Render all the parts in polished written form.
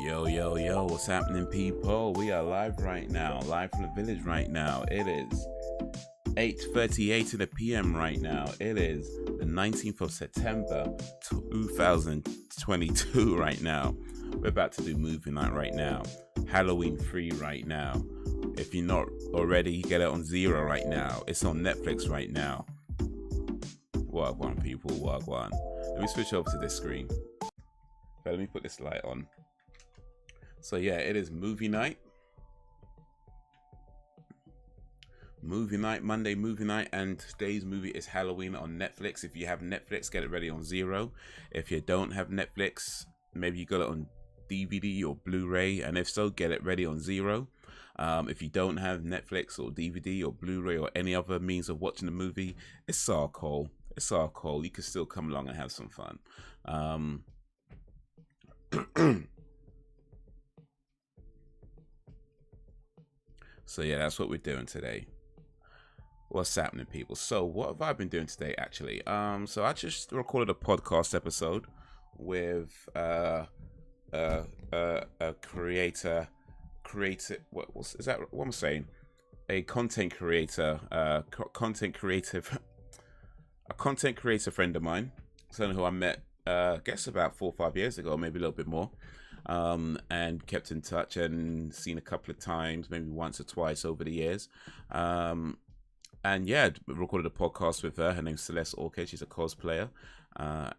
Yo, yo, yo, what's happening, people? We are live right now, live from the village right now. It is 8:38 in the PM right now. It is the 19th of September, 2022 right now. We're about to do movie night right now. Halloween free right now. If you're not already, get it on Zero right now. It's on Netflix right now. Wagwan, people, wagwan. Let me switch over to this screen. But let me put this light on. So yeah, it is movie night. Movie night, Monday movie night, and today's movie is Halloween on Netflix. If you have Netflix, get it ready on Zero. If you don't have Netflix, maybe you got it on DVD or Blu-ray, and if so, get it ready on Zero. If you don't have Netflix or DVD or Blu-ray or any other means of watching the movie, it's all cool. It's all cool. You can still come along and have some fun. So yeah, that's what we're doing today. What's happening, people? So what have I been doing today, actually? So I just recorded a podcast episode with a creator. What is that? What am I saying? A content creator, a content creator friend of mine, someone who I met, I guess about 4 or 5 years ago, maybe a little bit more. And kept in touch and seen a couple of times, maybe once or twice over the years. And yeah, recorded a podcast with her. Her name's Celeste Orchid. She's a cosplayer.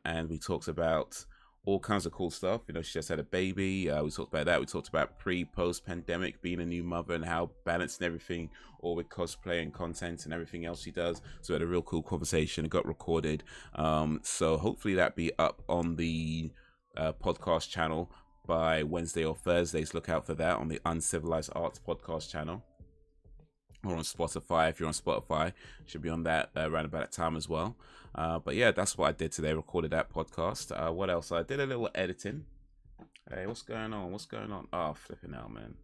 And we talked about all kinds of cool stuff. You know, she just had a baby. We talked about that. We talked about post pandemic, being a new mother and how balancing everything, all with cosplay and content and everything else she does. So we had a real cool conversation. It got recorded. So hopefully that be up on the podcast channel by Wednesday or Thursdays. Look out for that on the Uncivilized Arts podcast channel, or on Spotify. If you're on Spotify, should be on that around about that time as well. But yeah, that's what I did today. Recorded that podcast. What else? I did a little editing. Hey, what's going on? What's going on? Oh, flipping out, man.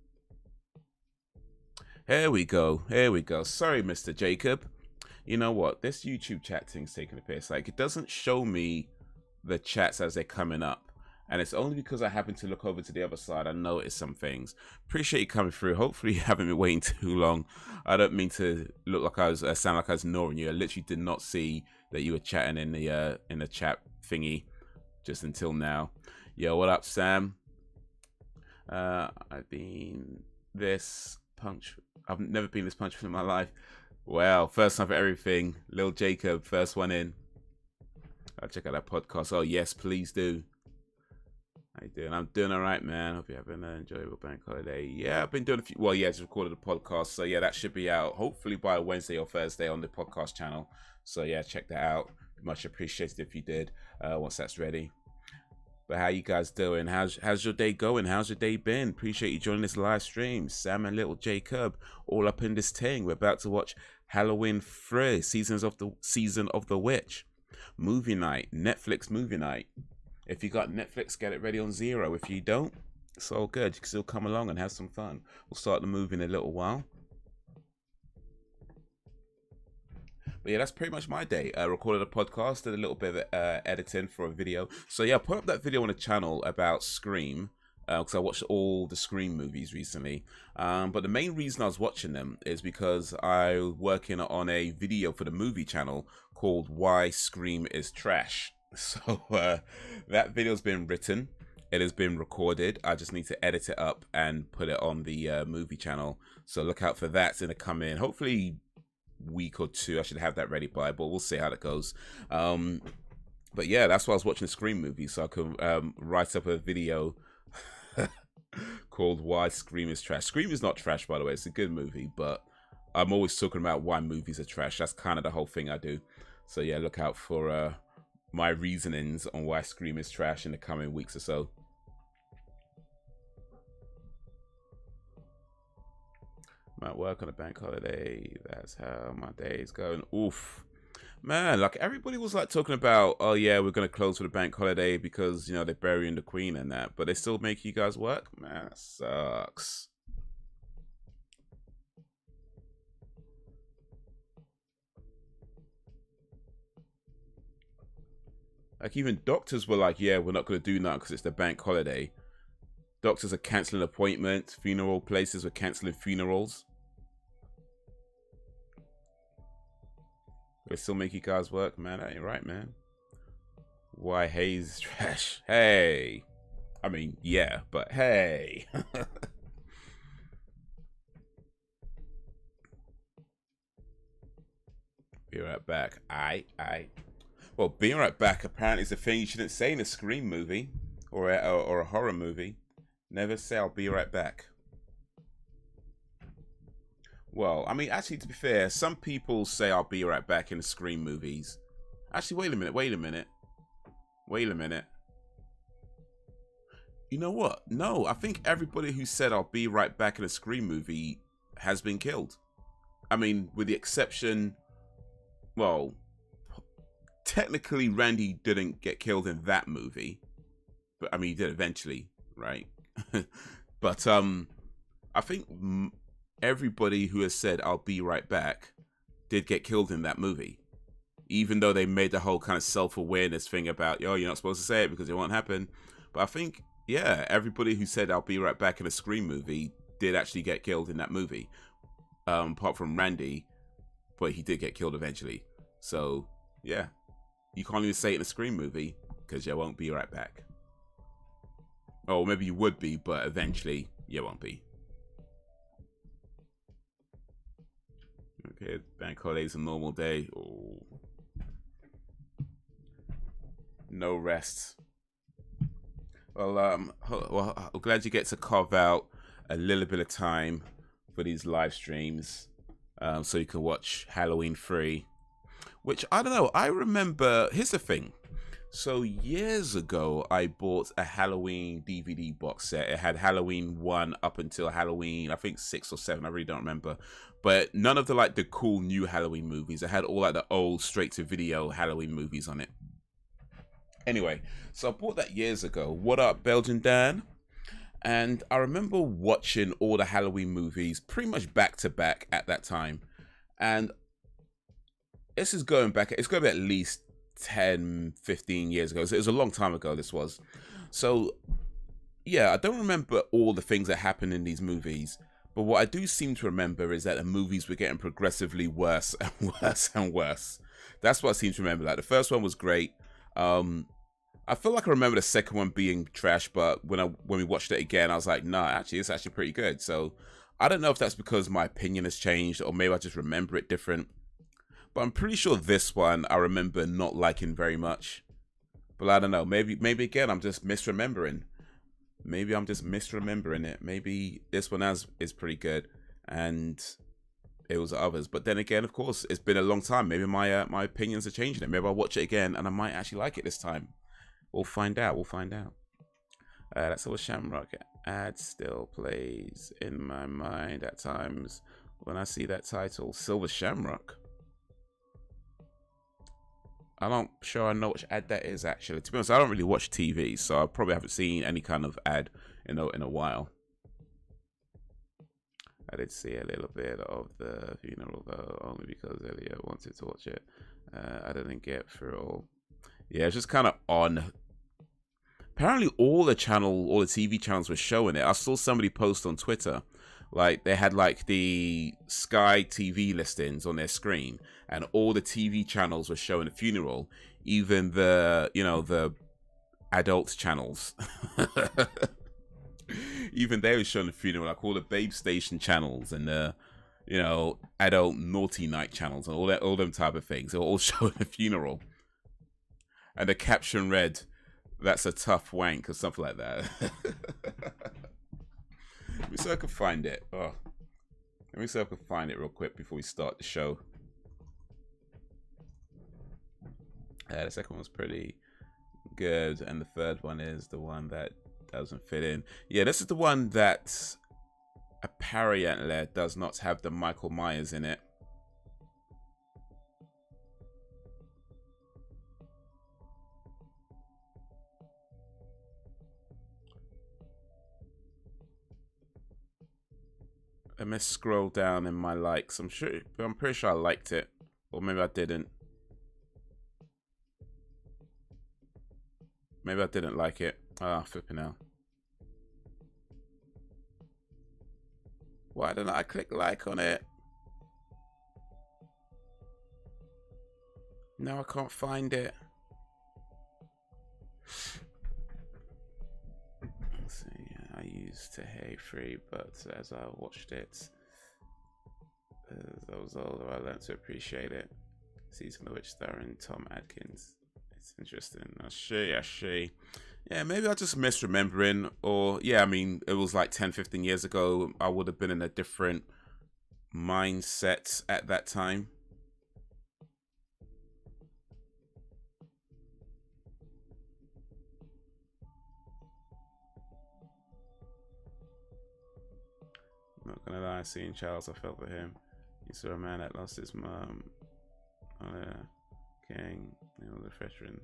Here we go. Here we go. Sorry, Mr. Jacob. You know what? This YouTube chat thing's taking a piss. Like, it doesn't show me the chats as they're coming up. And it's only because I happen to look over to the other side, I noticed some things. Appreciate you coming through. Hopefully you haven't been waiting too long. I don't mean to look like I was, sound like I was ignoring you. I literally did not see that you were chatting in the chat thingy just until now. Yo, what up, Sam? I've been this punch. I've never been this punched in my life. Well, first time for everything. Lil Jacob, first one in. I'll check out that podcast. Oh yes, please do. How you doing? I'm doing all right, man. Hope you're having an enjoyable bank holiday. Yeah, I've been doing a few. Well, yeah, just recorded a podcast. So yeah, that should be out hopefully by Wednesday or Thursday on the podcast channel. So yeah, check that out. Much appreciated if you did. Once that's ready. But how you guys doing? How's your day going? How's your day been? Appreciate you joining this live stream. Sam and Little Jacob all up in this thing. We're about to watch Halloween 3, Season of the Witch. Movie night, Netflix movie night. If you got Netflix, get it ready on Zero. If you don't, it's all good. You can still come along and have some fun. We'll start the movie in a little while. But yeah, that's pretty much my day. Recorded a podcast, did a little bit of editing for a video. So yeah, I put up that video on the channel about Scream, because I watched all the Scream movies recently. But the main reason I was watching them is because I'm working on a video for the movie channel called Why Scream is Trash. So that video's been written, it has been recorded. I just need to edit it up and put it on the movie channel. So look out for that. It's gonna come in hopefully week or two. I should have that ready by, but we'll see how that goes. But yeah, that's why I was watching the Scream movie, so I could write up a video called Why Scream is Trash. Scream is not trash, by the way. It's a good movie, but I'm always talking about why movies are trash. That's kind of the whole thing I do. So yeah, look out for my reasonings on why Scream is trash in the coming weeks or so. I'm at work on a bank holiday. That's how my day's going. Oof. Man, like everybody was like talking about, oh yeah, we're going to close for the bank holiday because, you know, they're burying the Queen and that. But they still make you guys work? Man, that sucks. Like even doctors were like, yeah, we're not going to do that because it's the bank holiday. Doctors are cancelling appointments. Funeral places were cancelling funerals. They still make you guys work, man. That ain't right, man. Why Haze is trash? Hey. I mean, yeah, but hey. Be right back. Aight. Well, being right back apparently is a thing you shouldn't say in a Scream movie or a horror movie. Never say I'll be right back. Well, I mean, actually, to be fair, some people say I'll be right back in the Scream movies. Actually, wait a minute. You know what? No, I think everybody who said I'll be right back in a Scream movie has been killed. I mean, with the exception, well, technically Randy didn't get killed in that movie, but I mean, he did eventually, right? But I think everybody who has said I'll be right back did get killed in that movie, even though they made the whole kind of self-awareness thing about, yo, you're not supposed to say it because it won't happen. But I think, yeah, everybody who said I'll be right back in a Scream movie did actually get killed in that movie, apart from Randy, but he did get killed eventually. So yeah, you can't even say it in a Scream movie because you won't be right back. Oh, maybe you would be, but eventually you won't be. Okay, bank holiday's a normal day. Oh. No rest. Well, I'm glad you get to carve out a little bit of time for these live streams, so you can watch Halloween free. Which, I don't know, I remember, here's the thing. So years ago, I bought a Halloween DVD box set. It had Halloween 1 up until Halloween, I think 6 or 7, I really don't remember. But none of the cool new Halloween movies. It had all like the old straight-to-video Halloween movies on it. Anyway, so I bought that years ago. What up, Belgian Dan? And I remember watching all the Halloween movies pretty much back to back at that time. And this is going back, it's going to be at least 10, 15 years ago. So it was a long time ago, this was. So, yeah, I don't remember all the things that happened in these movies. But what I do seem to remember is that the movies were getting progressively worse and worse and worse. That's what I seem to remember. Like, the first one was great. I feel like I remember the second one being trash, but when we watched it again, I was like, nah, actually, it's actually pretty good. So I don't know if that's because my opinion has changed or maybe I just remember it different. But I'm pretty sure this one I remember not liking very much. But I don't know. Maybe again, I'm just misremembering. Maybe I'm just misremembering it. Maybe this one is pretty good and it was others. But then again, of course, it's been a long time. Maybe my my opinions are changing it. Maybe I'll watch it again and I might actually like it this time. We'll find out. We'll find out. That's how a Shamrock ad still plays in my mind at times when I see that title, Silver Shamrock. I'm not sure I know which ad that is, actually. To be honest, I don't really watch TV, so I probably haven't seen any kind of ad in a while. I did see a little bit of the funeral, though, only because Elliot wanted to watch it. I didn't get through all. Yeah, it's just kind of on. Apparently, all the TV channels were showing it. I saw somebody post on Twitter, like they had like the Sky TV listings on their screen, and all the TV channels were showing the funeral, even the the adult channels. Even they were showing the funeral, like all the Babe Station channels and the adult Naughty Night channels and all them type of things. They were all showing the funeral, and the caption read, "That's a tough wank," or something like that. Let me see if I can find it. Oh. Let me see if I can find it real quick before we start the show. The second one's pretty good, and the third one is the one that doesn't fit in. Yeah, this is the one that apparently does not have the Michael Myers in it. Let me scroll down in my likes. I'm pretty sure I liked it, or maybe I didn't. Maybe I didn't like it. Ah, flipping out. Why don't I click like on it? No, I can't find it. Let's see, I used to hate free, but as I watched it, that was all I learned to appreciate it. Season of which starring Tom Atkins. It's interesting. I see. Yeah, maybe I'm just misremembering, or yeah, I mean, it was like 10-15 years ago. I would have been in a different mindset at that time. Not gonna lie, seeing Charles, I felt for him. You saw a man that lost his mom. King, you know, the veteran.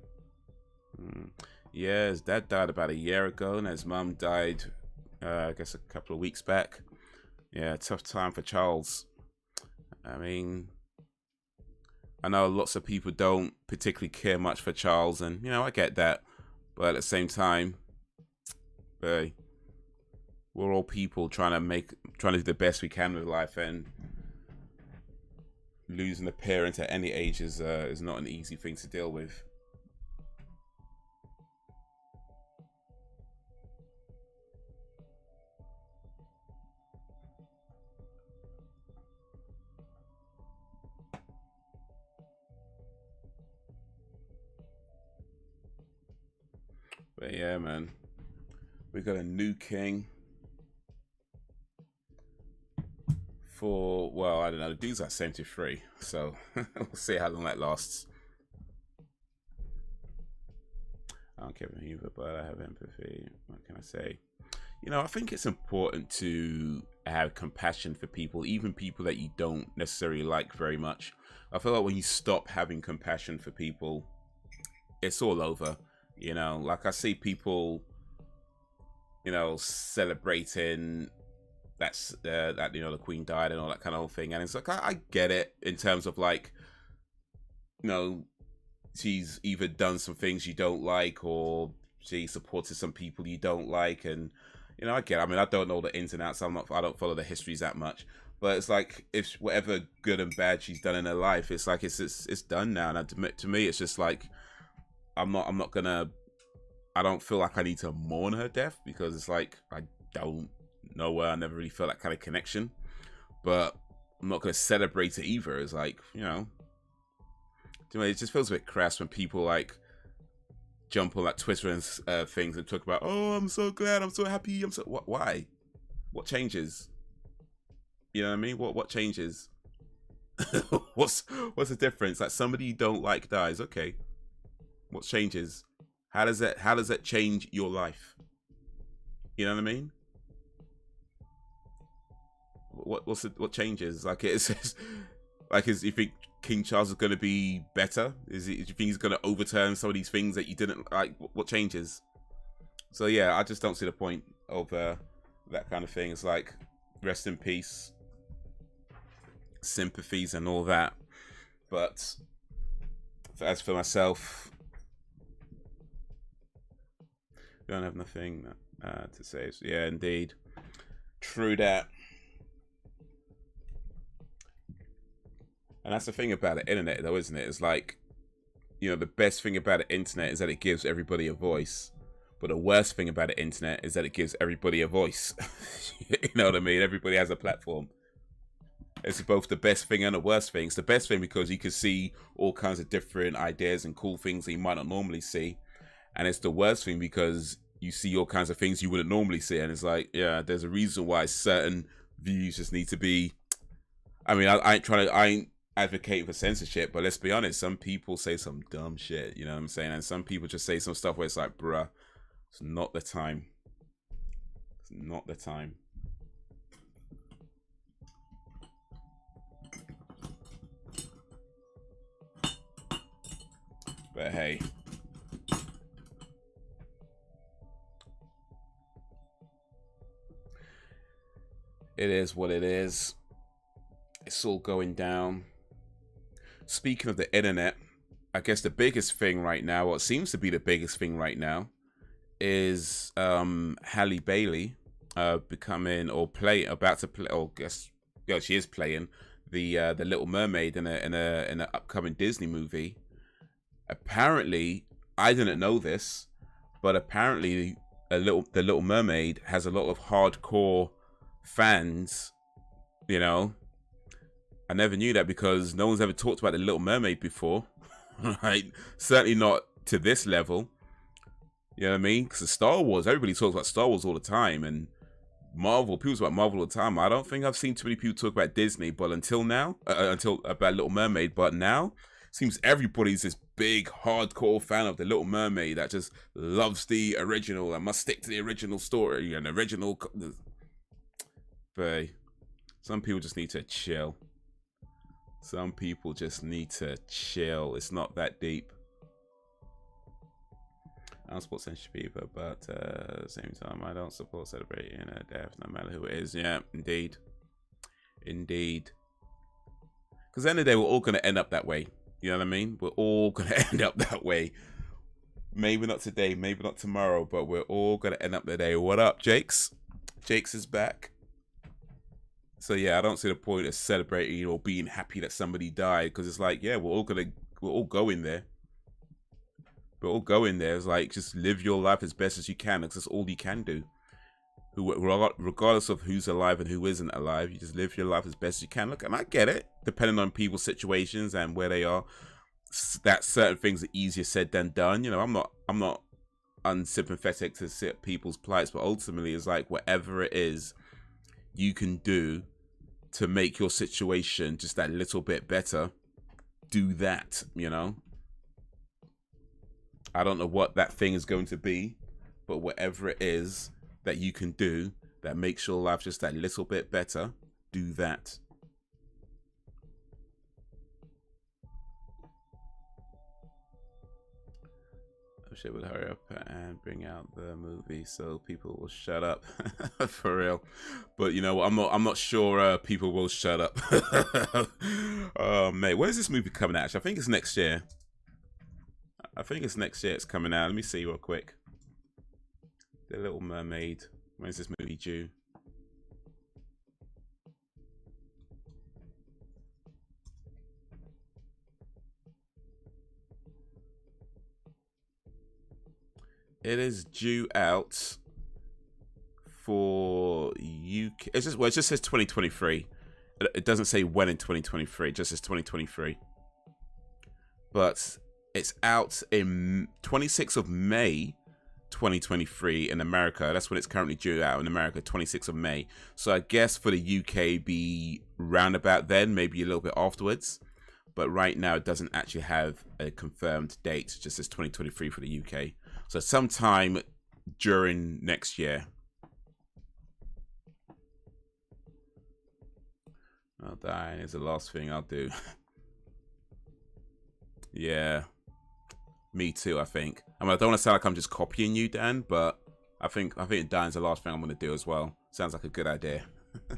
Yeah, his dad died about a year ago, and his mom died, I guess, a couple of weeks back. Yeah, tough time for Charles. I mean, I know lots of people don't particularly care much for Charles, and you know, I get that, but at the same time, we're all people trying to do the best we can with life, and losing a parent at any age is not an easy thing to deal with. But yeah, man, we got a new king for, well, I don't know, the dude's at 73, so we'll see how long that lasts. I don't care for him either, but I have empathy. What can I say? You know, I think it's important to have compassion for people, even people that you don't necessarily like very much. I feel like when you stop having compassion for people, it's all over. You know, like I see people, you know, celebrating that you know, the Queen died and all that kind of thing, and it's like I get it in terms of like, you know, she's either done some things you don't like, or she supported some people you don't like, and you know, I get it. I mean, I don't know the ins and outs. I don't follow the histories that much, but it's like, if whatever good and bad she's done in her life, it's like it's done now. And to me, it's just like, I'm not gonna. I don't feel like I need to mourn her death, because it's like, I don't know where I never really felt that kind of connection, but I'm not gonna celebrate it either. It's like, you know, it just feels a bit crass when people like jump on like Twitter and things and talk about, oh, I'm so glad, I'm so happy, I'm so why? What changes? You know what I mean? What changes? what's the difference? Like, somebody you don't like dies, okay. What changes? How does that change your life? You know what I mean? What changes? Like, it's like, you think King Charles is going to be better? Do you think he's going to overturn some of these things that you didn't like? What changes? So yeah, I just don't see the point of that kind of thing. It's like, rest in peace, sympathies and all that. But as for myself, don't have nothing to say. So yeah, indeed, true that. And that's the thing about the internet, though, isn't it? It's like, you know, the best thing about the internet is that it gives everybody a voice, but the worst thing about the internet is that it gives everybody a voice. You know what I mean? Everybody has a platform. It's both the best thing and the worst thing. It's the best thing because you can see all kinds of different ideas and cool things that you might not normally see. And it's the worst thing because you see all kinds of things you wouldn't normally see. And it's like, yeah, there's a reason why certain views just need to be... I mean, I ain't advocating for censorship, but let's be honest, some people say some dumb shit, you know what I'm saying? And some people just say some stuff where it's like, bruh, it's not the time. It's not the time. But hey, it is what it is. It's all going down. Speaking of the internet, I guess the biggest thing right now, what seems to be the biggest thing right now, is Halle Bailey. becoming or about to play, or guess, yeah, she is playing the Little Mermaid in an upcoming Disney movie. Apparently, I didn't know this, but apparently, the Little Mermaid has a lot of hardcore fans. You know, I never knew that because no one's ever talked about the Little Mermaid before, right? Certainly not to this level. You know what I mean? Because Star Wars, everybody talks about Star Wars all the time, and Marvel, people talk about Marvel all the time. I don't think I've seen too many people talk about Disney, but until now, until about Little Mermaid, but now, seems everybody's this big, hardcore fan of the Little Mermaid that just loves the original and must stick to the original story and original. But some people just need to chill. Some people just need to chill. It's not that deep. I don't support censorship either, but at the same time, I don't support celebrating a death, no matter who it is. Yeah, indeed. Indeed. Because at the end of the day, we're all going to end up that way. You know what I mean? We're all going to end up that way. Maybe not today, maybe not tomorrow, but we're all going to end up that day. What up, Jakes? Jakes is back. So yeah, I don't see the point of celebrating or being happy that somebody died, because it's like, yeah, we're all going there. We're all going there. It's like, just live your life as best as you can, because that's all you can do. Regardless of who's alive and who isn't alive, you just live your life as best as you can. Look, and I get it, depending on people's situations and where they are, that certain things are easier said than done. You know, I'm not unsympathetic to people's plights, but ultimately, it's like whatever it is you can do to make your situation just that little bit better, do that. You know, I don't know what that thing is going to be, but whatever it is that you can do that makes your life just that little bit better, do that. I wish it would hurry up and bring out the movie so people will shut up. For real. But you know what, I'm not sure people will shut up. Oh mate, when is this movie coming out? I think it's next year. I think it's next year it's coming out. Let me see real quick. The Little Mermaid. When's this movie due? It is due out for UK. It just says 2023. It doesn't say when in 2023. It just says 2023. But it's out in 26th of May 2023 in America. That's when it's currently due out in America, 26th of May. So I guess for the UK be roundabout then, maybe a little bit afterwards. But right now it doesn't actually have a confirmed date. It just says 2023 for the UK. So sometime during next year. I'll die is the last thing I'll do. Yeah. Me too, I think. I mean, I don't want to sound like I'm just copying you, Dan, but I think dying's the last thing I'm going to do as well. Sounds like a good idea.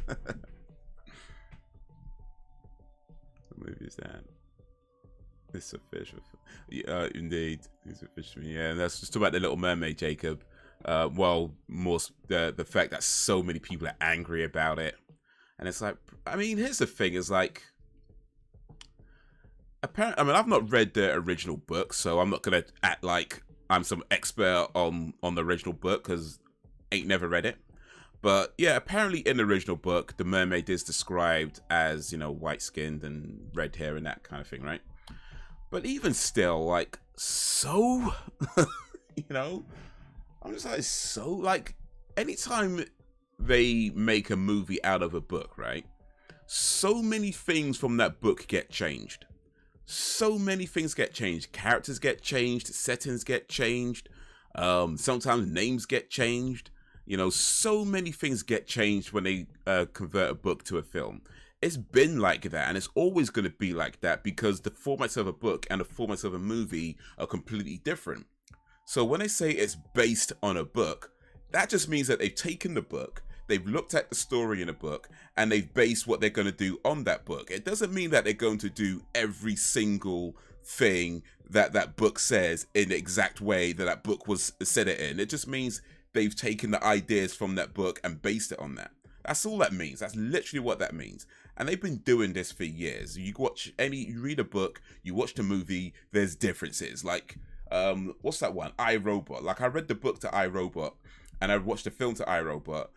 What movie is that? It's a fish. Yeah, indeed. It's a fisherman. Yeah, and that's just about the Little Mermaid, Jacob. Well, more the fact that so many people are angry about it. And it's like, I mean, here's the thing, is like, apparently, I mean, I've not read the original book, so I'm not gonna act like I'm some expert on the original book, because ain't never read it. But yeah, apparently in the original book, the mermaid is described as, you know, white-skinned and red hair and that kind of thing, right? But even still, like, so, you know, I'm just like, so, like, anytime they make a movie out of a book, right? So many things from that book get changed. So many things get changed. Characters get changed. Settings get changed. Sometimes names get changed. You know, so many things get changed when they convert a book to a film. It's been like that, and it's always going to be like that, because the formats of a book and the formats of a movie are completely different. So when they say it's based on a book, that just means that they've taken the book, they've looked at the story in a book, and they've based what they're going to do on that book. It doesn't mean that they're going to do every single thing that that book says in the exact way that that book was said it in. It just means they've taken the ideas from that book and based it on that. That's all that means. That's literally what that means. And they've been doing this for years. You read a book, you watch the movie, there's differences. Like, what's that one? iRobot. Like, I read the book to iRobot and I watched the film to iRobot.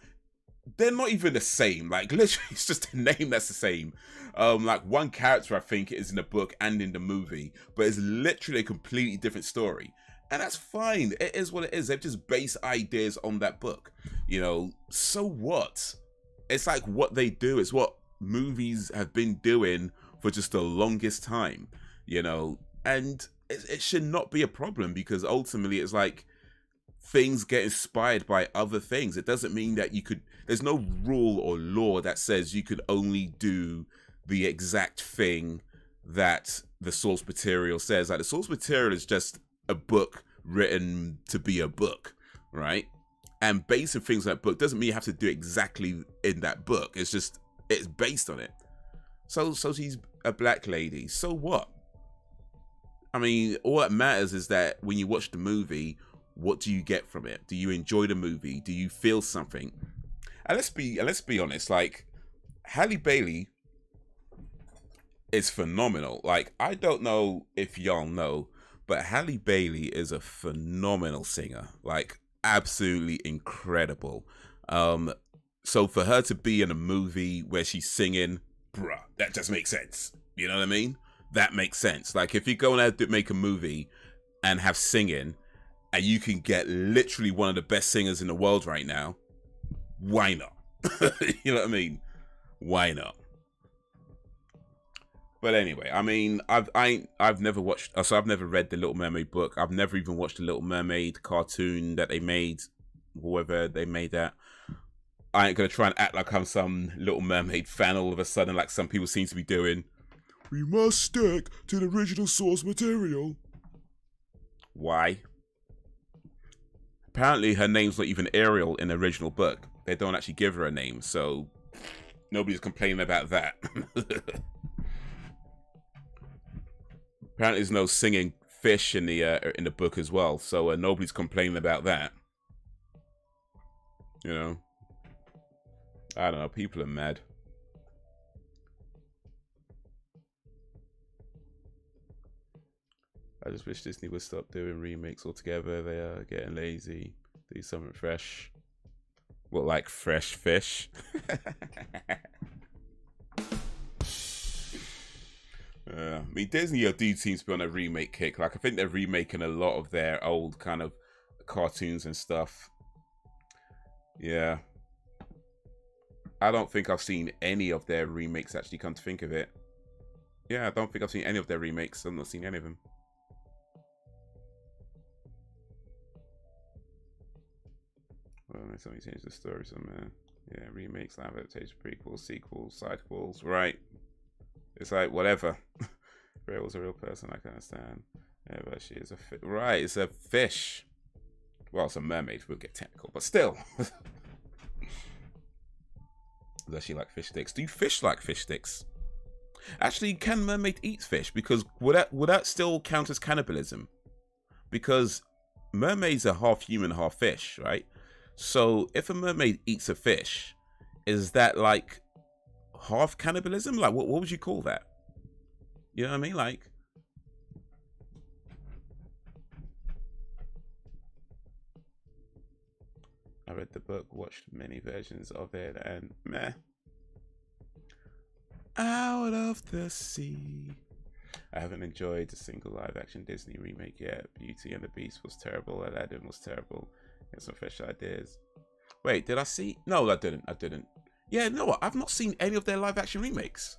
They're not even the same. Like, literally, it's just a name that's the same. Like, one character, I think, is in the book and in the movie, but it's literally a completely different story. And that's fine. It is what it is. They've just based ideas on that book. You know, so what? It's like what they do. It's what movies have been doing for just the longest time, you know, and it should not be a problem, because ultimately it's like things get inspired by other things. It doesn't mean that there's no rule or law that says you could only do the exact thing that the source material says. Like, the source material is just a book written to be a book, right? And basing things on that book doesn't mean you have to do exactly in that book. It's just, it's based on it. So she's a black lady. So what? I mean, all that matters is that when you watch the movie, what do you get from it? Do you enjoy the movie? Do you feel something? And let's be honest, like, Halle Bailey is phenomenal. Like, I don't know if y'all know, but Halle Bailey is a phenomenal singer. Like, absolutely incredible. So for her to be in a movie where she's singing, bruh, that just makes sense. You know what I mean? That makes sense. Like, if you're going to make a movie and have singing, and you can get literally one of the best singers in the world right now, why not? You know what I mean? Why not? But anyway, I mean, I've never watched, so I've never read the Little Mermaid book. I've never even watched the Little Mermaid cartoon that they made, whoever they made that. I ain't gonna try and act like I'm some Little Mermaid fan all of a sudden, like some people seem to be doing. We must stick to the original source material. Why? Apparently her name's not even Ariel in the original book. They don't actually give her a name, so nobody's complaining about that. Apparently there's no singing fish in the book as well, so nobody's complaining about that. You know? I don't know, people are mad. I just wish Disney would stop doing remakes altogether. They are getting lazy. Do something fresh. What, like fresh fish? I mean, Disney do seem to be on a remake kick. Like, I think they're remaking a lot of their old kind of cartoons and stuff. Yeah. I don't think I've seen any of their remakes, actually, come to think of it. Yeah, I don't think I've seen any of their remakes. I've not seen any of them. Well, something changed the story somewhere. Yeah, remakes, live adaptation, prequels, sequels, sidequels, right? It's like, whatever. Ray was a real person, I can understand. Yeah, but she is a fish. Right, it's a fish. Well, it's a mermaid, we'll get technical, but still. Does she like fish sticks? Do fish like fish sticks? Actually, can mermaid eat fish? Because would that still count as cannibalism? Because mermaids are half human, half fish, right? So if a mermaid eats a fish, is that like half cannibalism? Like, what would you call that? You know what I mean? Like, I read the book, watched many versions of it, and meh. Out of the sea. I haven't enjoyed a single live-action Disney remake yet. Beauty and the Beast was terrible. Aladdin was terrible. There's some fresh ideas. Wait, did I see? No, I didn't. Yeah, no, I've not seen any of their live-action remakes.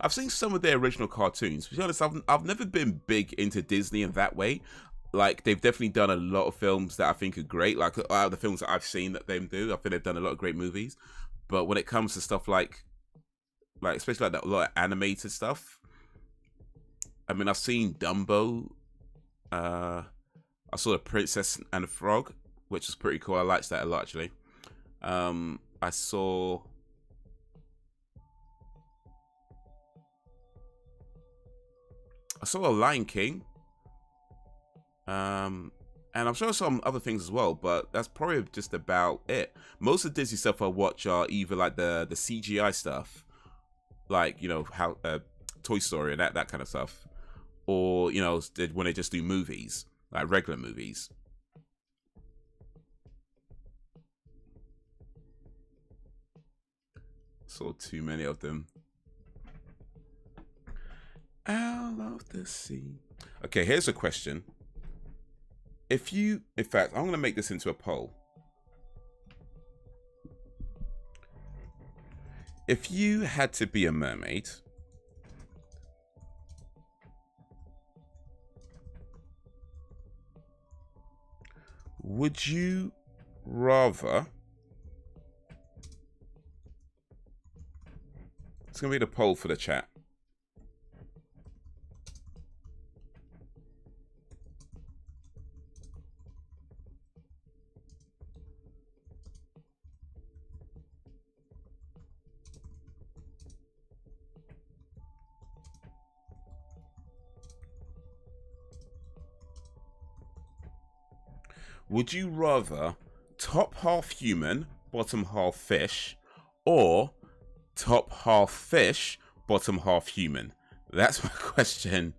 I've seen some of their original cartoons. To be honest, I've never been big into Disney in that way. Like, they've definitely done a lot of films that I think are great. Like, out of the films that I've seen that they do, I think they've done a lot of great movies. But when it comes to stuff like especially like that, a lot of animated stuff. I mean, I've seen Dumbo. I saw The Princess and the Frog, which was pretty cool. I liked that a lot, actually. I saw A Lion King. And I'm sure some other things as well, but that's probably just about it. Most of the Disney stuff I watch are either like the CGI stuff, like, you know, how Toy Story and that kind of stuff, or, you know, when they just do movies, like regular movies. Saw too many of them. Out of the sea. Okay, here's a question. If you, in fact, I'm going to make this into a poll. If you had to be a mermaid, would you rather... It's going to be the poll for the chat. Would you rather top half human, bottom half fish, or top half fish, bottom half human? That's my question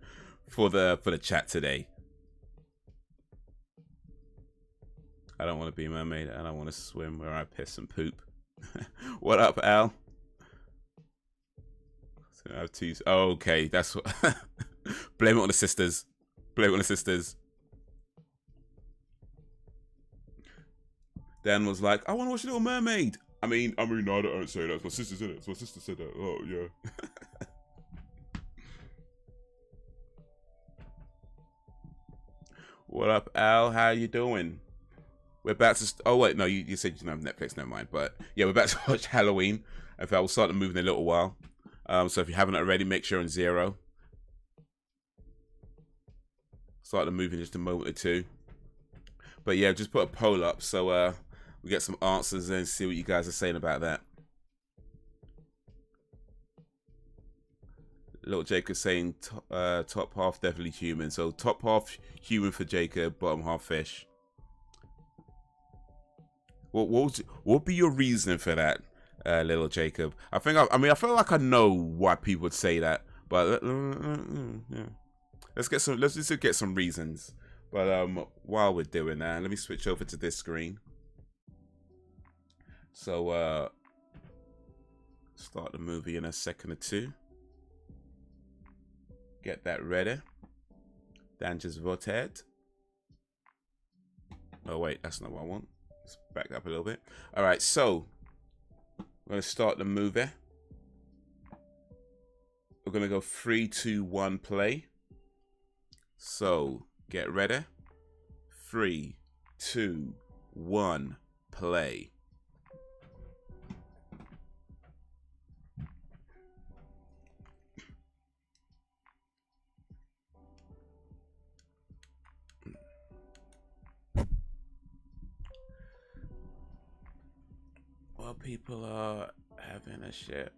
for the chat today. I don't want to be a mermaid. I don't want to swim where I piss and poop. What up, Al? So I have two. Oh, okay, that's what. Blame it on the sisters. Blame it on the sisters. Dan was like, I want to watch Little Mermaid. I mean, no, I don't say that. It's my sister said it. It's my sister said that. Oh, yeah. What up, Al? How you doing? We're about to... Oh, wait. No, you said you didn't have Netflix. Never mind. But, yeah, we're about to watch Halloween. In fact, we'll start the movie in a little while. So if you haven't already, make sure you're on 0. Start the movie in just a moment or two. But, yeah, just put a poll up. So, we get some answers and see what you guys are saying about that. Little Jacob saying top half definitely human. So top half human for Jacob, bottom half fish. What would be your reason for that, little Jacob? I feel like I know why people would say that, but yeah. Let's just get some reasons. But while we're doing that, let me switch over to this screen. So, start the movie in a second or two. Get that ready. Dan just voted. Oh, wait, that's not what I want. Let's back up a little bit. All right, so we're going to start the movie. We're going to go 3, 2, 1, play. So, get ready. 3, 2, 1, play. While people are having a shit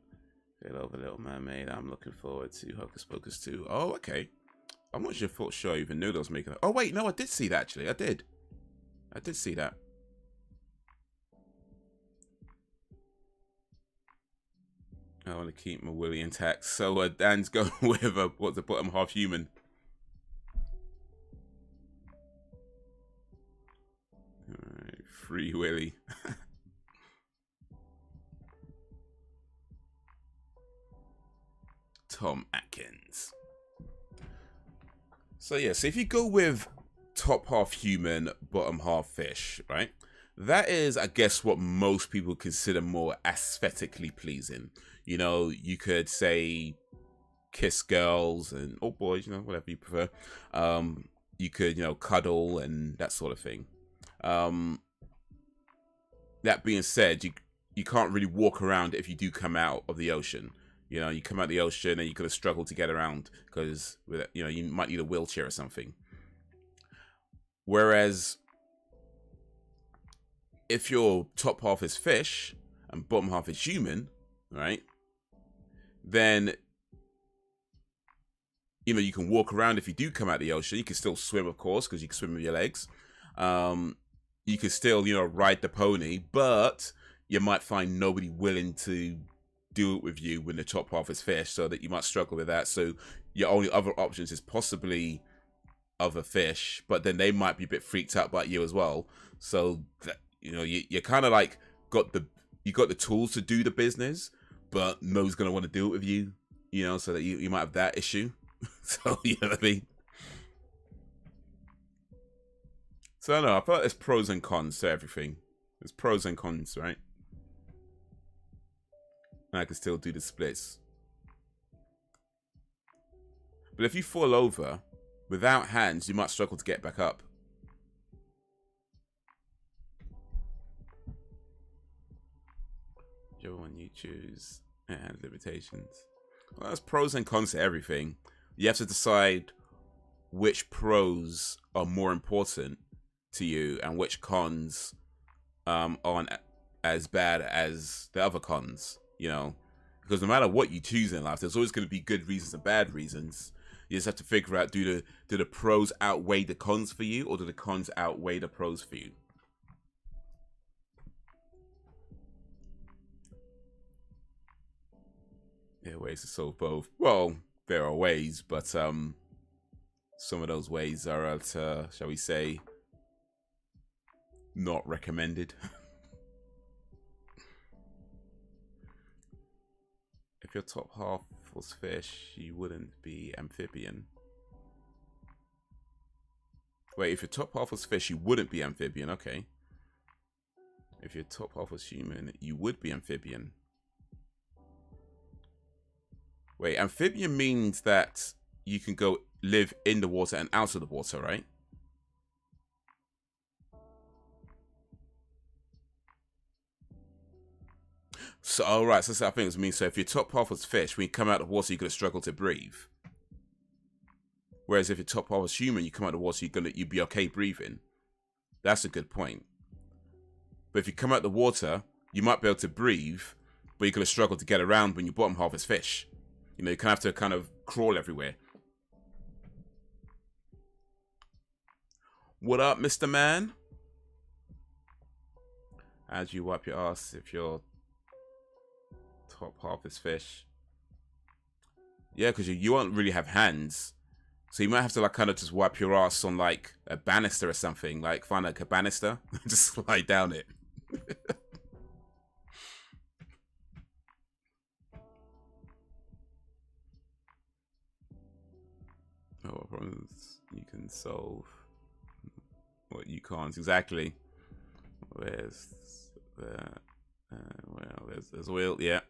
feel over Little Mermaid, I'm looking forward to Hocus Pocus 2. Oh, okay. I'm not sure I even knew that was making it. Oh, wait, no, I did see that, actually. I did see that. I want to keep my willy intact. So, Dan's going with, what's the bottom half human? Alright, Free Willy. Tom Atkins. So yeah, so if you go with top half human, bottom half fish, right? That is, I guess, what most people consider more aesthetically pleasing. You know, you could say kiss girls and, or boys, you know, whatever you prefer. You could, you know, cuddle and that sort of thing. That being said, you can't really walk around if you do come out of the ocean. You know, you come out of the ocean and you're going to struggle to get around because, you know, you might need a wheelchair or something. Whereas, if your top half is fish and bottom half is human, right, then, you know, you can walk around if you do come out of the ocean. You can still swim, of course, because you can swim with your legs. You could still, you know, ride the pony, but you might find nobody willing to do it with you when the top half is fish, so that you might struggle with that. So your only other options is possibly other fish, but then they might be a bit freaked out by you as well. So that, you know, you kind of like got the tools to do the business, but nobody's gonna want to do it with you, you know, so that you might have that issue. So you know what I mean. So I don't know, I thought there's pros and cons to everything. There's pros and cons, right? And I can still do the splits. But if you fall over without hands, you might struggle to get back up. Whichever one you choose, it has limitations. Well, there's pros and cons to everything. You have to decide which pros are more important to you and which cons aren't as bad as the other cons, you know, because no matter what you choose in life, there's always going to be good reasons and bad reasons. You just have to figure out, do the pros outweigh the cons for you, or do the cons outweigh the pros for you? There are ways to solve both. Well, there are ways, but some of those ways are, shall we say, not recommended. If your top half was fish, you wouldn't be amphibian. Wait, if your top half was fish, you wouldn't be amphibian. Okay. If your top half was human, you would be amphibian. Wait, amphibian means that you can go live in the water and out of the water, right? So, all right, so that's what I think it means. So if your top half was fish, when you come out of the water, you're going to struggle to breathe. Whereas if your top half was human, you come out of the water, you'd be okay breathing. That's a good point. But if you come out of the water, you might be able to breathe, but you're going to struggle to get around when your bottom half is fish. You know, you kind of have to kind of crawl everywhere. What up, Mr. Man? How do you wipe your ass if your top half is fish? Yeah, because you won't really have hands. So you might have to like kind of just wipe your ass on like a banister or something. Like find like a banister, just slide down it. Oh, what problems you can solve? What you can't exactly. Where's the? Well, there's oil. Yeah.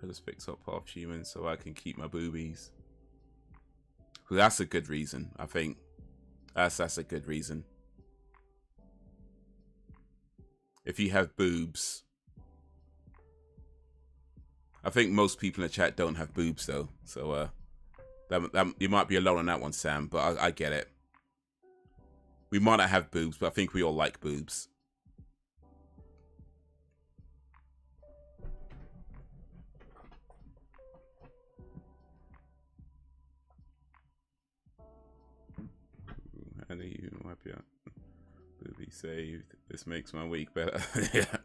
I just picked up half human so I can keep my boobies. Well, that's a good reason. I think that's a good reason. If you have boobs, I think most people in the chat don't have boobs though. So that you might be alone on that one, Sam. But I get it. We might not have boobs, but I think we all like boobs. How do you wipe your booby saved? This makes my week better. Yeah.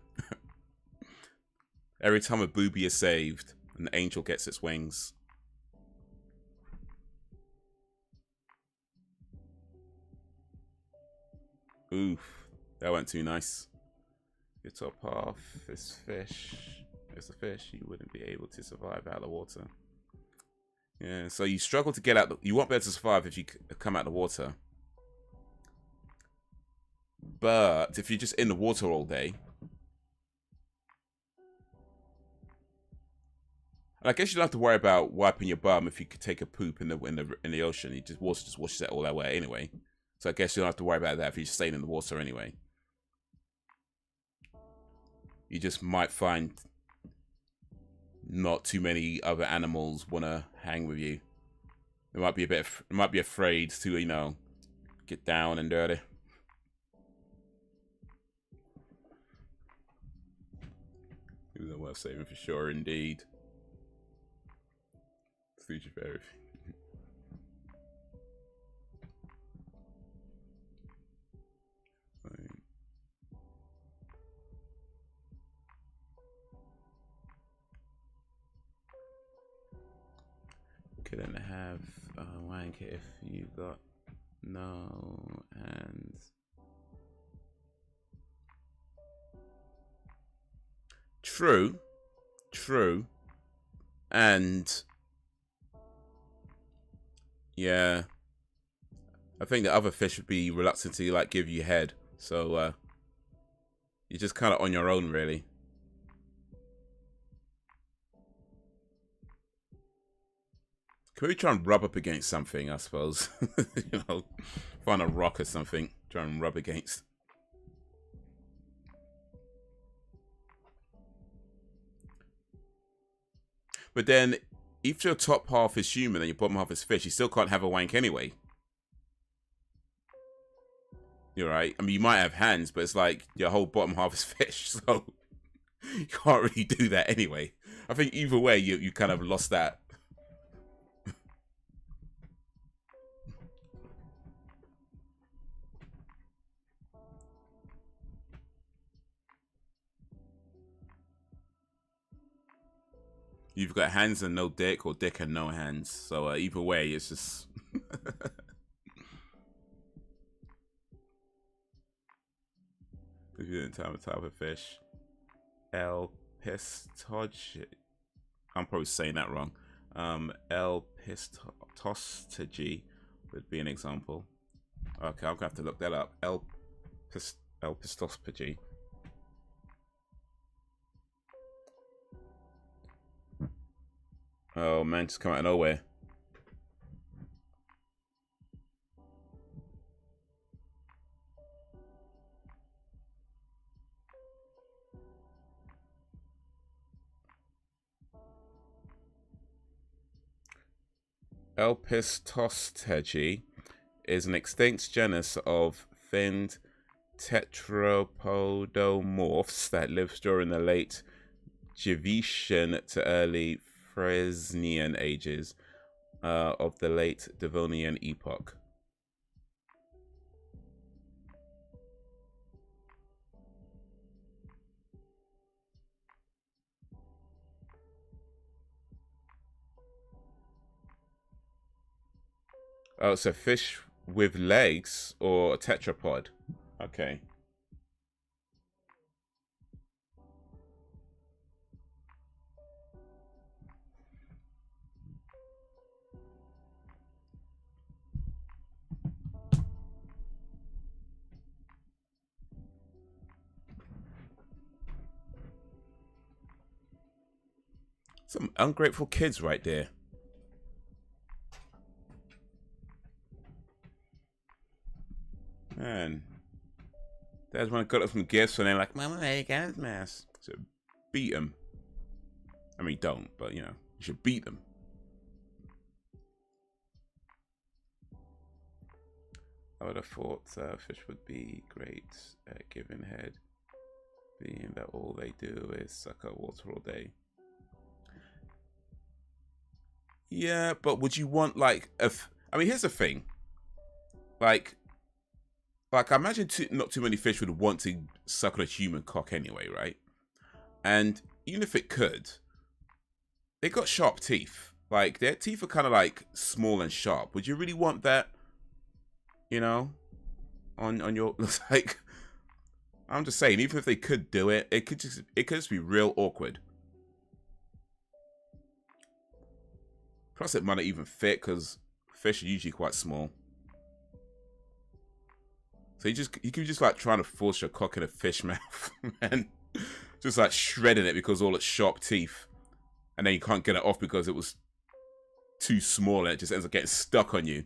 Every time a booby is saved, an angel gets its wings. Oof, that went too nice. Your top half is fish. It's a fish. You wouldn't be able to survive out of the water. Yeah, so you struggle to get out. You won't be able to survive if you come out of the water. But if you're just in the water all day, and I guess you don't have to worry about wiping your bum if you could take a poop in the ocean. Water just washes it all that way anyway. So I guess you don't have to worry about that if you're just staying in the water anyway. You just might find not too many other animals want to hang with you. They might be afraid to, you know, get down and dirty. It was worth saving for sure, indeed. Future for everything. couldn't have a wank if you got no hands. True. True. And yeah, I think the other fish would be reluctant to like give you head. So you're just kind of on your own, really. Can we try and rub up against something, I suppose? You know, find a rock or something, try and rub against. But then, if your top half is human and your bottom half is fish, you still can't have a wank anyway. You're right. I mean, you might have hands, but it's like your whole bottom half is fish, so you can't really do that anyway. I think either way, you kind of lost that. You've got hands and no dick, or dick and no hands. So either way, it's just... If you didn't tell me type of fish. El Pistog... I'm probably saying that wrong. El Pistostagi would be an example. Okay, I'm going to have to look that up. El Pistostagi. Oh man, just come out of nowhere. Elpistostegi is an extinct genus of finned tetrapodomorphs that lived during the late Juvetian to early Fresnian ages of the late Devonian epoch. Oh, it's a fish with legs or a tetrapod. Okay. Some ungrateful kids right there. Man, Dad's one got us some gifts and they're like, Mama, I got his mask. So beat him. I mean, don't, but you know, you should beat them. I would have thought fish would be great at giving head, being that all they do is suck up water all day. Yeah, but would you want like I mean, here's the thing. Like I imagine not too many fish would want to suck on a human cock anyway, right? And even if it could, they got sharp teeth. Like their teeth are kind of like small and sharp. Would you really want that? You know, on your like. I'm just saying, even if they could do it, it could just be real awkward. Plus, it might not even fit because fish are usually quite small. So you can just like trying to force your cock in a fish mouth and just like shredding it because all its sharp teeth, and then you can't get it off because it was too small and it just ends up getting stuck on you.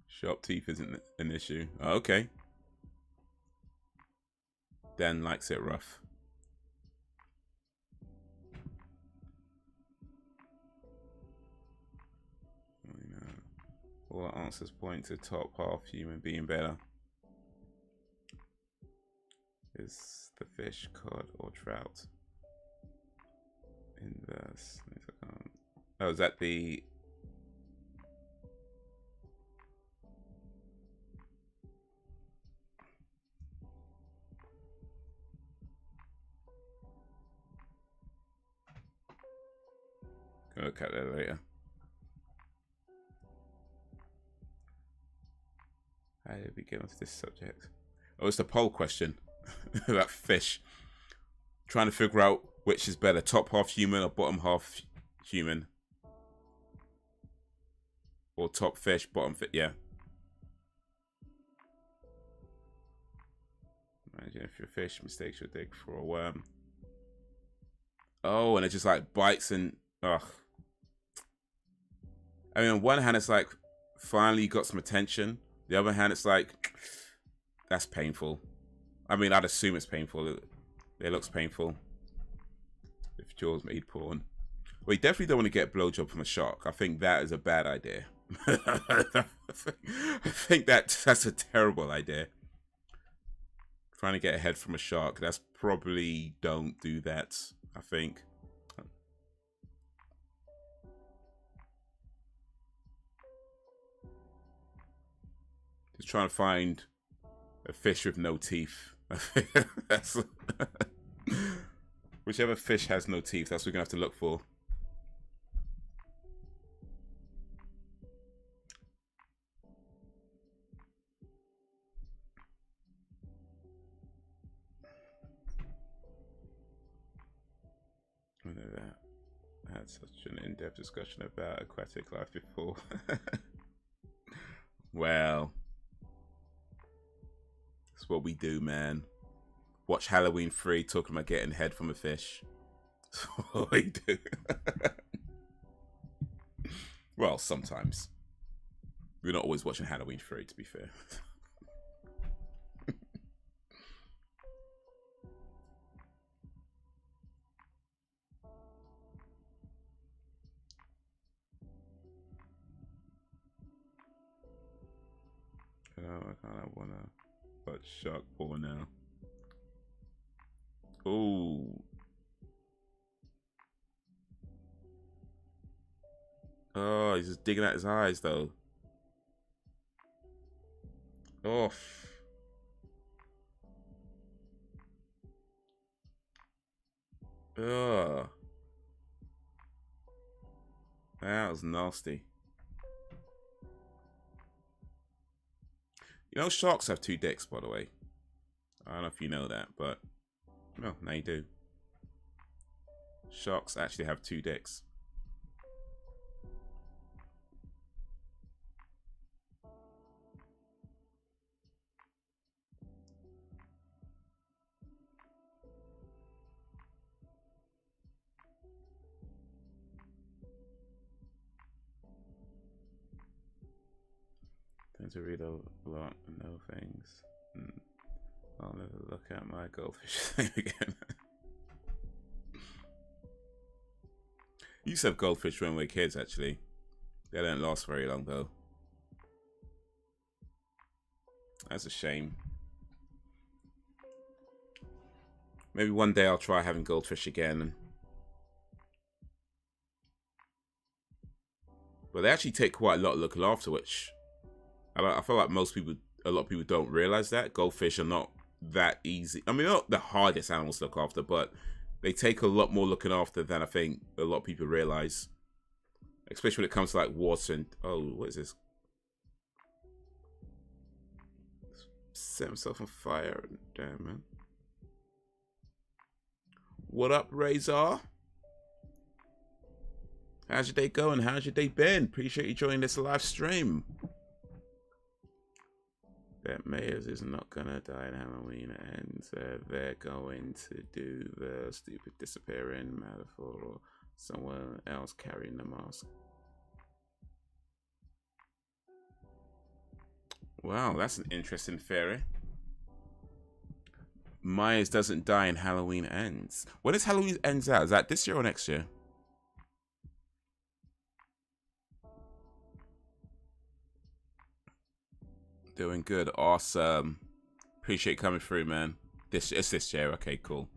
Sharp teeth isn't an issue. Oh, okay. Dan likes it rough. All the answers point to top half human being better. Is the fish, cod, or trout? Inverse. Oh, is that the... I'll look at that later. How did we get onto this subject? Oh, it's the poll question. That fish. Trying to figure out which is better, top half human or bottom half human. Or top fish, bottom fish, yeah. Imagine if your fish mistakes your dick for a worm. Oh, and it just like bites and, ugh. I mean, on one hand, it's like, finally you got some attention. The other hand, it's like, that's painful. I mean, I'd assume it's painful. It looks painful. If Jaws made porn. Well, you definitely don't want to get a blowjob from a shark. I think that is a bad idea. I think that's a terrible idea. Trying to get a head from a shark. That's probably, don't do that, I think. Just trying to find a fish with no teeth. That's whichever fish has no teeth, that's what we're gonna have to look for. I had such an in-depth discussion about aquatic life before. Well, that's what we do, man. Watch Halloween 3 talking about getting head from a fish. That's what we do. Well, sometimes. We're not always watching Halloween 3, to be fair. I kind of want to butt shark porn now. Ooh. Oh, he's just digging at his eyes, though. Oh. Ugh. That was nasty. You know, sharks have 2 dicks, by the way. I don't know if you know that, but no, now you do. Sharks actually have 2 dicks. Tend to read a lot and know things. I'll never look at my goldfish thing again. You used to have goldfish when we were kids, actually. They don't last very long, though. That's a shame. Maybe one day I'll try having goldfish again. But they actually take quite a lot of looking after, which I feel like a lot of people don't realize that. Goldfish are not that easy. I mean, they're not the hardest animals to look after, but they take a lot more looking after than I think a lot of people realize. Especially when it comes to like water and... Oh, what is this? Set himself on fire. Damn, man. What up, Razor? How's your day going? How's your day been? Appreciate you joining this live stream. That Mayors is not gonna die in Halloween, and they're going to do the stupid disappearing metaphor or someone else carrying the mask. Wow, that's an interesting theory. Myers doesn't die and Halloween ends. When is Halloween ends out? Is that this year or next year? Doing good. Awesome. Appreciate coming through, man. It's this year. Okay, cool.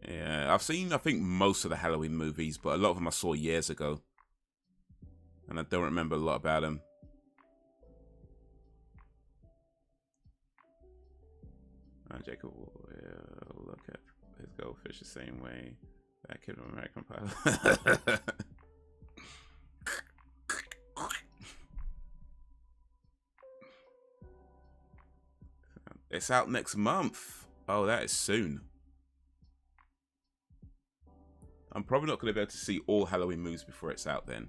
Yeah, I've seen, I think, most of the Halloween movies, but a lot of them I saw years ago. And I don't remember a lot about them. Jacob will look at his goldfish the same way That kid from American Pie. It's out next month. Oh, that is soon. I'm probably not going to be able to see all Halloween movies before it's out then.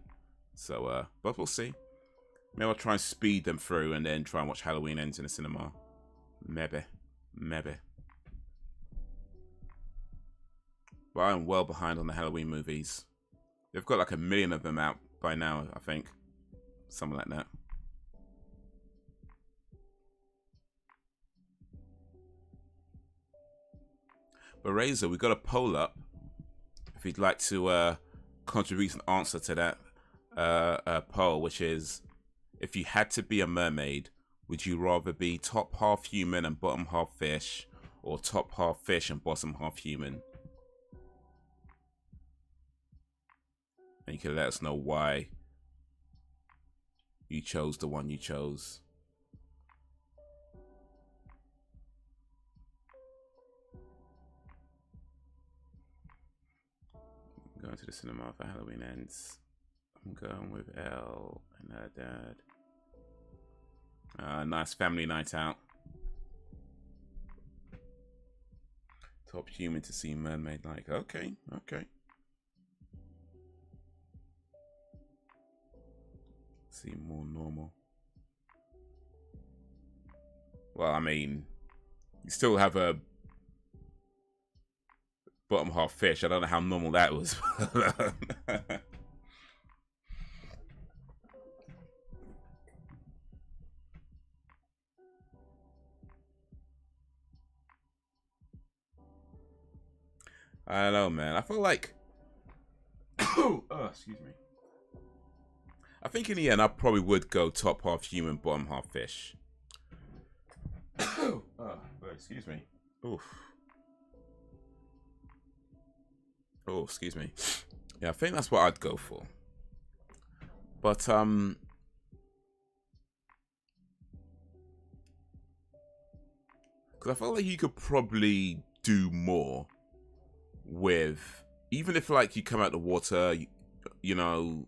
So, but we'll see. Maybe I'll try and speed them through and then try and watch Halloween Ends in the cinema. Maybe. Maybe. But I'm well behind on the Halloween movies. They've got like 1 million of them out by now, I think. Something like that. But Razor, we got a poll up. If you'd like to contribute an answer to that poll, which is, if you had to be a mermaid, would you rather be top half human and bottom half fish, or top half fish and bottom half human? And you can let us know why you chose the one you chose. Going to the cinema for Halloween Ends. I'm going with Elle and her dad. Nice family night out. Top human to see mermaid like. Okay, okay. Seem more normal. Well, I mean, you still have a bottom half fish. I don't know how normal that was. I don't know, man. I feel like oh, excuse me. I think in the end I probably would go top half human, bottom half fish. Excuse me. Oof. Oh, excuse me. Yeah, I think that's what I'd go for. But because I feel like you could probably do more with, even if like you come out the water, you know,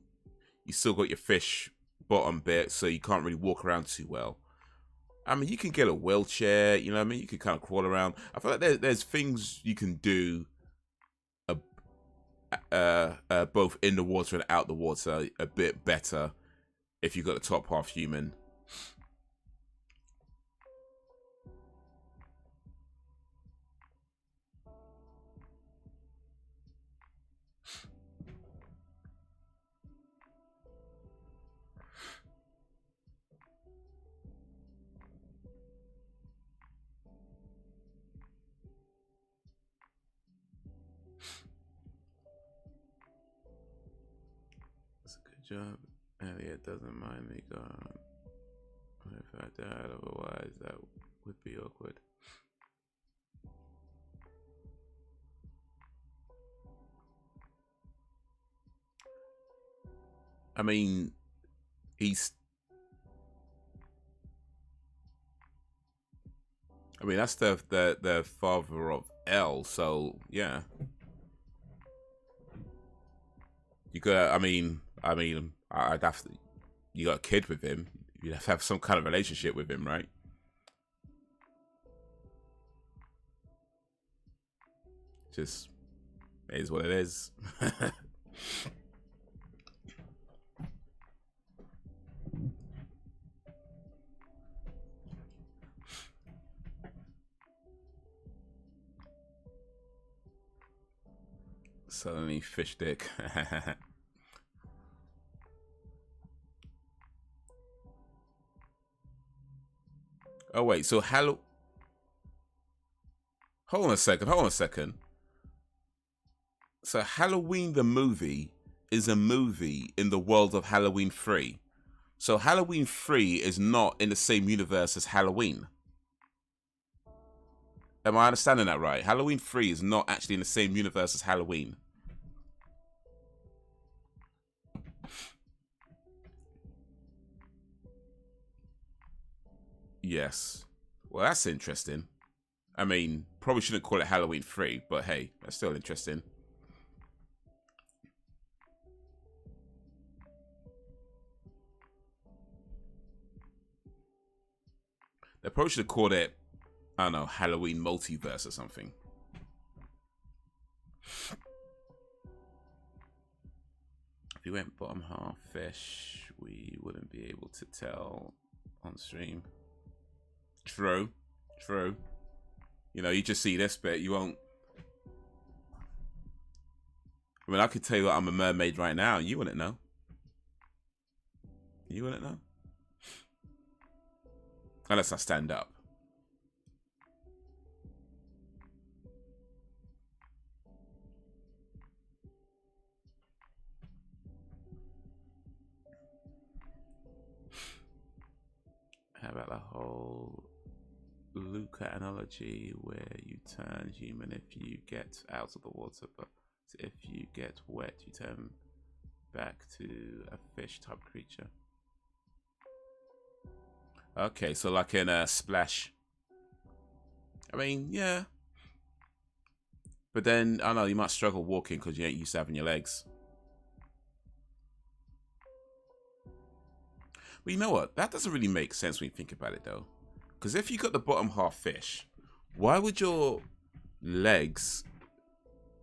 you still got your fish bottom bit, so you can't really walk around too well. I mean, you can get a wheelchair, you know what I mean? You can kind of crawl around. I feel like there's things you can do both in the water and out the water a bit better if you got the top half human. Job. Elliot doesn't mind me going. If I died, otherwise that would be awkward. I mean, that's the father of Elle, so yeah. You got. I'd have to. You got a kid with him. You'd have to have some kind of relationship with him, right? Just it is what it is. Suddenly, fish dick. Oh wait, so Hold on a second. So Halloween the movie is a movie in the world of Halloween 3. So Halloween 3 is not in the same universe as Halloween. Am I understanding that right? Halloween 3 is not actually in the same universe as Halloween. Yes. Well, that's interesting. I mean, probably shouldn't call it Halloween 3, but hey, that's still interesting. They probably should have called it, I don't know, Halloween Multiverse or something. If you went bottom half fish, we wouldn't be able to tell on stream. True. True. You know, you just see this bit, you won't. I mean, I could tell you that I'm a mermaid right now, and you wouldn't know. You wouldn't know. Unless I stand up. How about the whole Luca analogy where you turn human if you get out of the water, but if you get wet, you turn back to a fish type creature? Okay, so like in a Splash. I mean, yeah. But then, I don't know, you might struggle walking because you ain't used to having your legs. But you know what? That doesn't really make sense when you think about it, though. Because if you got the bottom half fish, why would your legs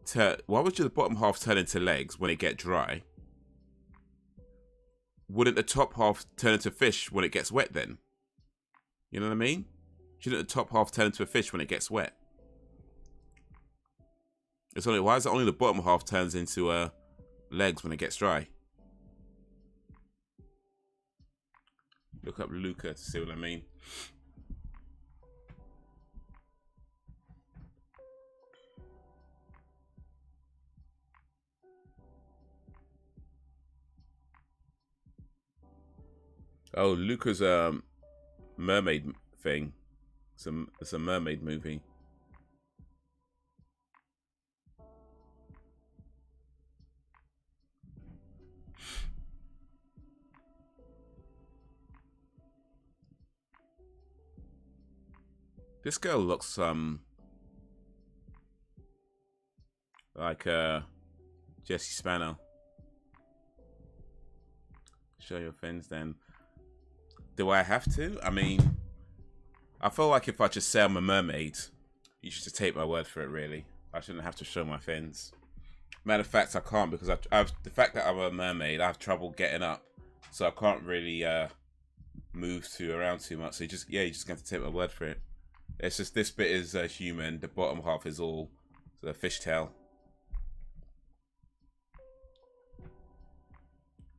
turn? Why would your bottom half turn into legs when it get dry? Wouldn't the top half turn into fish when it gets wet then? You know what I mean? Shouldn't the top half turn into a fish when it gets wet? It's only, why is it only the bottom half turns into legs when it gets dry? Look up Luca to see what I mean. Oh, Luca's mermaid thing. It's a mermaid movie. This girl looks like Jessie Spano. Show your fins then. Do I have to? I mean, I feel like if I just say I'm a mermaid, you should just take my word for it, really. I shouldn't have to show my fins. Matter of fact, I can't because I've the fact that I'm a mermaid, I have trouble getting up. So I can't really move around too much. So you just have to take my word for it. It's just this bit is human, the bottom half is all the fishtail.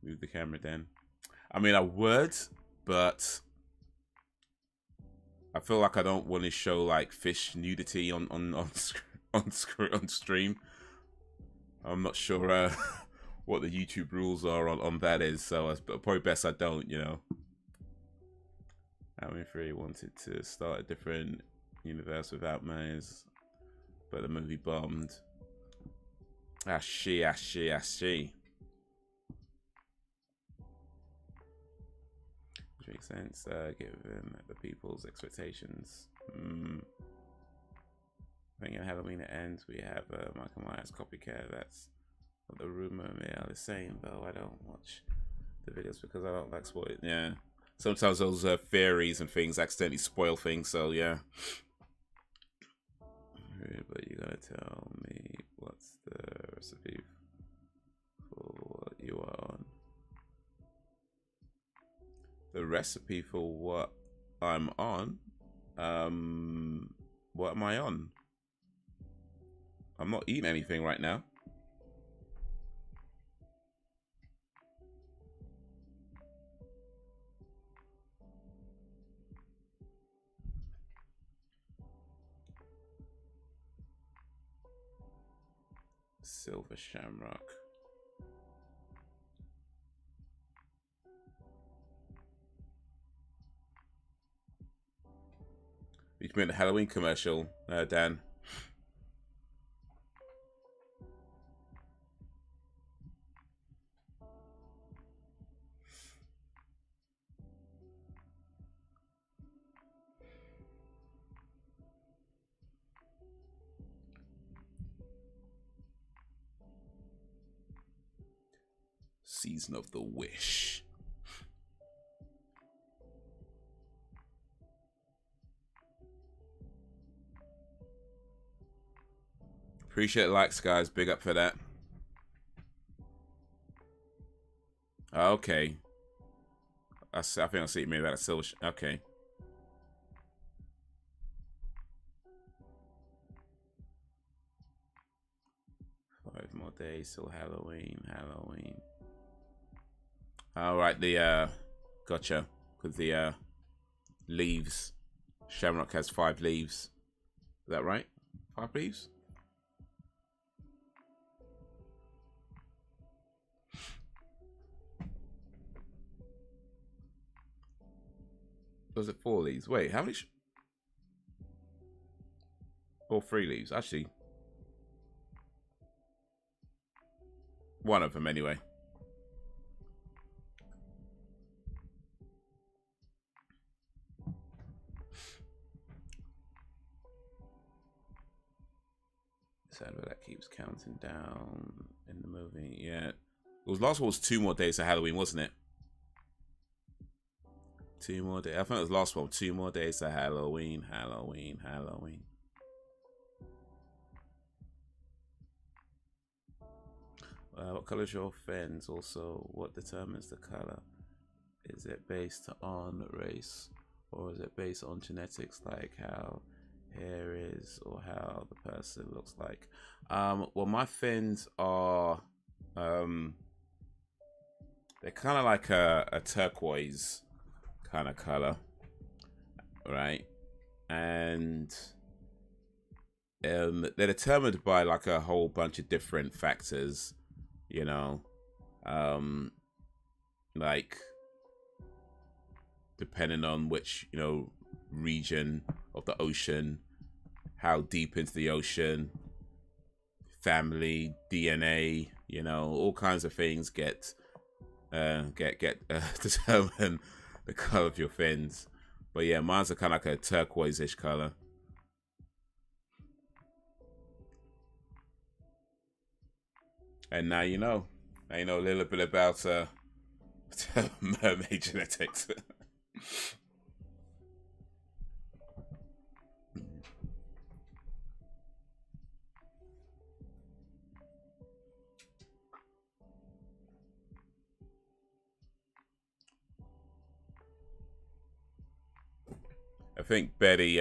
Move the camera then. I mean, I would, but I feel like I don't want to show like fish nudity on stream. I'm not sure what the YouTube rules are on that is, so it's probably best I don't, you know. Free wanted to start a different universe without Maze, but the movie bombed. She. Which makes sense, given the people's expectations. I think in Halloween it ends, we have Michael Myers copycat. That's what the rumor mill is saying, though. I don't watch the videos because I don't like spoil. Yeah. Sometimes those theories and things accidentally spoil things, so yeah. But you gotta tell me what's the recipe for what you are on. The recipe for what I'm on? What am I on? I'm not eating anything right now. Silver Shamrock. You can make the Halloween commercial, Dan. Season of the Wish. Appreciate the likes, guys. Big up for that. Okay. I think I see maybe that silver. Okay. Five more days till Halloween. All right, the gotcha. Because the leaves. Shamrock has 5 leaves. Is that right? 5 leaves? Was it 4 leaves? Wait, how many? Or 3 leaves? Actually, one of them anyway. Sadly, that keeps counting down in the movie. Yeah, it was last one was 2 more days to Halloween, wasn't it? 2 more days. I think it was last one. 2 more days to Halloween. What color is your fence? Also, what determines the color? Is it based on race, or is it based on genetics, like how hair is, or how the person looks like? Well, my fins are they're kind of like a turquoise kind of color, right? And they're determined by like a whole bunch of different factors, you know, like depending on which, you know, region of the ocean, how deep into the ocean, family, DNA, you know, all kinds of things get determine the color of your fins. But yeah, mine's are kind of like a turquoise-ish color. And now you know. Now you know a little bit about mermaid genetics. I think Betty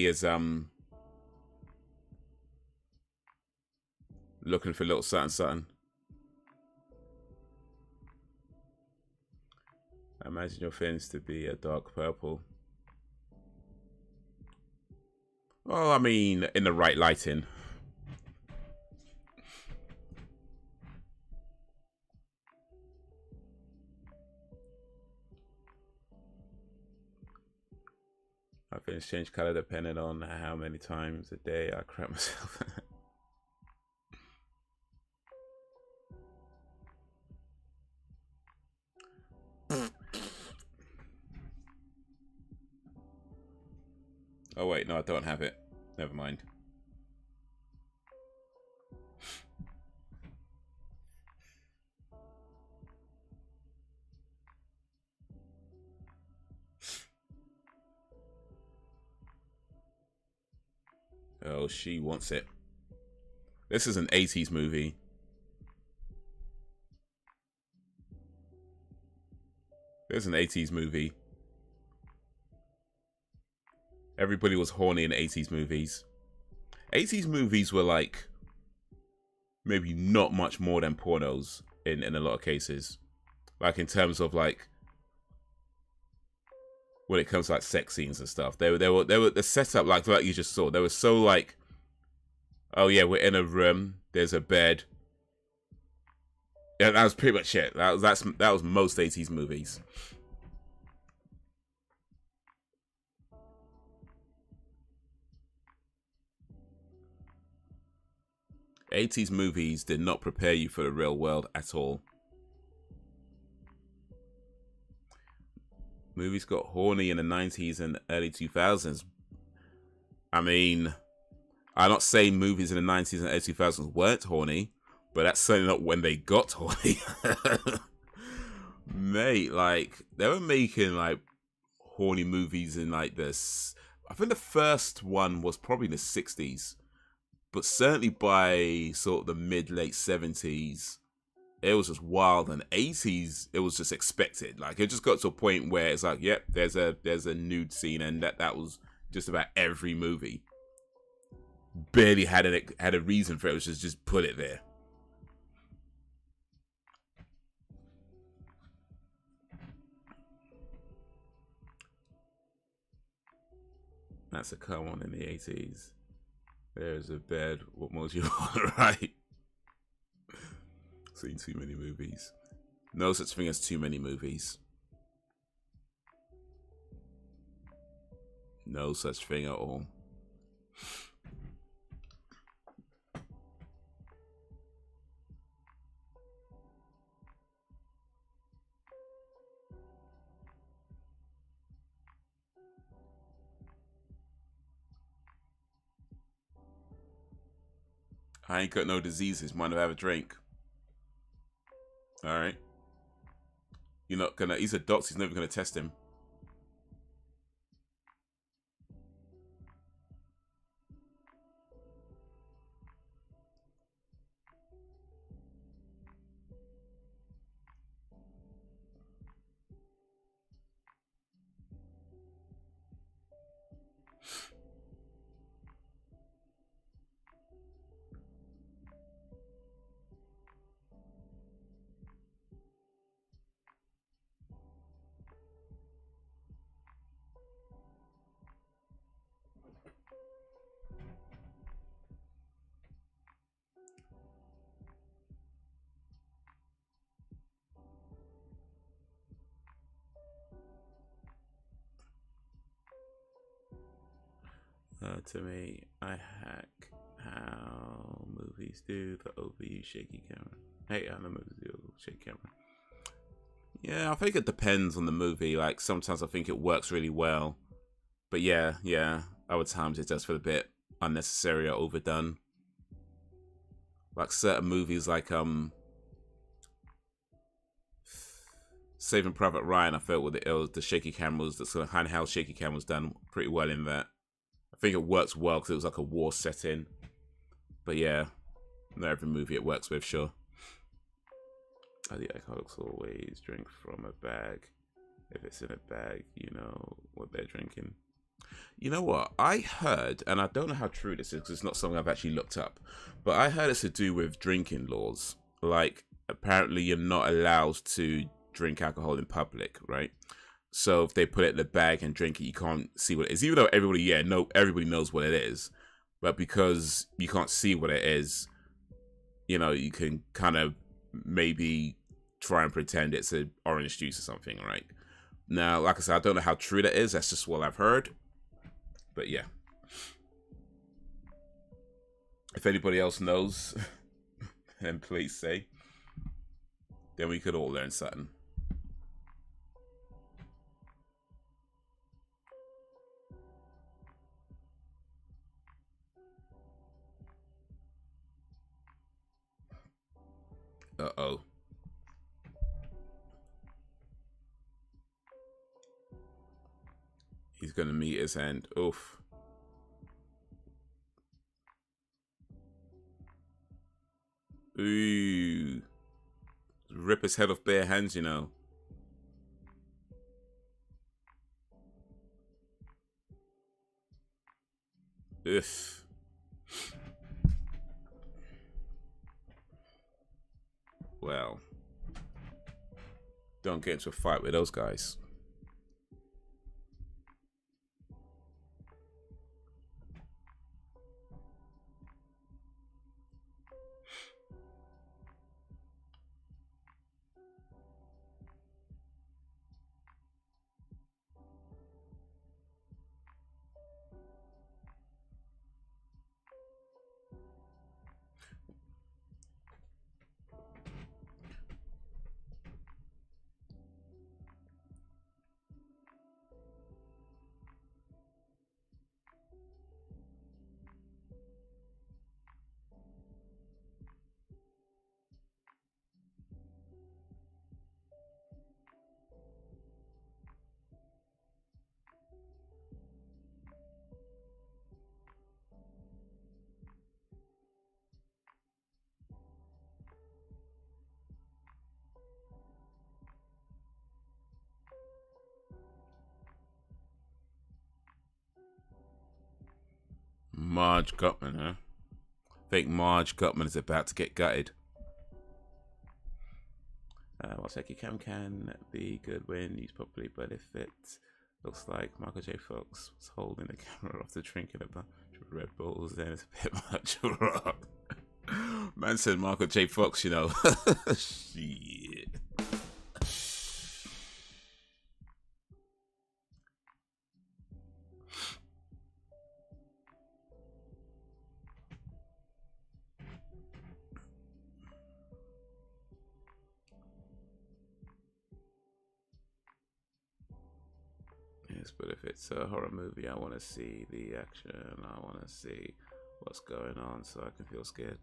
is looking for a little something. I imagine your fins to be a dark purple. Well, I mean, in the right lighting. My fins change color depending on how many times a day I crap myself. Oh wait, no, I don't have it. Never mind. Oh, she wants it. This is an 80s movie. This is an 80s movie. Everybody was horny in 80s movies. 80s movies were like maybe not much more than pornos in a lot of cases. Like in terms of like when it comes to like sex scenes and stuff. They were the setup like you just saw. They were so like, oh yeah, we're in a room, there's a bed. Yeah, that was pretty much it. That was most 80s movies. '80s movies did not prepare you for the real world at all. Movies got horny in the 90s and early 2000s. I mean, I'm not saying movies in the 90s and early 2000s weren't horny, but that's certainly not when they got horny. Mate, like, they were making, like, horny movies in, like, this. I think the first one was probably in the 60s, but certainly by sort of the mid-late 70s, it was just wild. And 80s, it was just expected. Like, it just got to a point where it's like, yep, there's a nude scene, and that was just about every movie. Barely had a reason for it. It was just put it there. That's a come on in the 80s. There's a bed. What more do you want, right? Seen too many movies. No such thing as too many movies. No such thing at all. I ain't got no diseases. Mind if I have a drink? Alright. You're not gonna... He's a doctor. He's never gonna test him. To me, I hack how movies do the overuse shaky camera. Hey, how the movies do shaky camera. Yeah, I think it depends on the movie. Like, sometimes I think it works really well. But yeah, other times it does feel a bit unnecessary or overdone. Like certain movies like Saving Private Ryan, I felt with the shaky cameras, the sort of handheld shaky cameras done pretty well in that. I think it works well because it was like a war setting. But yeah, not every movie it works with, sure. The alcoholics always drink from a bag. If it's in a bag, you know what they're drinking. You know what? I heard, and I don't know how true this is because it's not something I've actually looked up, but I heard it's to do with drinking laws. Like, apparently you're not allowed to drink alcohol in public, right? So if they put it in the bag and drink it, you can't see what it is. Even though everybody knows what it is. But because you can't see what it is, you know, you can kind of maybe try and pretend it's an orange juice or something, right? Now, like I said, I don't know how true that is. That's just what I've heard. But yeah. If anybody else knows, then please say. Then we could all learn something. Uh-oh. He's gonna meet his hand. Oof. Ooh. Rip his head off bare hands, you know. Oof. Well. Don't get into a fight with those guys. Marge Gutman, huh? I think Marge Gutman is about to get gutted. While Shaky Cam can be good when used properly, but if it looks like Michael J. Fox was holding the camera off the drinking a bunch of Red Bulls, then it's a bit much. Man said Michael J. Fox, you know. Shit. Yes, but if it's a horror movie, I want to see the action. I want to see what's going on so I can feel scared.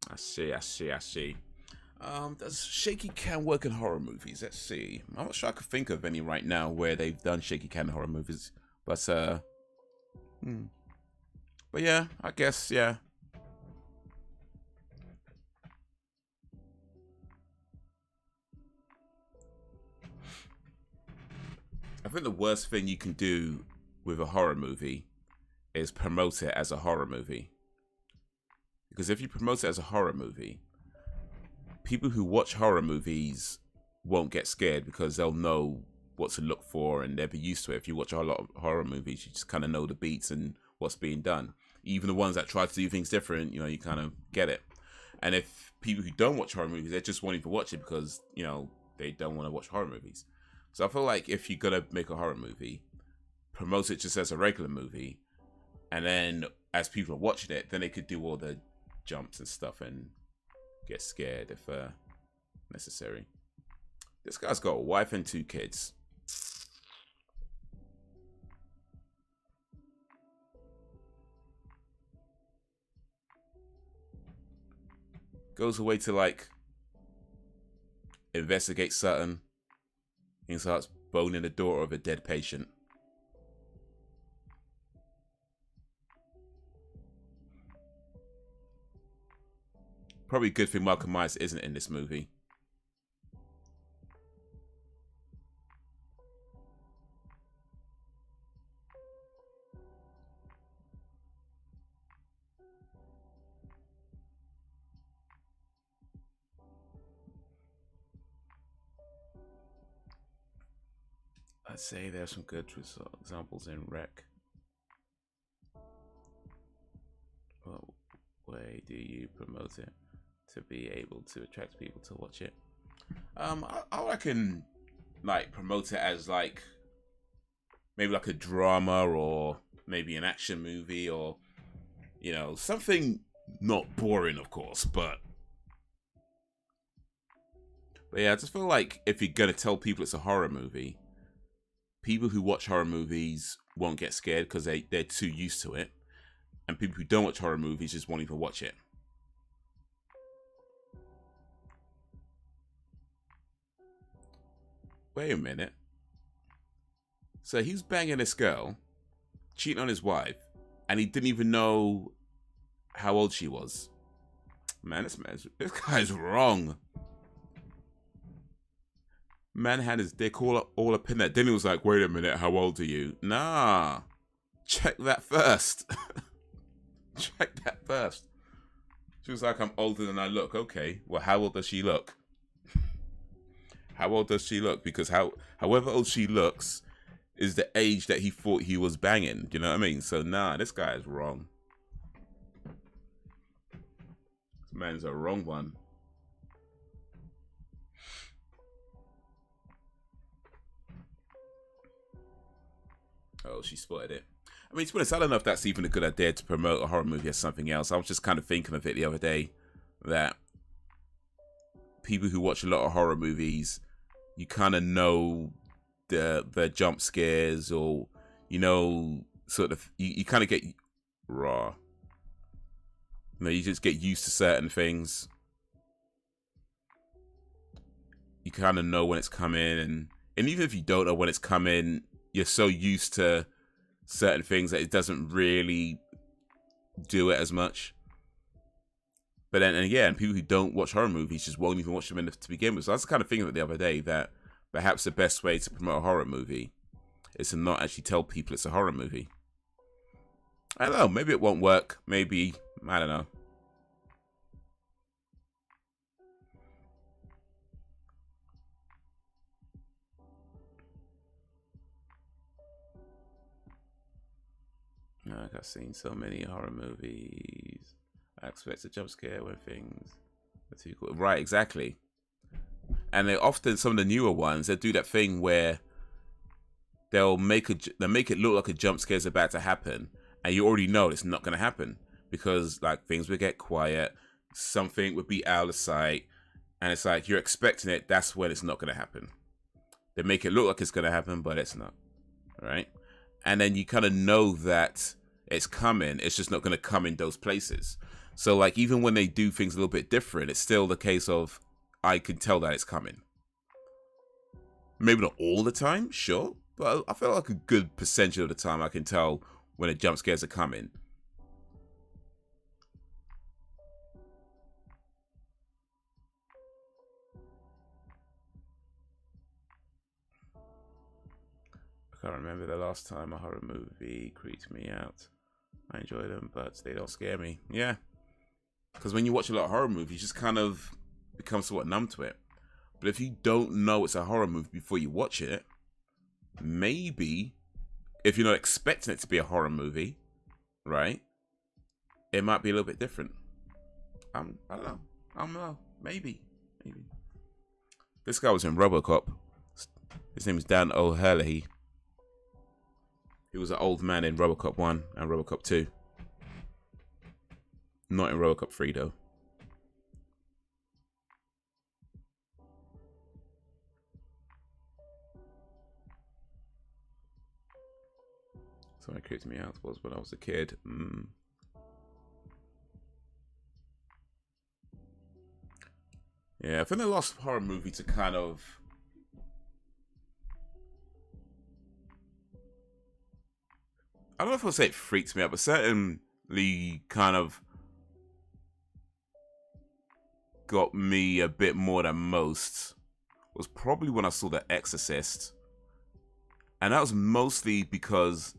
I see. Does shaky cam work in horror movies? Let's see. I'm not sure I could think of any right now where they've done shaky cam in horror movies. But, But yeah, I guess, yeah. I think the worst thing you can do with a horror movie is promote it as a horror movie. Because if you promote it as a horror movie, people who watch horror movies won't get scared because they'll know what to look for and they'll be used to it. If you watch a lot of horror movies, you just kind of know the beats and what's being done. Even the ones that try to do things different, you know, you kind of get it. And if people who don't watch horror movies, they're just wanting to watch it because, you know, they don't want to watch horror movies. So I feel like if you're going to make a horror movie, promote it just as a regular movie. And then as people are watching it, then they could do all the jumps and stuff and get scared if necessary. This guy's got a wife and 2 kids. Goes away to like investigate something and starts boning the daughter of a dead patient. Probably a good thing Michael Myers isn't in this movie. I'd say there's some good examples in Rec. What way do you promote it to be able to attract people to watch it? I reckon like promote it as like maybe like a drama or maybe an action movie or, you know, something not boring, of course, but yeah, I just feel like if you're gonna tell people it's a horror movie, people who watch horror movies won't get scared because they're too used to it. And people who don't watch horror movies just won't even watch it. Wait a minute. So he's banging this girl, cheating on his wife, and he didn't even know how old she was. Man, this guy's wrong. Man had his dick all up in there. Then he was like, wait a minute, how old are you? Nah. Check that first. Check that first. She was like, I'm older than I look. Okay, well, how old does she look? How old does she look? Because however old she looks is the age that he thought he was banging. You know what I mean? So, nah, this guy is wrong. This man's a wrong one. Oh, she spotted it. I mean, to be honest, I don't know if that's even a good idea to promote a horror movie as something else. I was just kind of thinking of it the other day that people who watch a lot of horror movies, you kind of know the jump scares, or you know, sort of you kind of get raw. You know, you just get used to certain things. You kind of know when it's coming, and even if you don't know when it's coming, you're so used to certain things that it doesn't really do it as much. But then, and again, people who don't watch horror movies just won't even watch them to begin with. So I was kind of thinking of it the other day that perhaps the best way to promote a horror movie is to not actually tell people it's a horror movie. I don't know. Maybe it won't work. Maybe, I don't know. Like I've seen so many horror movies. I expect a jump scare when things are too cool. Right, exactly. And they often, some of the newer ones, they do that thing where they'll make it look like a jump scare is about to happen, and you already know it's not going to happen because like things would get quiet, something would be out of sight, and it's like you're expecting it. That's when it's not going to happen. They make it look like it's going to happen, but it's not. Right? And then you kind of know that it's coming. It's just not going to come in those places. So like even when they do things a little bit different, it's still the case of I can tell that it's coming. Maybe not all the time, sure, but I feel like a good percentage of the time I can tell when the jump scares are coming. I can't remember the last time a horror movie creeped me out. I enjoy them, but they don't scare me. Yeah. Because when you watch a lot of horror movies, you just kind of become somewhat numb to it. But if you don't know it's a horror movie before you watch it, maybe, if you're not expecting it to be a horror movie, right, it might be a little bit different. I don't know. I don't know. Maybe. This guy was in RoboCop. His name is Dan O'Herlihy. He was an old man in RoboCop 1 and RoboCop 2. Not in RoboCop 3, though. Something that creeped me out was when I was a kid. Yeah, I think the last horror movie to kind of... I don't know if I'll say it freaks me out, but certainly kind of got me a bit more than most was probably when I saw The Exorcist. And that was mostly because,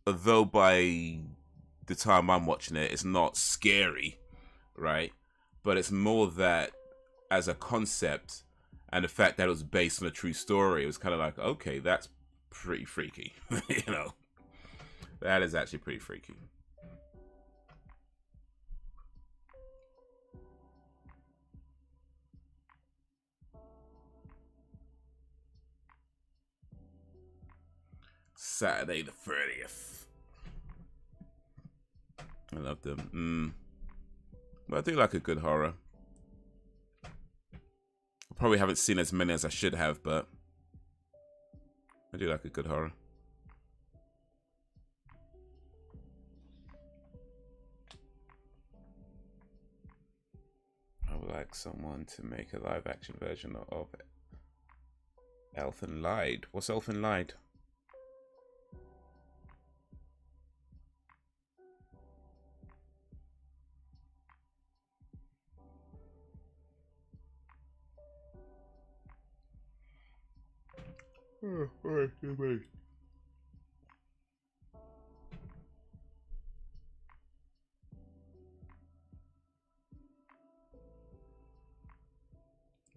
although by the time I'm watching it, it's not scary, right? But it's more that as a concept and the fact that it was based on a true story, it was kind of like, okay, that's pretty freaky. You know, that is actually pretty freaky. Saturday the 30th. I love them. But I do like a good horror. I probably haven't seen as many as I should have, but I do like a good horror. I would like someone to make a live action version of Elfen Lied. What's Elfen Lied? Wait.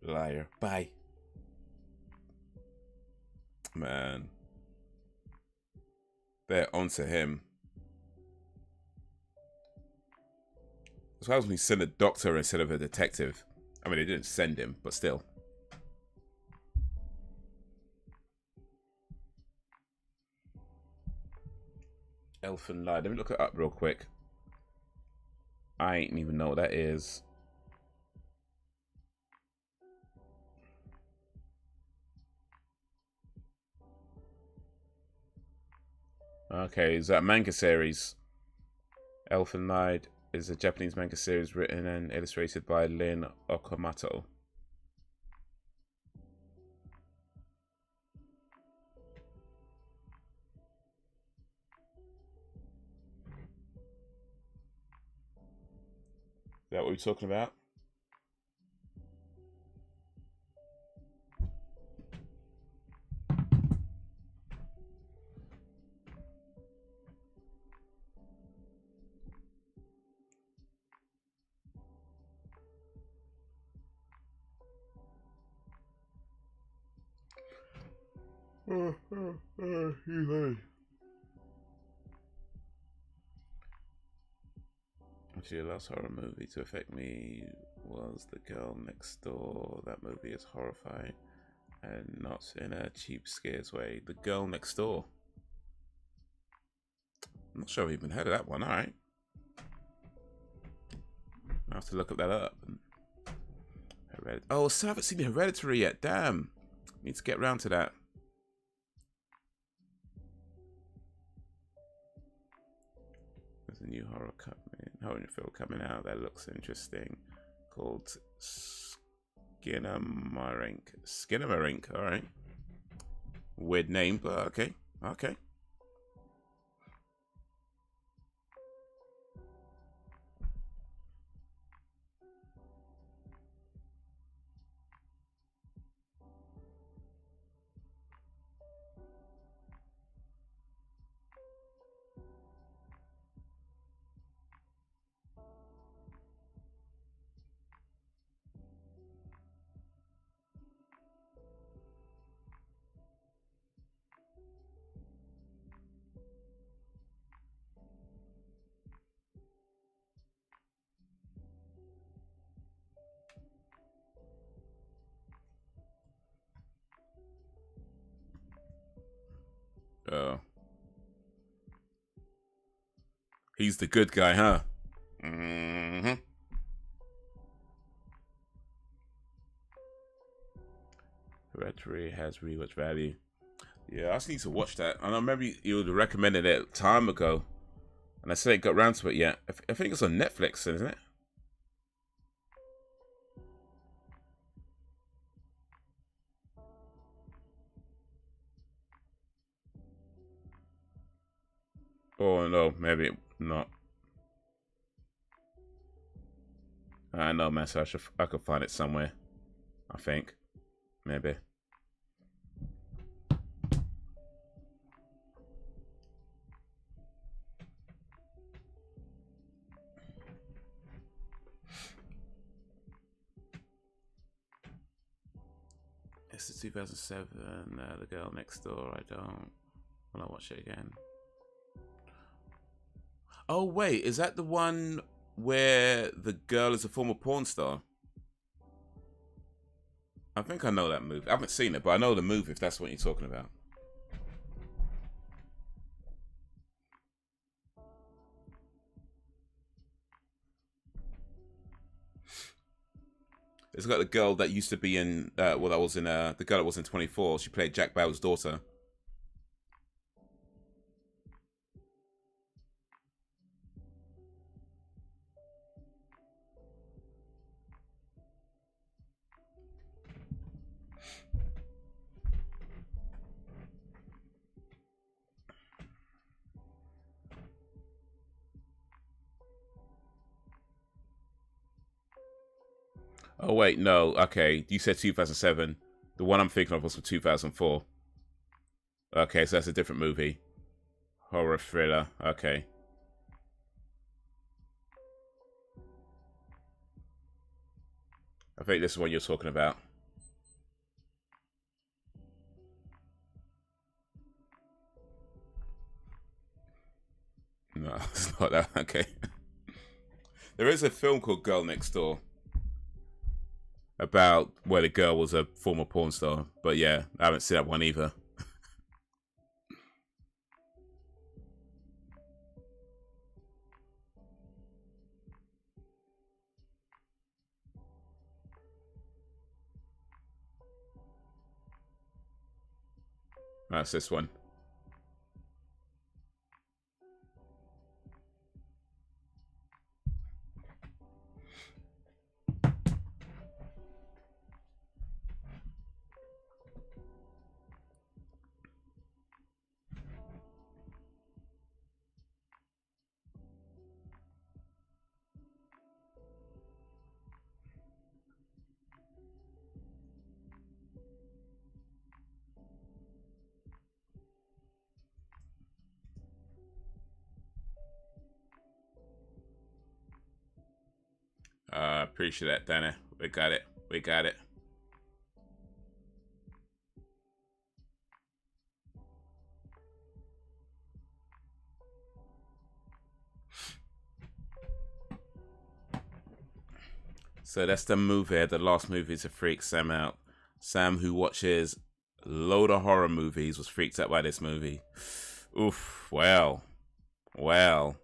Liar. Bye. Man. They're onto him. That's why when he sent a doctor instead of a detective. I mean, they didn't send him, but still. Elfen Lied. Let me look it up real quick. I ain't even know what that is. Okay, is that manga series? Elfen Lied is a Japanese manga series written and illustrated by Lin Okamoto. Is that what we're talking about? Actually, the last horror movie to affect me was The Girl Next Door. That movie is horrifying and not in a cheap scares way. The Girl Next Door. I'm not sure I've even heard of that one. All right, I have to look that up. Oh, so I haven't seen Hereditary yet. Damn, need to get around to that. There's a new horror film coming out that looks interesting, called Skinamarink. Skinamarink. All right, weird name, but okay, okay. Oh. He's the good guy, huh? Mm-hmm. Hereditary has rewatch value. Yeah, I just need to watch that. And I remember you recommended it time ago, and I still ain't got around to it yet. I think it's on Netflix, isn't it? Oh no, maybe not. I know, man. So I could find it somewhere. I think, maybe. It's the 2007. The Girl Next Door. I don't want to watch it again. Oh wait, is that the one where the girl is a former porn star? I think I know that movie. I haven't seen it, but I know the movie, if that's what you're talking about. It's got the girl that used to be in, well, that was in, the girl that was in 24. She played Jack Bauer's daughter. Oh wait, no. Okay, you said 2007. The one I'm thinking of was from 2004. Okay, so that's a different movie. Horror thriller. Okay. I think this is what you're talking about. No, it's not that. Okay. There is a film called Girl Next Door about where the girl was a former porn star. But yeah, I haven't seen that one either. That's this one. Appreciate that, Dana. We got it. We got it. So that's the movie. The last movie to freak Sam out. Sam, who watches a load of horror movies, was freaked out by this movie. Oof. Well. Well.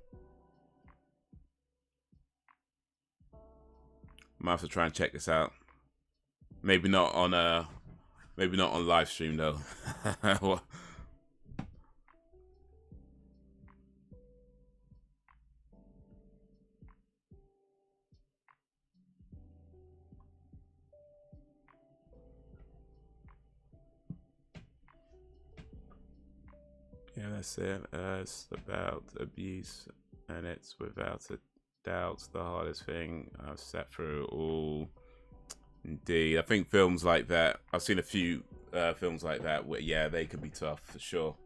Might have to try and check this out. Maybe not on live stream though. Yeah, that's it. It's about abuse, and it's without a doubt the hardest thing I've sat through. Oh, indeed. I think films like that, I've seen a few films like that where, yeah, they can be tough for sure.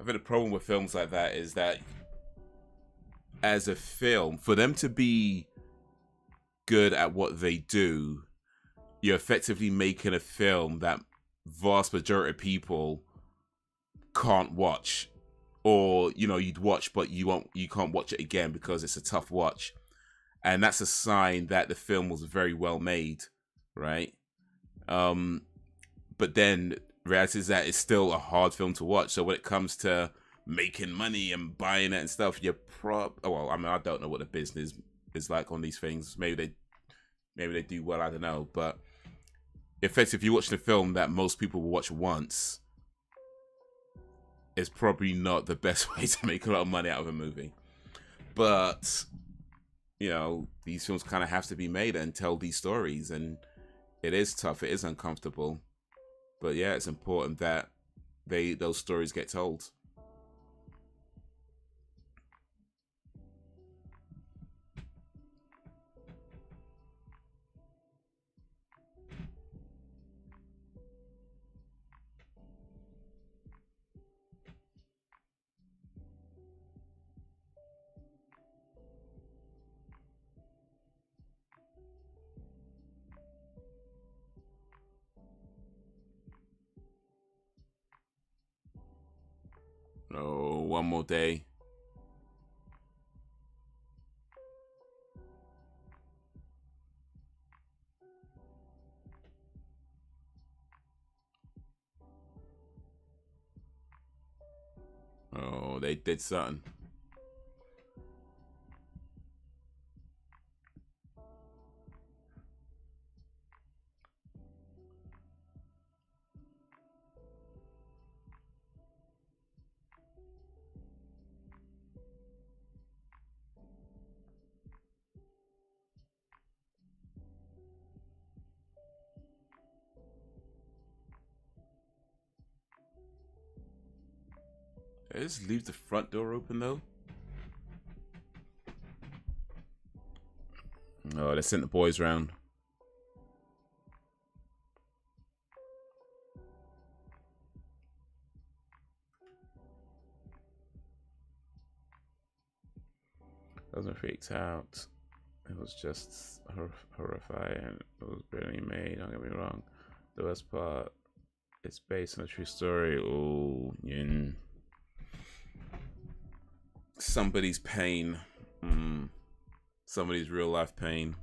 I think the problem with films like that is that as a film, for them to be good at what they do, you're effectively making a film that vast majority of people can't watch, or you'd watch but you can't watch it again because it's a tough watch, and that's a sign that the film was very well made, right? But then reality is that it's still a hard film to watch. So when it comes to making money and buying it and stuff, well, I mean, I don't know what the business is like on these things. Maybe they do well, I don't know, but effectively, if you're watching a film that most people will watch once, it's probably not the best way to make a lot of money out of a movie. But these films kind of have to be made and tell these stories, and it is tough, it is uncomfortable, but yeah, it's important that those stories get told. Oh, one more day. Oh, they did something. They just leave the front door open though. Oh, they sent the boys round. I wasn't freaked out. It was just horrifying. It was brilliantly made, don't get me wrong. The worst part, it's based on a true story. Oh, yeah. Somebody's pain. Somebody's real life pain.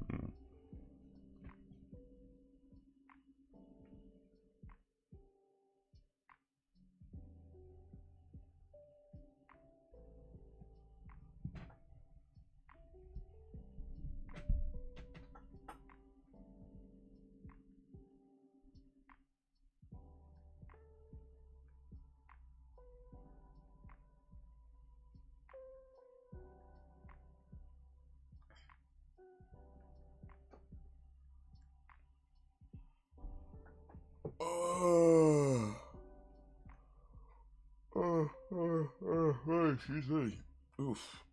Excuse me. Oof.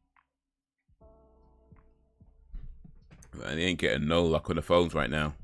Man, they ain't getting no luck on the phones right now.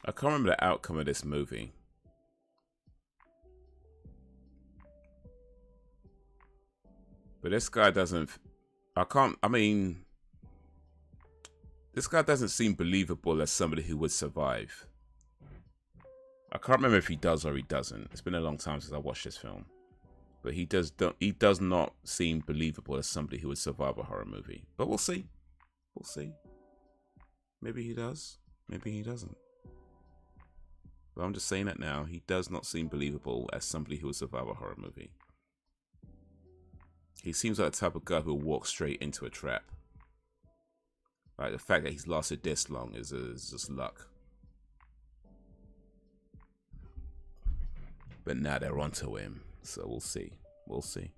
I can't remember the outcome of this movie. But this guy doesn't... I mean... This guy doesn't seem believable as somebody who would survive. I can't remember if he does or he doesn't. It's been a long time since I watched this film. But he does not seem believable as somebody who would survive a horror movie. But we'll see. We'll see. Maybe he does. Maybe he doesn't. But I'm just saying that now. He does not seem believable as somebody who would survive a horror movie. He seems like the type of guy who will walk straight into a trap. Like, the fact that he's lasted this long is just luck. But now they're onto him. So we'll see. We'll see.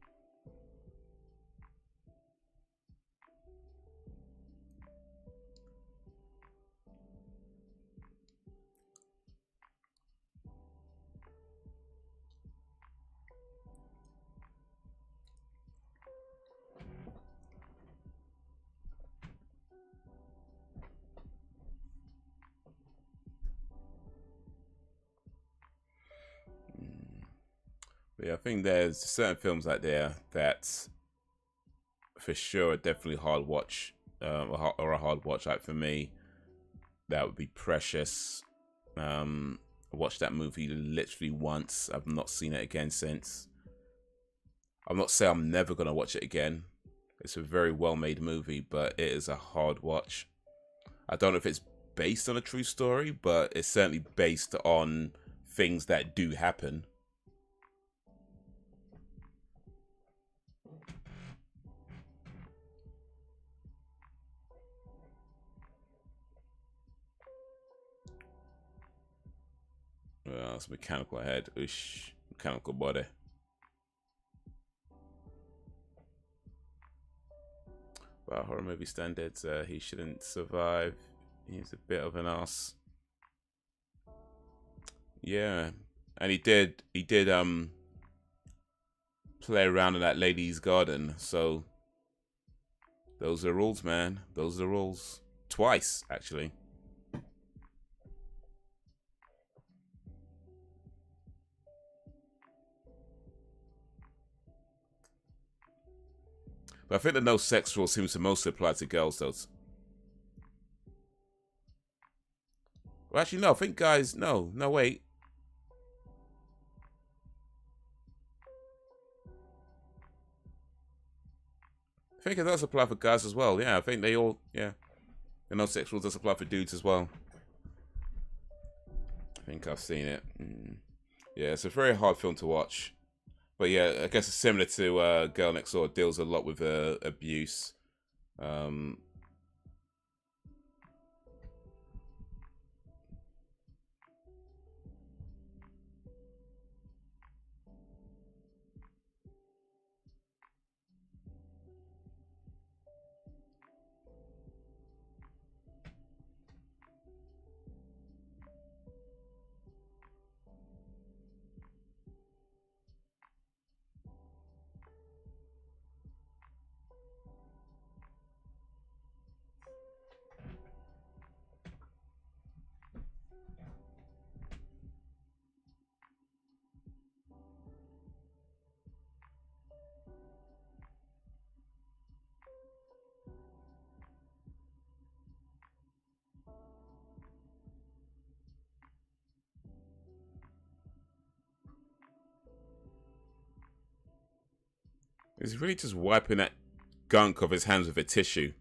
But yeah, I think there's certain films out there that for sure are definitely hard watch, or a hard watch. Like for me, that would be Precious. I watched that movie literally once. I've not seen it again since. I'm not saying I'm never gonna watch it again. It's a very well-made movie, but it is a hard watch. I don't know if it's based on a true story, but it's certainly based on things that do happen. Well, it's mechanical head. Oosh. Mechanical body. By horror movie standards, he shouldn't survive. He's a bit of an ass. Yeah. And he did play around in that lady's garden, so those are rules, man. Those are rules. Twice, actually. But I think the no sex rule seems to mostly apply to girls, though. Well, actually, no. I think guys... No, wait. I think it does apply for guys as well. Yeah, I think they all... Yeah. The no sex rule does apply for dudes as well. I think I've seen it. Yeah, it's a very hard film to watch. But yeah, I guess it's similar to Girl Next Door. It deals a lot with abuse. He's really just wiping that gunk off his hands with a tissue.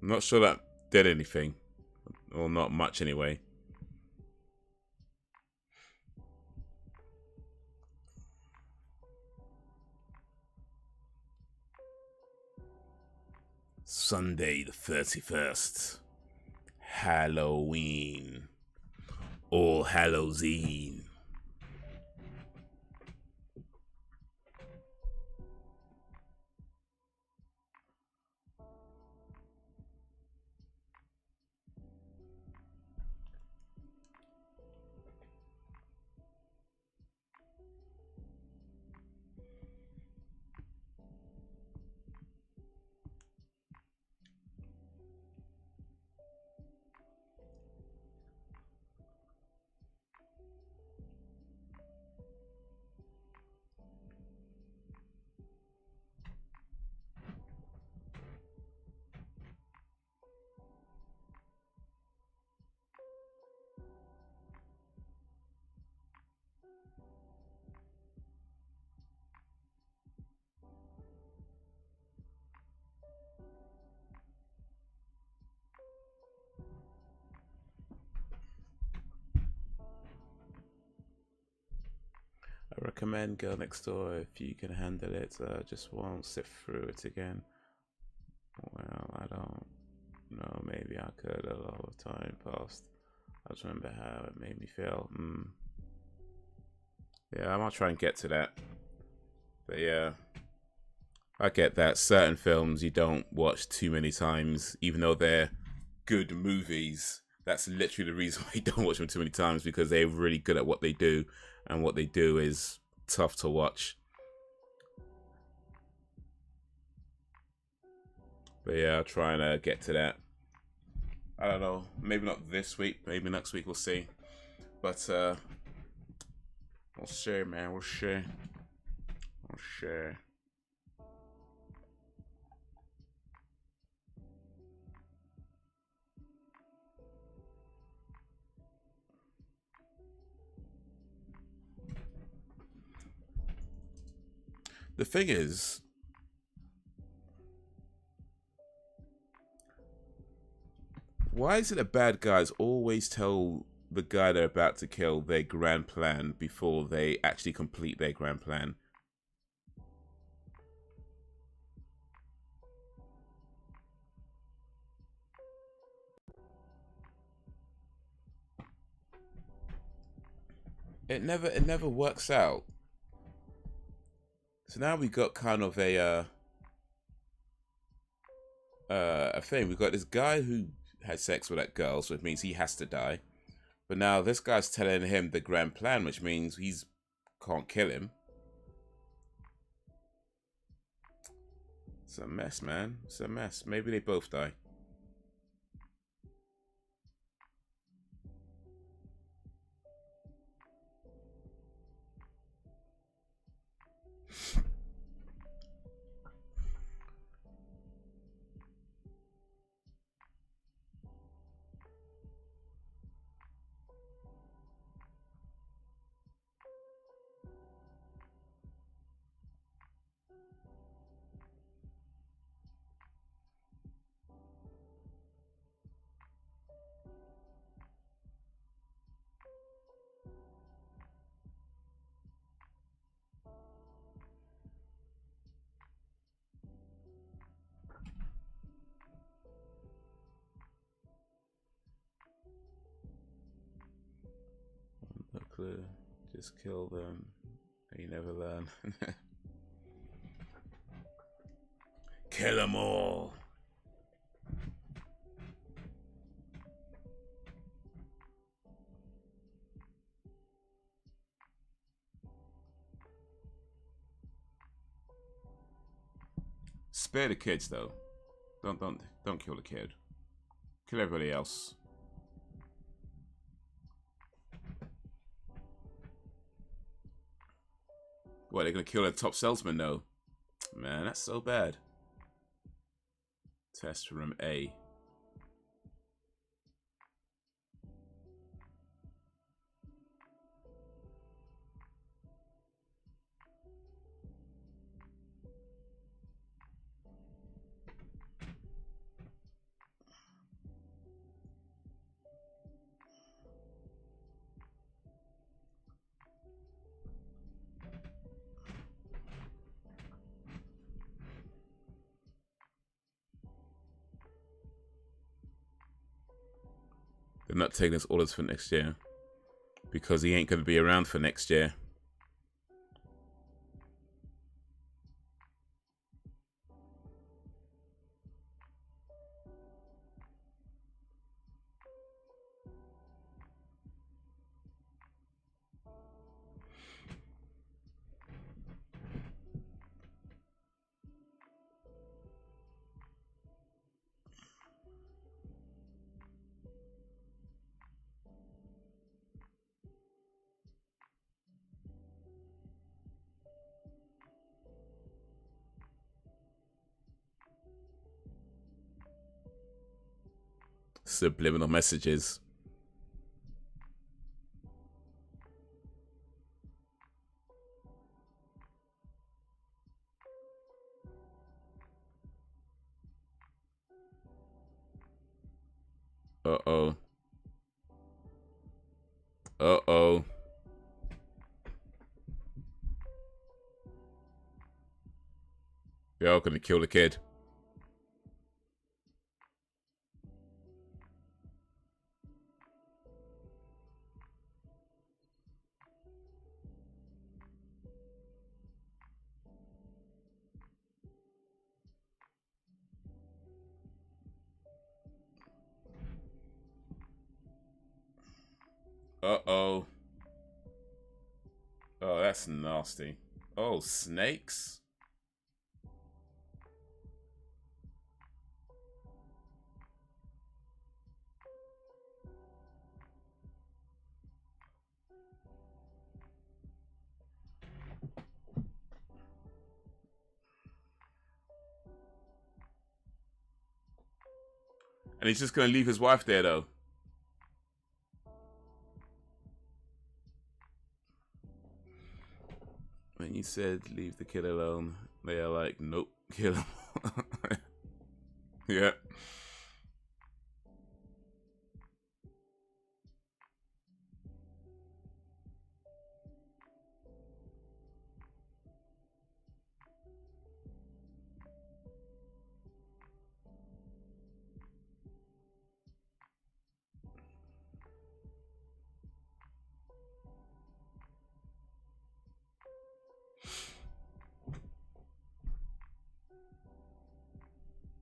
I'm not sure that did anything. Or not much anyway. Sunday the 31st. Halloween. All Hallows Eve. Recommend Girl Next Door if you can handle it. Just won't sit through it again. Well, I don't know. Maybe I could. A lot of time passed. I just remember how it made me feel. Yeah, I might try and get to that. But yeah, I get that. Certain films you don't watch too many times, even though they're good movies. That's literally the reason why you don't watch them too many times, because they're really good at what they do, and what they do is tough to watch. But yeah, I'll try and get to that. I don't know, maybe not this week, maybe next week, we'll see. But we'll share, man, we'll share. We'll share. The thing is, why is it that bad guys always tell the guy they're about to kill their grand plan before they actually complete their grand plan? It never works out. So now we got kind of a thing. We got this guy who had sex with that girl, so it means he has to die. But now this guy's telling him the grand plan, which means he's can't kill him. It's a mess, man. It's a mess. Maybe they both die. No clue. Just kill them. You never learn. Kill them all. Spare the kids though. Don't kill the kid. Kill everybody else. What, they're gonna kill a top salesman though? Man, that's so bad. Test room A. They're not taking his orders for next year because he ain't going to be around for next year. Subliminal messages. Uh-oh. Uh-oh. You're gonna kill the kid. Uh-oh. Oh, that's nasty. Oh, snakes? And he's just gonna leave his wife there, though. When you said leave the kid alone, they are like, nope, kill him. Yeah.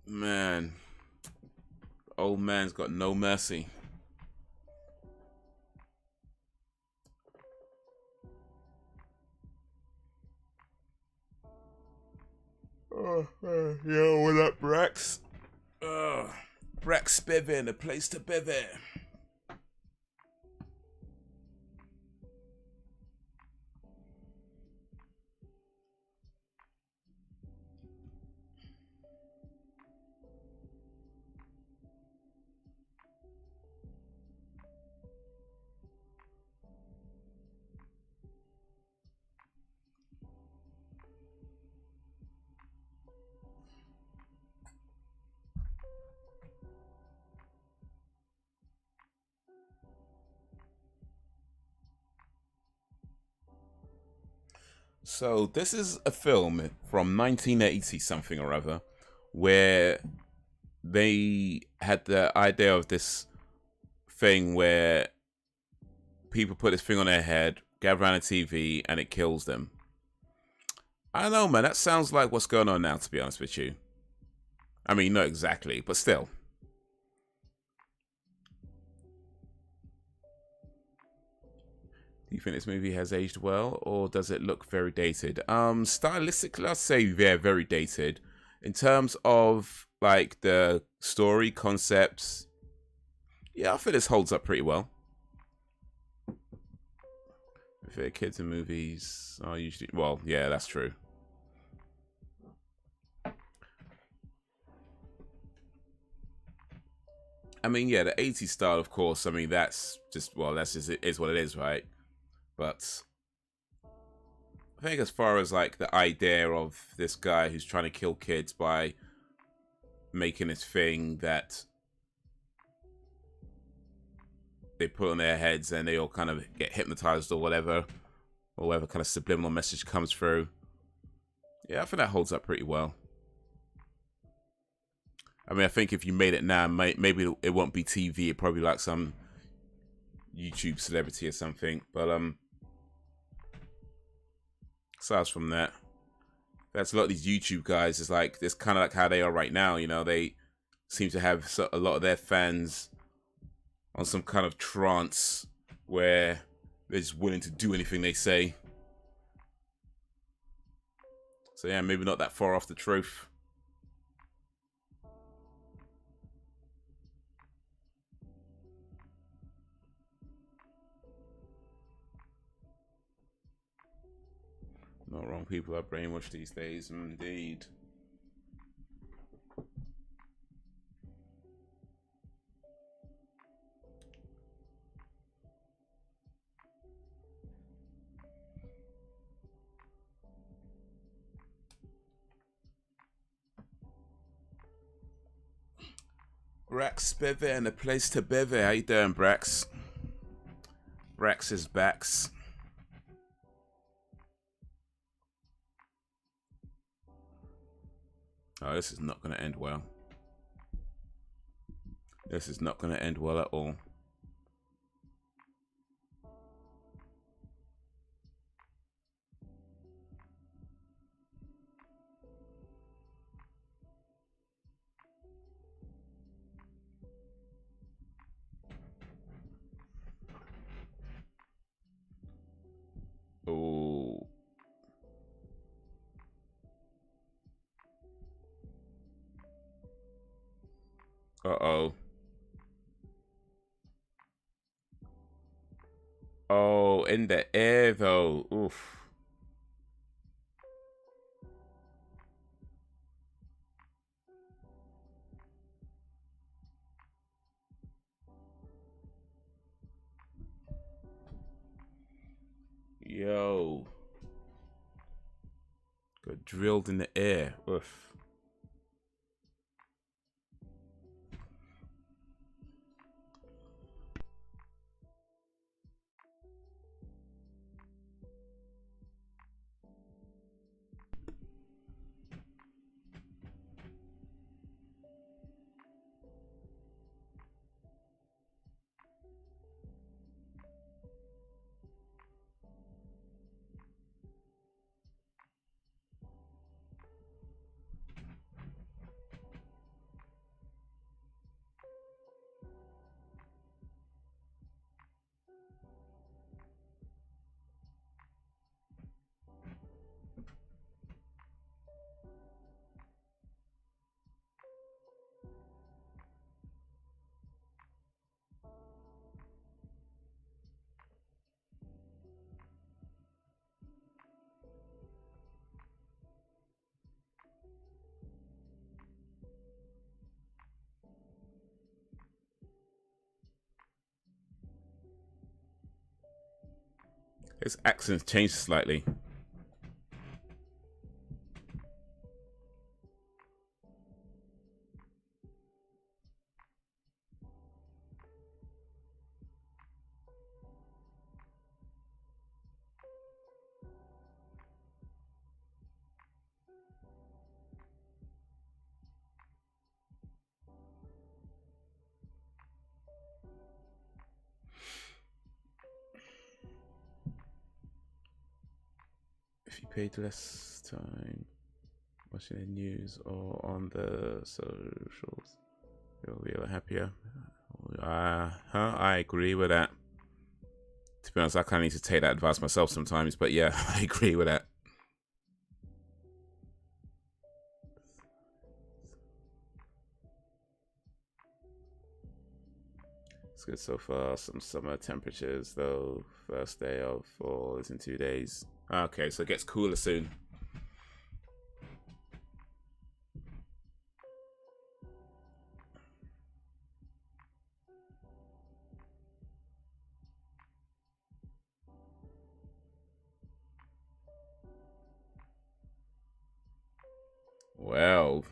Man. Old man's got no mercy. Yeah, what up, Brax? Brax Bevin, a place to bevin. So this is a film from 1980 something or other, where they had the idea of this thing where people put this thing on their head, gather around a TV, and it kills them. I don't know, man. That sounds like what's going on now, to be honest with you. I mean, not exactly, but still. Do you think this movie has aged well, or does it look very dated? Stylistically, I'd say yeah, very dated. In terms of like the story concepts, yeah, I think this holds up pretty well. If they're kids in movies are usually, well, yeah, that's true. I mean, yeah, the 80s style, of course. I mean, that's just, well, that's just, it is what it is, right? But I think as far as like the idea of this guy who's trying to kill kids by making this thing that they put on their heads and they all kind of get hypnotized or whatever kind of subliminal message comes through. Yeah, I think that holds up pretty well. I mean, I think if you made it now, maybe it won't be TV. It probably like some YouTube celebrity or something. But aside from that, that's a lot of these YouTube guys. It's like it's kind of like how they are right now. You know, they seem to have a lot of their fans on some kind of trance where they're just willing to do anything they say. So yeah, maybe not that far off the truth. Not wrong, people are brainwashed these days, indeed. Brax Beve and a place to beve. How you doing, Brax? Brax is backs. Oh, this is not going to end well. This is not going to end well at all. Oh. Uh-oh. Oh, in the air though. Oof. Yo. Got drilled in the air. Oof. His accent changed slightly. If you paid less time watching the news or on the socials, you'll be a lot happier. I agree with that. To be honest, I kind of need to take that advice myself sometimes, but yeah, I agree with that. It's good so far. Some summer temperatures, though. First day of fall is in 2 days. Okay, so it gets cooler soon. Well,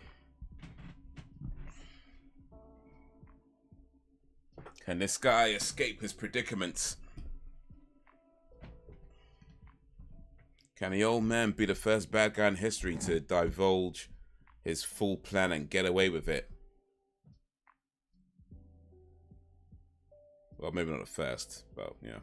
can this guy escape his predicament? Can the old man be the first bad guy in history to divulge his full plan and get away with it? Well, maybe not the first, but yeah.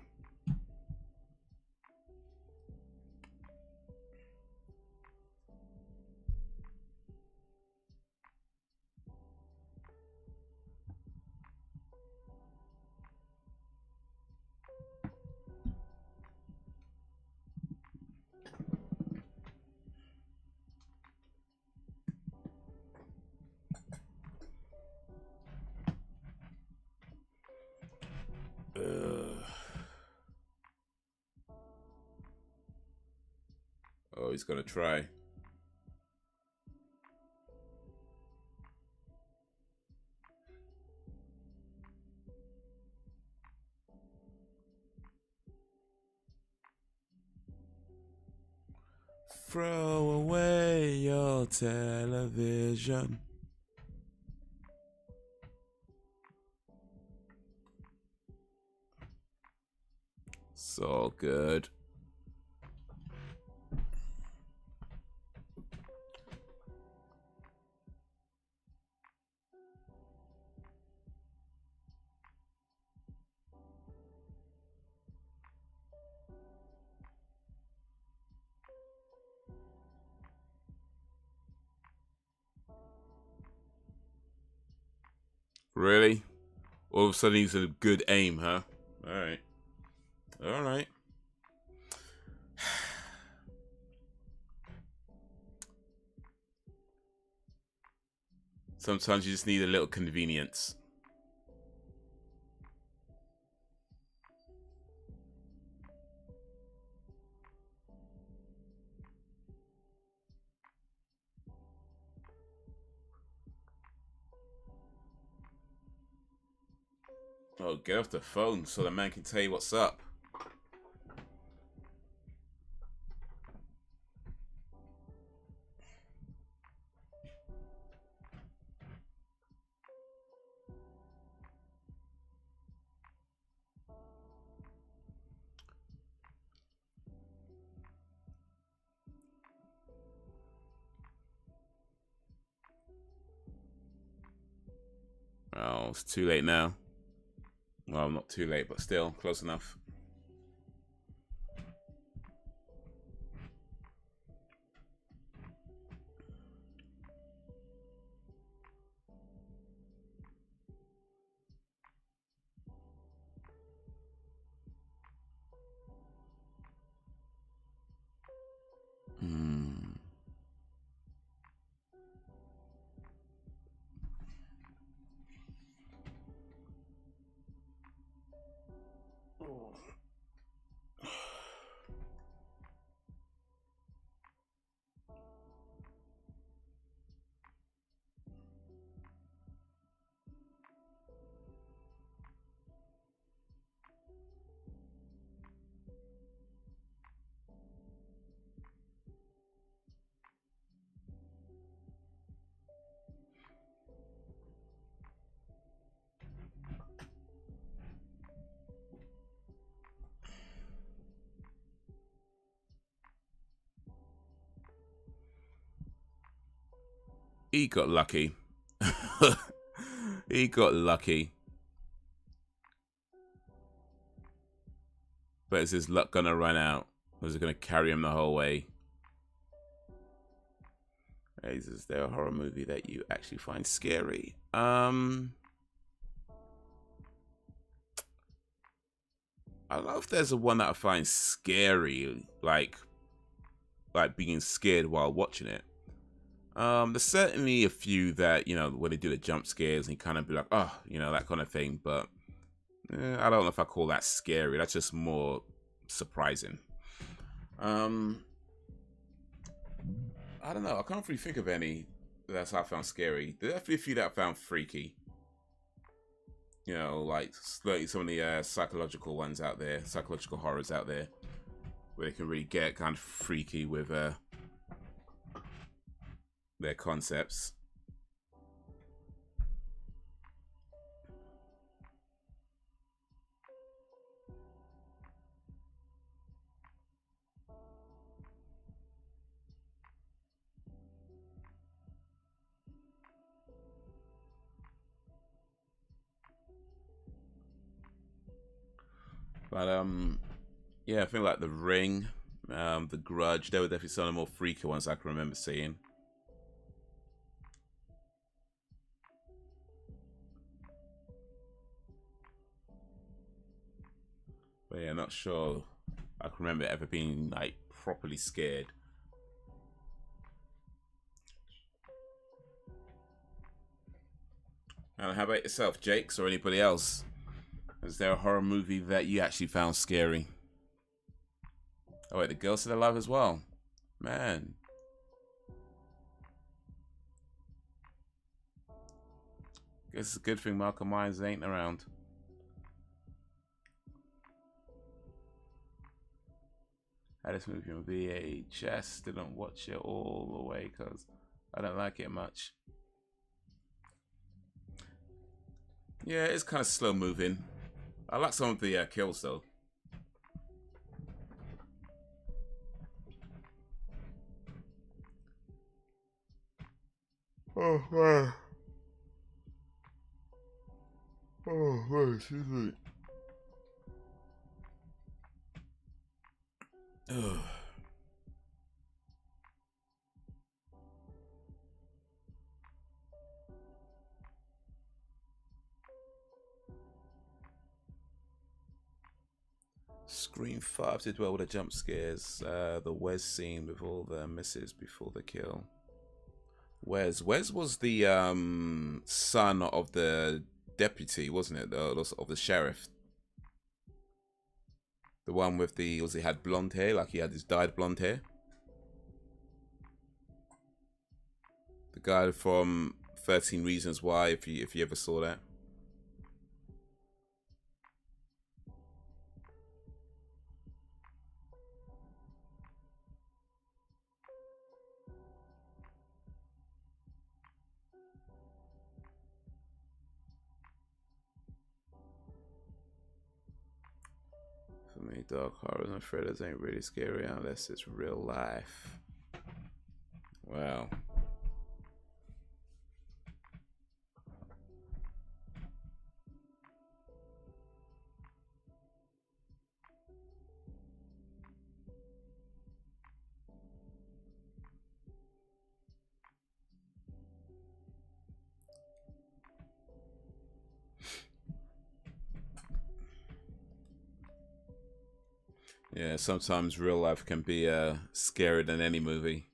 Oh, he's gonna try. Throw away your television. So good. Really? All of a sudden he's a good aim, huh? Alright. Alright. Sometimes you just need a little convenience. Oh, get off the phone so the man can tell you what's up. Oh, it's too late now. Well, not too late, but still close enough. He got lucky. He got lucky. But is his luck gonna run out? Or is it gonna carry him the whole way? Is there a horror movie that you actually find scary? I don't know if there's a one that I find scary, like being scared while watching it. There's certainly a few that, you know, when they do the jump scares and you kind of be like, oh, you know, that kind of thing. But I don't know if I call that scary. That's just more surprising. I don't know. I can't really think of any that's I found scary. There's definitely a few that I found freaky. You know, like some of the psychological ones out there, psychological horrors out there, where they can really get kind of freaky with their concepts. But yeah, I think like The Ring, The Grudge, they were definitely some of the more freaky ones I can remember seeing. But yeah, not sure I can remember ever being like properly scared. And how about yourself, Jakes, or anybody else? Is there a horror movie that you actually found scary? Oh wait, the girl's still alive as well. Man. Guess it's a good thing Malcolm Myers ain't around. Had this movie on VHS, didn't watch it all the way because I don't like it much. Yeah, it's kind of slow moving. I like some of the kills though. Oh man. Oh man, excuse me. Ugh. Scream 5 did well with the jump scares. The Wes scene with all the misses before the kill. Wes was the son of the deputy, wasn't it? Of the sheriff. The one with the, he had blonde hair, like he had his dyed blonde hair. The guy from 13 Reasons Why, if you ever saw that. For me, dark horrors and thrillers ain't really scary unless it's real life. Wow. Yeah, sometimes real life can be scarier than any movie.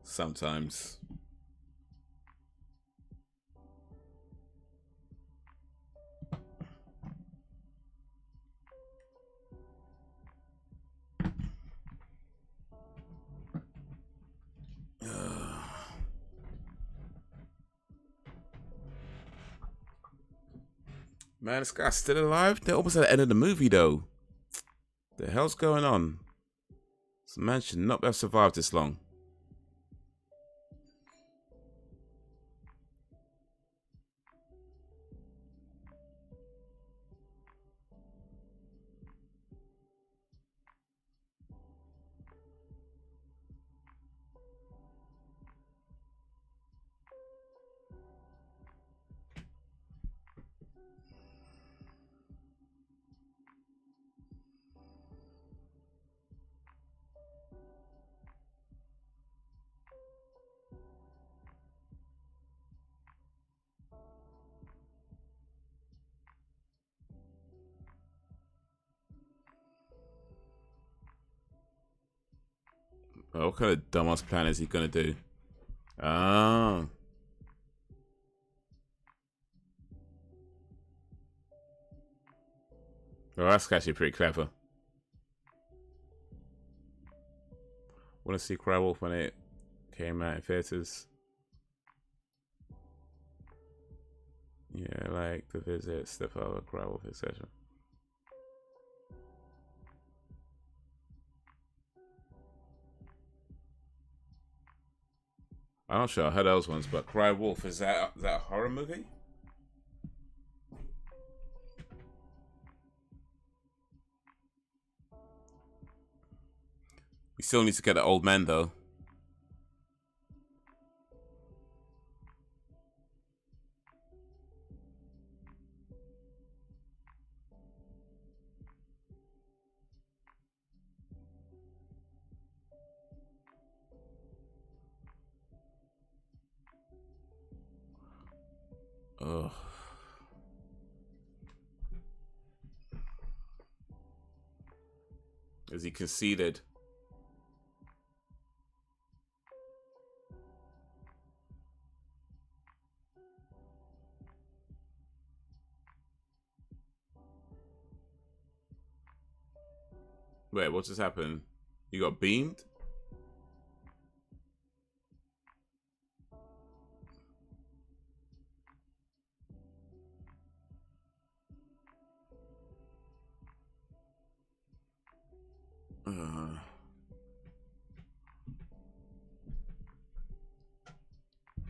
Sometimes. Man, this guy's still alive? They're almost at the end of the movie, though. The hell's going on? This man should not have survived this long. Oh, what kind of dumbass plan is he gonna do? Oh. Well, that's actually pretty clever. Want to see Cry Wolf when it came out in theaters? Yeah, like The Visit, Step Over, Cry Wolf, etc. I'm not sure I heard those ones, but Cry Wolf, is that a horror movie? We still need to get the old man though. Ugh. Is he conceited? Wait, what just happened? You got beamed?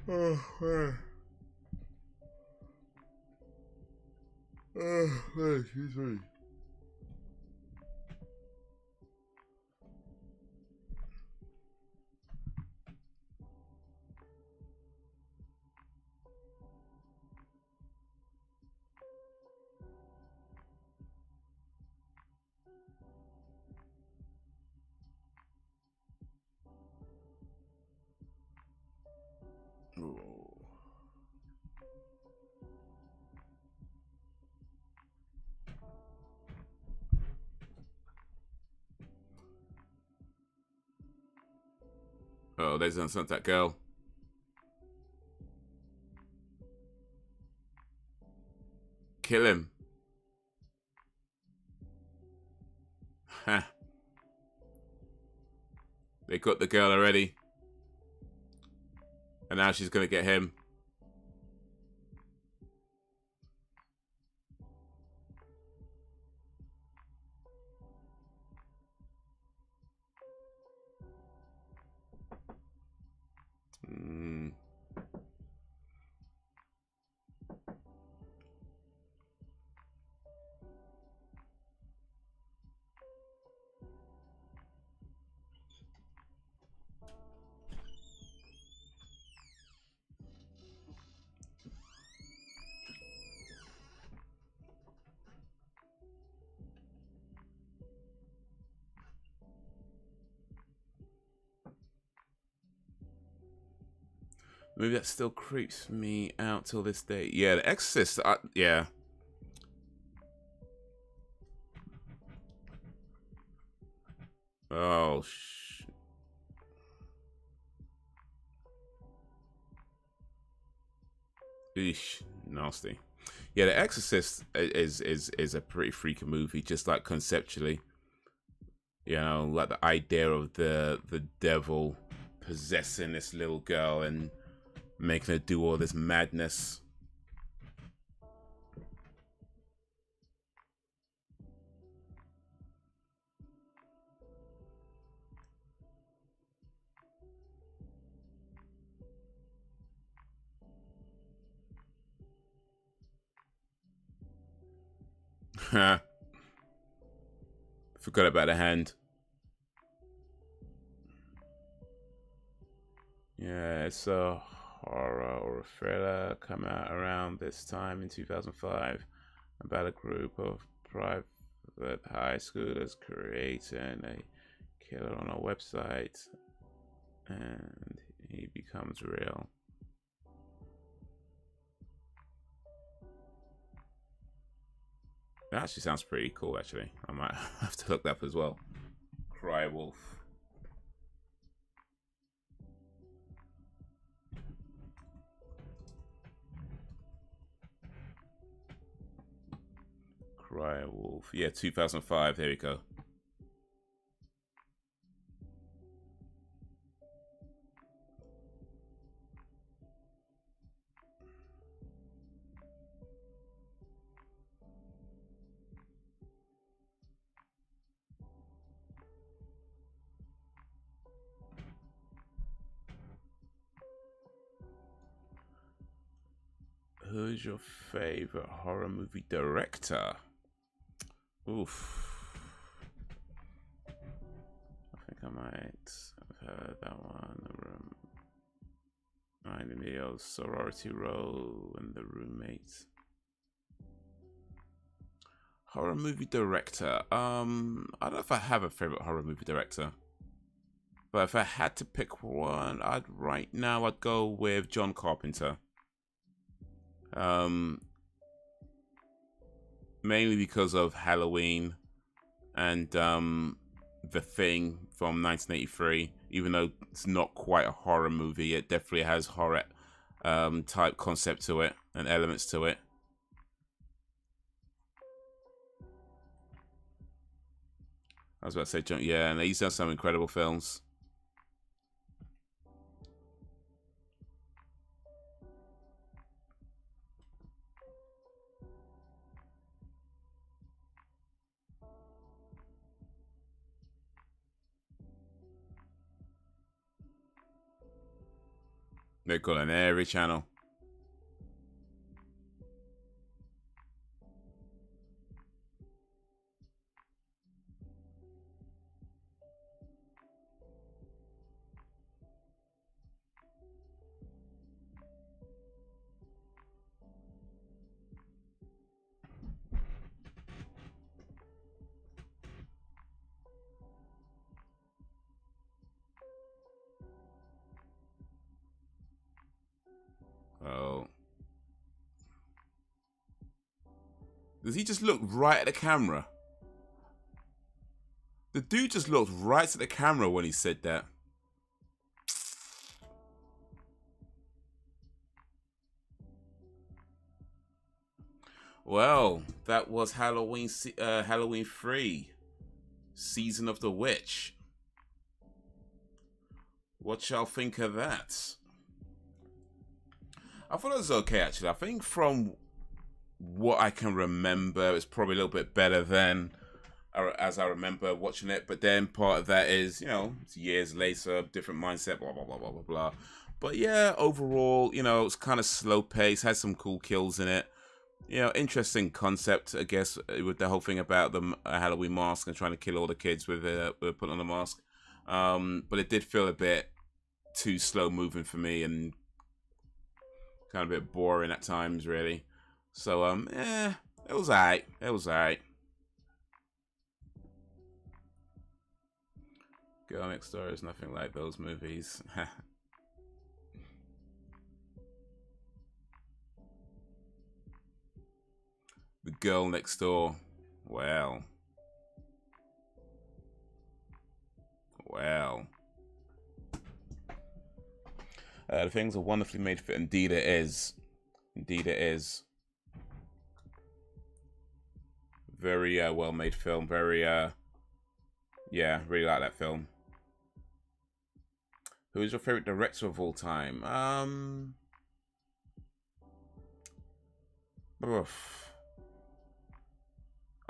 Oh, man. Oh, man, excuse me. Oh, there's that girl. Kill him. Ha. They got the girl already. And now she's gonna get him. Maybe that still creeps me out till this day. Yeah, the Exorcist. Yeah. Oh, Eesh, nasty. Yeah, The Exorcist is a pretty freaky movie, just like conceptually. You know, like the idea of the devil possessing this little girl and making her do all this madness. Forgot about the hand. Yeah, it's a horror or a thriller come out around this time in 2005 about a group of private high schoolers creating a killer on a website, and he becomes real. That actually sounds pretty cool, actually. I might have to look that up as well. Cry Wolf. Cry Wolf. Yeah, 2005. There we go. Who's your favorite horror movie director? Oof. I think I might have heard that one. Reminding me of Sorority Row and The Roommates. Horror movie director. I don't know if I have a favorite horror movie director. But if I had to pick one, right now I'd go with John Carpenter. Mainly because of Halloween and The Thing from 1983. Even though it's not quite a horror movie, it definitely has horror type concept to it and elements to it. I was about to say John, yeah, and he's done some incredible films. They call it every channel. Oh. Does he just look right at the camera? The dude just looked right at the camera when he said that. Well, that was Halloween 3, Season of the Witch. What y'all think of that? I thought it was okay, actually. I think from what I can remember, it's probably a little bit better than as I remember watching it. But then part of that is, you know, it's years later, different mindset, blah, blah, blah, blah, blah, blah. But yeah, overall, you know, it's kind of slow pace, has some cool kills in it. You know, interesting concept, I guess, with the whole thing about the Halloween mask and trying to kill all the kids with putting on the mask. But it did feel a bit too slow moving for me and kind of a bit boring at times, really. So, it was alright. It was alright. Girl Next Door is nothing like those movies. The Girl Next Door. Well. Well. The things are wonderfully made for. Indeed it is. Indeed it is. Very well made film. Very yeah, really like that film. Who is your favorite director of all time? I'm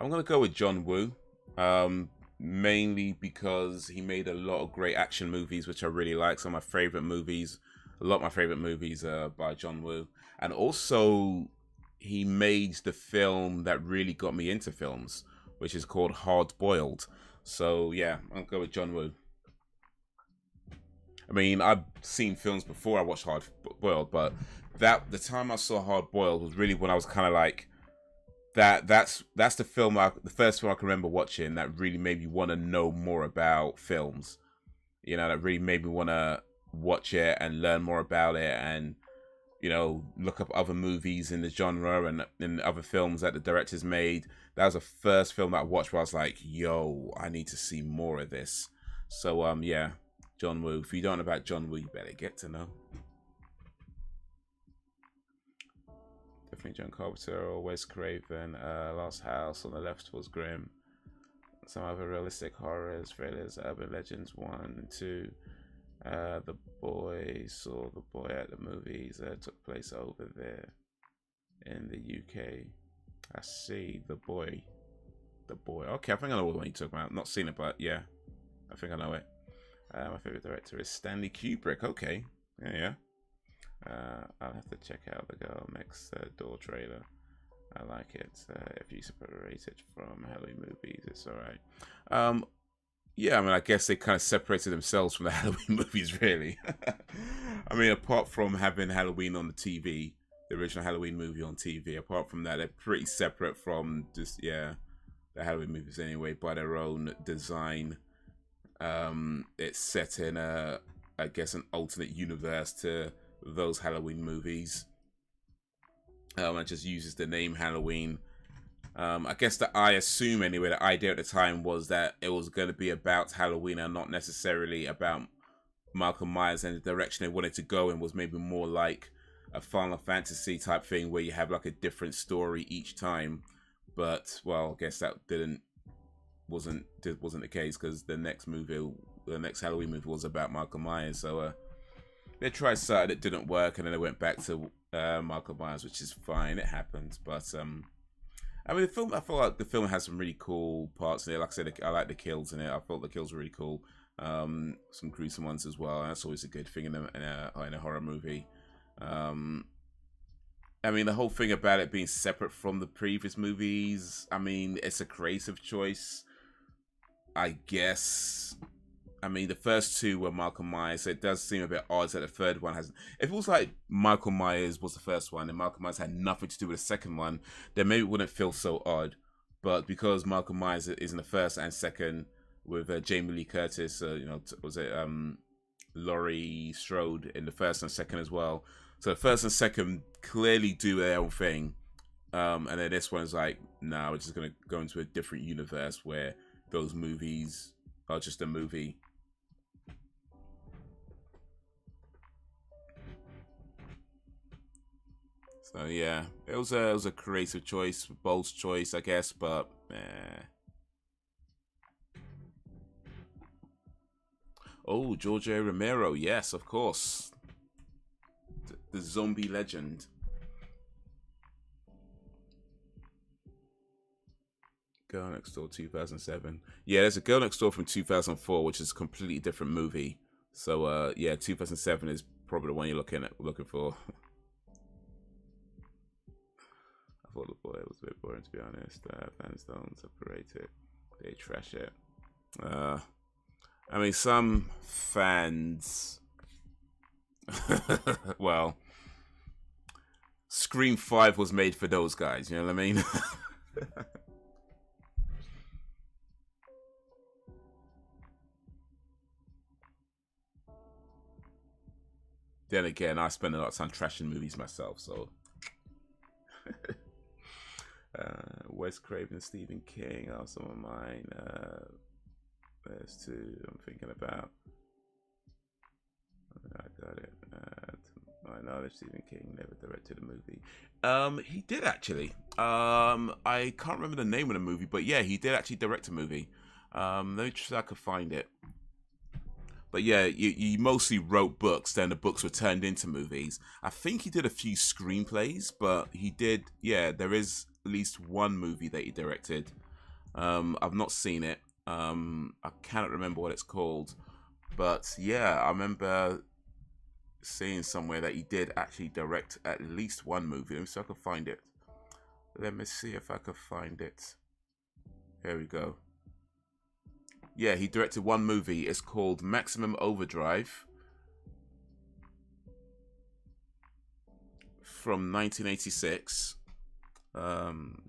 gonna go with John Woo. Mainly because he made a lot of great action movies, which I really like. Some of my favorite movies, a lot of my favorite movies are by John Woo. And also, he made the film that really got me into films, which is called Hard Boiled. So yeah, I'll go with John Woo. I mean, I've seen films before I watched Hard Boiled, but the time I saw Hard Boiled was really when I was kind of like, that's the film, the first film I can remember watching that really made me want to know more about films. You know, that really made me want to watch it and learn more about it, and you know, look up other movies in the genre and other films that the directors made. That was the first film that I watched where I was like, yo, I need to see more of this. So yeah, John Woo. If you don't know about John Woo, you better get to know. Definitely John Carpenter or Wes Craven. Last House on the Left was grim. Some other realistic horrors, thrillers, urban legends 1 and 2. The Boy, saw The Boy at the movies. Took place over there in the UK. I see The Boy. The Boy. Okay, I think I know what you're talking about. Not seen it, but yeah, I think I know it. My favorite director is Stanley Kubrick. Okay, yeah. I'll have to check out the Girl Next Door trailer. I like it. If you separate it from Halloween movies, it's alright. Yeah, I mean, I guess they kind of separated themselves from the Halloween movies, really. I mean, apart from having Halloween on the TV, the original Halloween movie on TV, apart from that, they're pretty separate from just, yeah, the Halloween movies anyway, by their own design. It's set in, I guess, an alternate universe to those Halloween movies. It just uses the name Halloween. I guess I assume anyway, the idea at the time was that it was going to be about Halloween and not necessarily about Michael Myers, and the direction they wanted to go in was maybe more like a Final Fantasy type thing where you have like a different story each time. But well, I guess that wasn't the case, because the next Halloween movie was about Michael Myers. So they tried something, it didn't work, and then they went back to Michael Myers, which is fine, it happens. But I mean, I feel like the film has some really cool parts in it. Like I said, I like the kills in it. I thought the kills were really cool. Some gruesome ones as well. That's always a good thing in a horror movie. I mean, the whole thing about it being separate from the previous movies, I mean, it's a creative choice, I guess. I mean, the first two were Michael Myers, so it does seem a bit odd that the third one hasn't. If it was like Michael Myers was the first one and Michael Myers had nothing to do with the second one, then maybe it wouldn't feel so odd. But because Michael Myers is in the first and second with Jamie Lee Curtis, you know, was it Laurie Strode in the first and second as well. So the first and second clearly do their own thing. And then this one is like, nah, we're just going to go into a different universe where those movies are just a movie. So yeah, it was a creative choice, bold choice, I guess, but Oh, George A. Romero, yes, of course. The zombie legend. Girl Next Door 2007. Yeah, there's a Girl Next Door from 2004, which is a completely different movie. So yeah, 2007 is probably the one you're looking for. I thought the boy was a bit boring, to be honest. Fans don't separate it. They trash it. I mean, some fans... well, Scream 5 was made for those guys, you know what I mean? Then again, I spend a lot of time trashing movies myself, so... Wes Craven, Stephen King are some of mine. There's two I'm thinking about. I got it. I know that Stephen King never directed a movie. He did actually. I can't remember the name of the movie, but yeah, he did actually direct a movie. Let me try if I could find it. But yeah, he mostly wrote books, then the books were turned into movies. I think he did a few screenplays, but he did, yeah, there is at least one movie that he directed. I've not seen it. I cannot remember what it's called. But yeah, I remember seeing somewhere that he did actually direct at least one movie. Let me see if I can find it. Let me see if I can find it. Here we go. Yeah, he directed one movie. It's called Maximum Overdrive from 1986.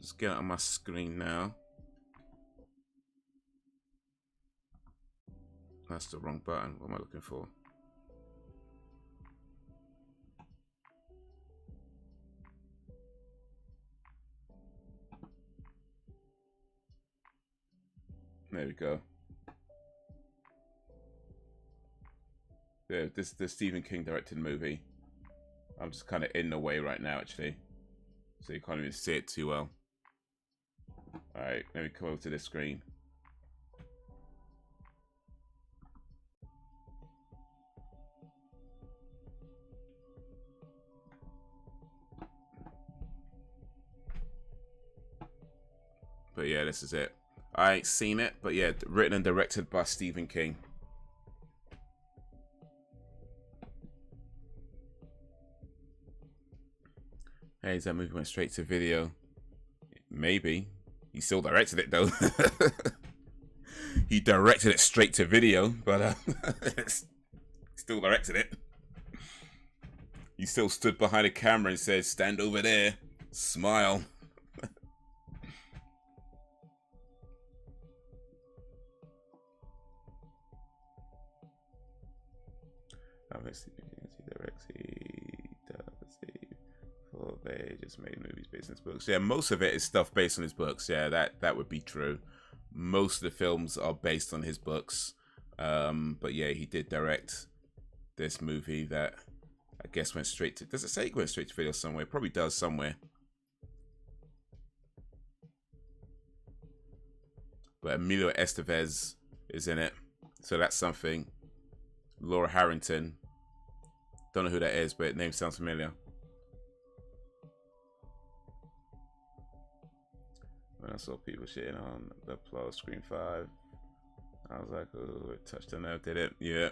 Just get it on my screen now. That's the wrong button. What am I looking for? There we go. Yeah, this is the Stephen King directed movie. I'm just kind of in the way right now, actually, so you can't even see it too well. All right, let me come over to this screen. But yeah, this is it. I ain't seen it, but yeah, written and directed by Stephen King. Hey, that movie went straight to video. Maybe. He still directed it, though. He directed it straight to video, but still directed it. He still stood behind a camera and said, "Stand over there, smile." They just made movies based on his books. Yeah, most of it is stuff based on his books. Yeah, that would be true. Most of the films are based on his books. But yeah, he did direct this movie that I guess went straight to... Does it say it went straight to video somewhere? It probably does somewhere. But Emilio Estevez is in it. So that's something. Laura Harrington. Don't know who that is, but name sounds familiar. When I saw people shitting on the plot of Scream 5, I was like, oh, it touched a nerve, did it? Yeah.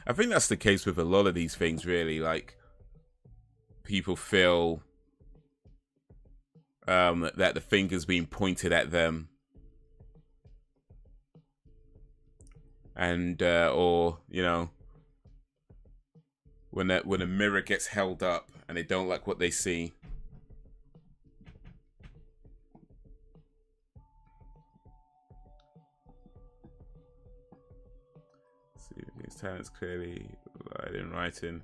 I think that's the case with a lot of these things, really. Like, people feel that the finger's being pointed at them. And, or, you know, when a mirror gets held up and they don't like what they see. His talent's clearly lied in writing.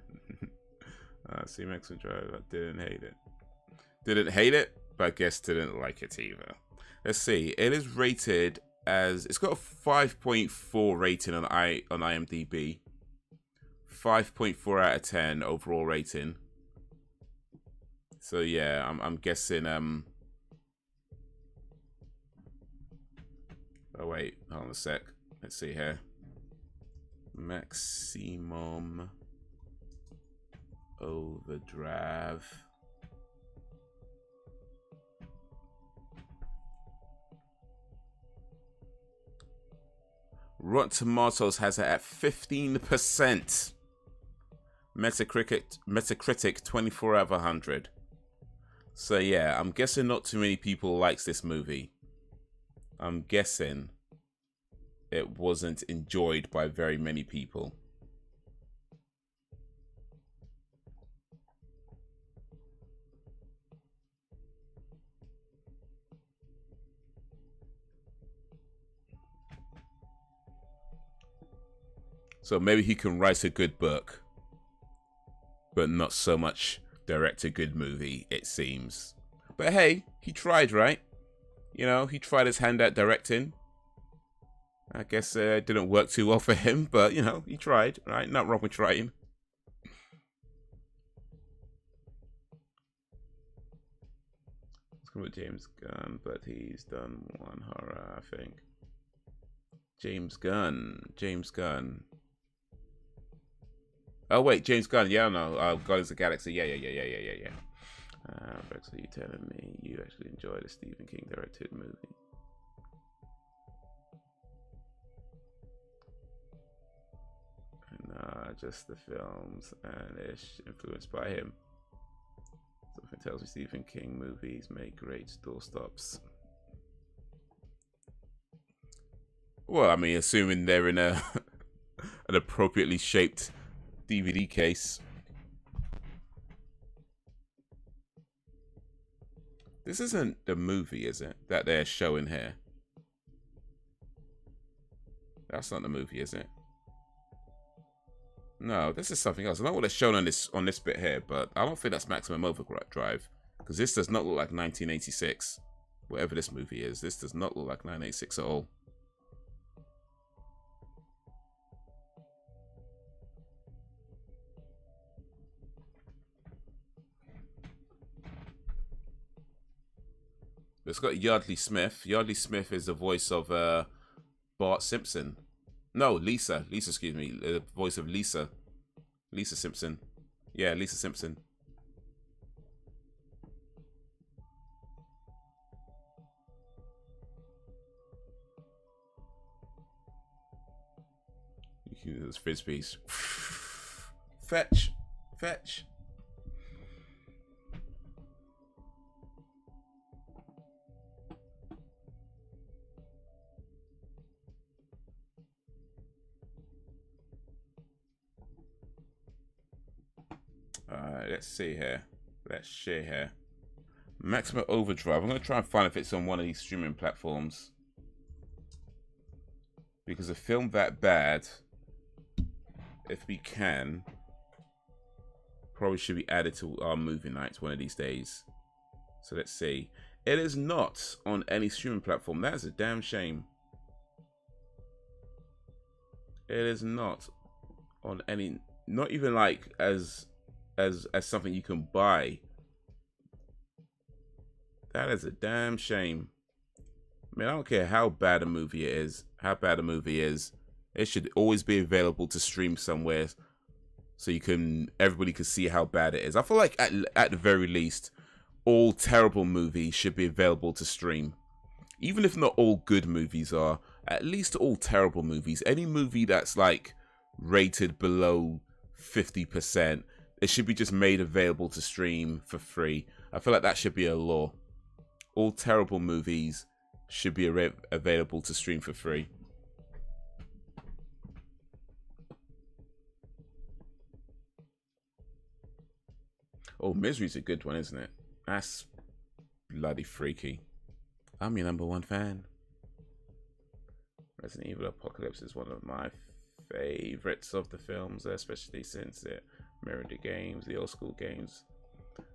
See Maximum Drive, I didn't hate it. Didn't hate it, but I guess didn't like it either. Let's see. It is rated as... It's got a 5.4 rating on IMDb. 5.4 out of 10 overall rating. So yeah, I'm guessing. Oh wait, hold on a sec. Let's see here. Maximum Overdrive. Rotten Tomatoes has it at 15%. Metacritic 24 out of 100. So yeah, I'm guessing not too many people likes this movie. I'm guessing it wasn't enjoyed by very many people. So maybe he can write a good book, but not so much direct a good movie, it seems. But hey, he tried, right? You know, he tried his hand at directing. I guess it didn't work too well for him, but, you know, he tried, right? Not wrong with trying. Let's go with James Gunn, but he's done one horror, I think. James Gunn. Oh wait, James Gunn. Yeah, no, Guardians of the Galaxy. Yeah. Rex, are you telling me you actually enjoyed a Stephen King directed movie? Nah, just the films and ish influenced by him. Something tells me Stephen King movies make great doorstops. Well, I mean, assuming they're in a an appropriately shaped DVD case. This isn't the movie, is it? That they're showing here. That's not the movie, is it? No, this is something else. I know what they're showing on this bit here, but I don't think that's Maximum Overdrive, because this does not look like 1986. Whatever this movie is, this does not look like 1986 at all. It's got Yardley Smith. Yardley Smith is the voice of Bart Simpson. No, Lisa. Lisa, excuse me. The voice of Lisa. Lisa Simpson. Yeah, Lisa Simpson. You can use frisbees. Fetch. Fetch. Let's see here. Let's share here. Maximum Overdrive. I'm going to try and find if it's on one of these streaming platforms. Because a film that bad, if we can, probably should be added to our movie nights one of these days. So let's see. It is not on any streaming platform. That is a damn shame. It is not on any, not even like as something you can buy. That is a damn shame. I mean, I don't care how bad a movie it is, it should always be available to stream somewhere, so everybody can see how bad it is. I feel like at the very least, all terrible movies should be available to stream. Even if not all good movies are, at least all terrible movies. Any movie that's like rated below 50%, it should be just made available to stream for free. I feel like that should be a law. All terrible movies should be available to stream for free. Oh, Misery's a good one, isn't it? That's bloody freaky. I'm your number one fan. Resident Evil Apocalypse is one of my favorites of the films, especially since it mirrored the games, the old school games.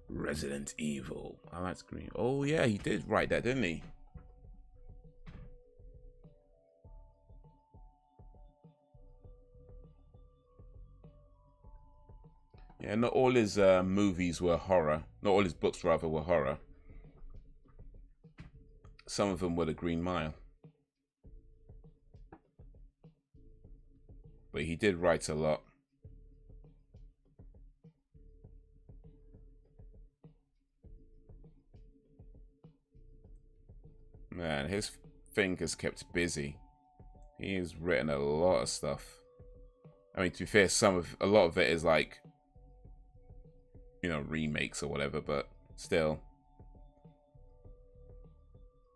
Resident Evil. I like Scream. Oh yeah, he did write that, didn't he? Yeah, not all his movies were horror. Not all his books, rather, were horror. Some of them were The Green Mile. But he did write a lot. Man, his fingers kept busy. He has written a lot of stuff. I mean, to be fair, a lot of it is like, you know, remakes or whatever, but still.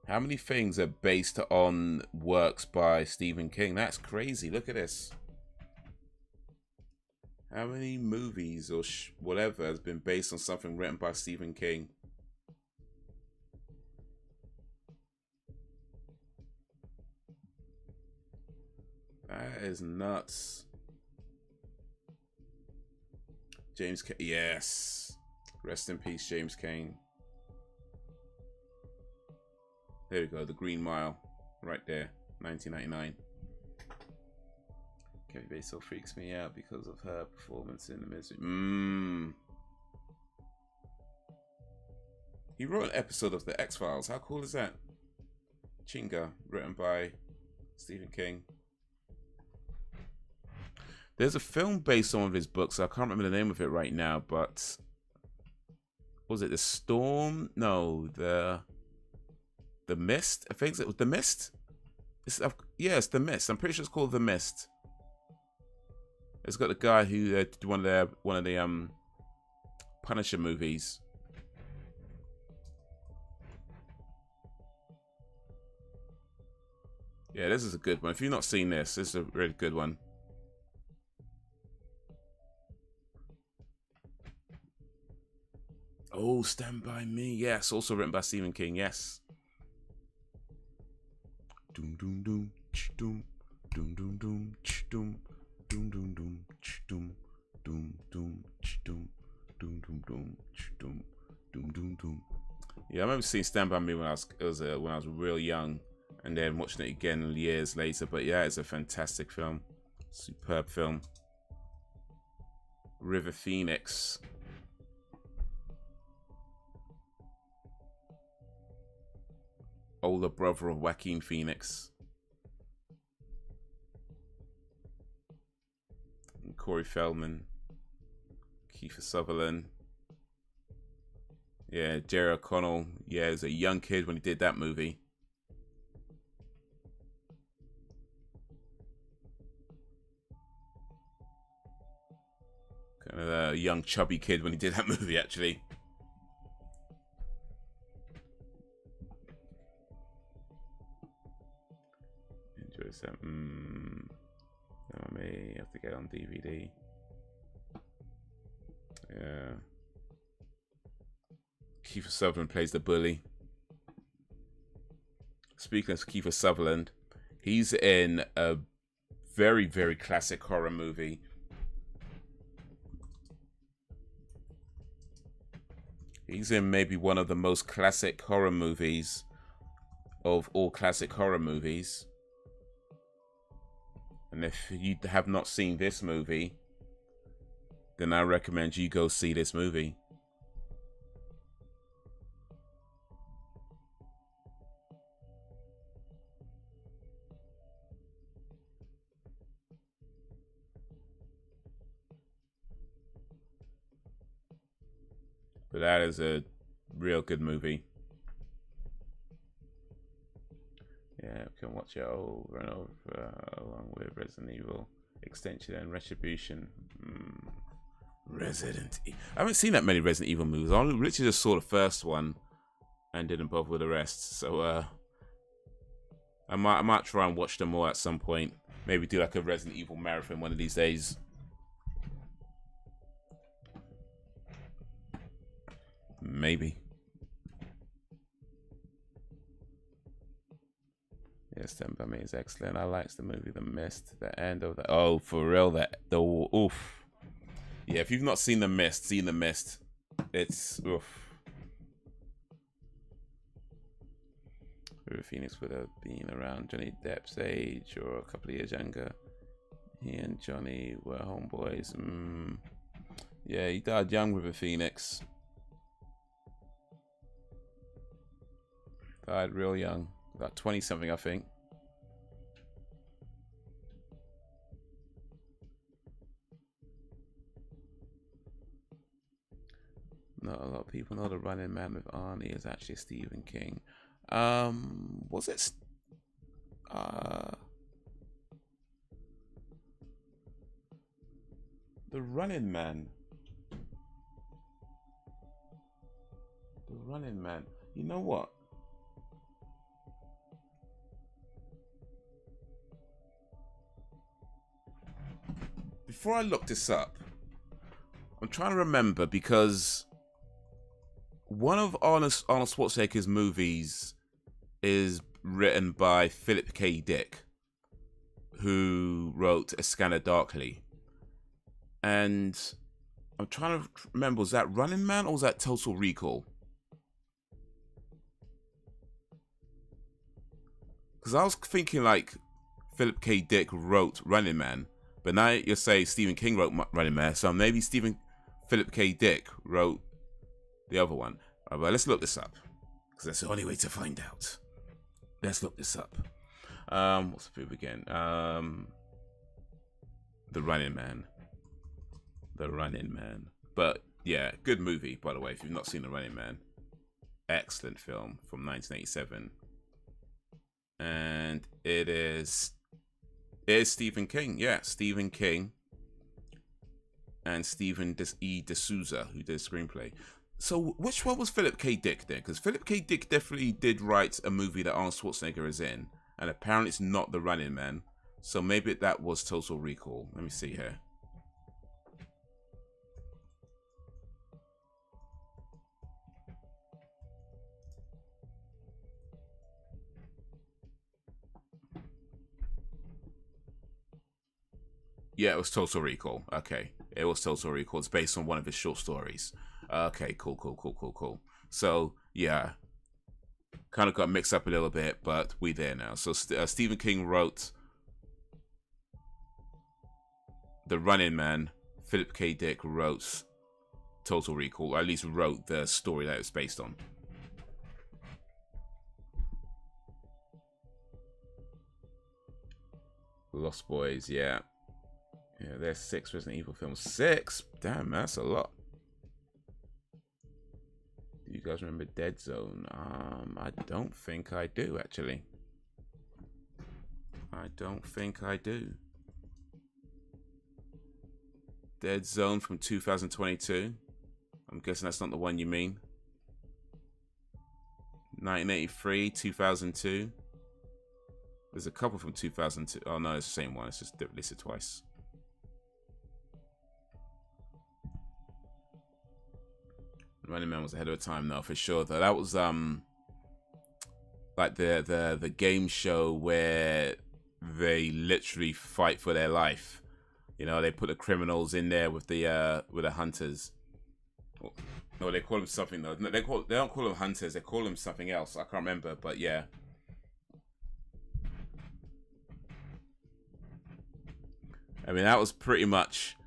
How many things are based on works by Stephen King? That's crazy. Look at this. How many movies or whatever has been based on something written by Stephen King? That is nuts. James Cain. Yes. Rest in peace, James Cain. There we go. The Green Mile. Right there. 1999. Kevin Bacon freaks me out because of her performance in the misery. He wrote an episode of the X-Files. How cool is that? Chinga, written by Stephen King. There's a film based on one of his books. I can't remember the name of it right now, but was it The Storm? No, The Mist. I think it was The Mist. Yeah, it's The Mist. I'm pretty sure it's called The Mist. It's got the guy who did one of the Punisher movies. Yeah, this is a good one. If you've not seen this is a really good one. Oh, Stand By Me. Yes, also written by Stephen King. Yes. Doom doom doom doom doom doom doom doom. Doom doom doom doom doom doom doom doom doom doom doom doom doom doom. Yeah, I remember seeing Stand By Me when I was real young, and then watching it again years later. But yeah, it's a fantastic film, superb film. River Phoenix. Older brother of Joaquin Phoenix. Corey Feldman, Kiefer Sutherland, yeah, Jerry O'Connell. Yeah, he was a young kid when he did that movie. Kind of a young chubby kid when he did that movie, actually. Enjoy that. I may have to get on DVD. Yeah. Kiefer Sutherland plays the bully. Speaking of Kiefer Sutherland, he's in a very, very classic horror movie. He's in maybe one of the most classic horror movies of all classic horror movies. And if you have not seen this movie, then I recommend you go see this movie. But that is a real good movie. Yeah, we can watch it over and over, along with Resident Evil Extension and Retribution. Resident Evil. I haven't seen that many Resident Evil movies. I literally just saw the first one and didn't bother with the rest. So I might try and watch them all at some point. Maybe do like a Resident Evil marathon one of these days. Maybe. Yeah, Stand By Me is excellent. I liked the movie The Mist. The end of the... Oh, for real. Oof. Yeah, if you've not seen The Mist, see The Mist. It's... Oof. River Phoenix would have been around Johnny Depp's age or a couple of years younger. He and Johnny were homeboys. Yeah, he died young with a Phoenix. Died real young. About 20 something, I think. Not a lot of people know the Running Man with Arnie is actually Stephen King. Was it? The Running Man. The Running Man. You know what? Before I look this up, I'm trying to remember because one of Arnold Schwarzenegger's movies is written by Philip K. Dick, who wrote A Scanner Darkly. And I'm trying to remember, was that Running Man or was that Total Recall? Because I was thinking like Philip K. Dick wrote Running Man, but now you're saying Stephen King wrote Running Man, so maybe Philip K. Dick wrote the other one. All right, let's look this up, because that's the only way to find out. Let's look this up. What's the movie again? The Running Man. The Running Man. But yeah, good movie, by the way, if you've not seen The Running Man. Excellent film from 1987. And it is Stephen King. Yeah, Stephen King and Stephen E. D'Souza, who did a screenplay. So which one was Philip K. Dick then? Because Philip K. Dick definitely did write a movie that Arnold Schwarzenegger is in, and apparently it's not The Running Man. So maybe that was Total Recall. Let me see here. Yeah, it was Total Recall. Okay, it was Total Recall. It's based on one of his short stories. Okay, cool. So, yeah, kind of got mixed up a little bit, but we there now. So, Stephen King wrote The Running Man. Philip K. Dick wrote Total Recall, or at least wrote the story that it was based on. Lost Boys, yeah. Yeah, there's 6 Resident Evil films. 6? Damn, that's a lot. Do you guys remember Dead Zone? I don't think I do, actually. I don't think I do. Dead Zone from 2022. I'm guessing that's not the one you mean. 1983, 2002. There's a couple from 2002. Oh no, it's the same one. It's just listed twice. Running Man was ahead of time, though, for sure. Though that was like the game show where they literally fight for their life. You know, they put the criminals in there with the hunters. No, they call them something though. No, they don't call them hunters. They call them something else. I can't remember, but yeah. I mean, that was pretty much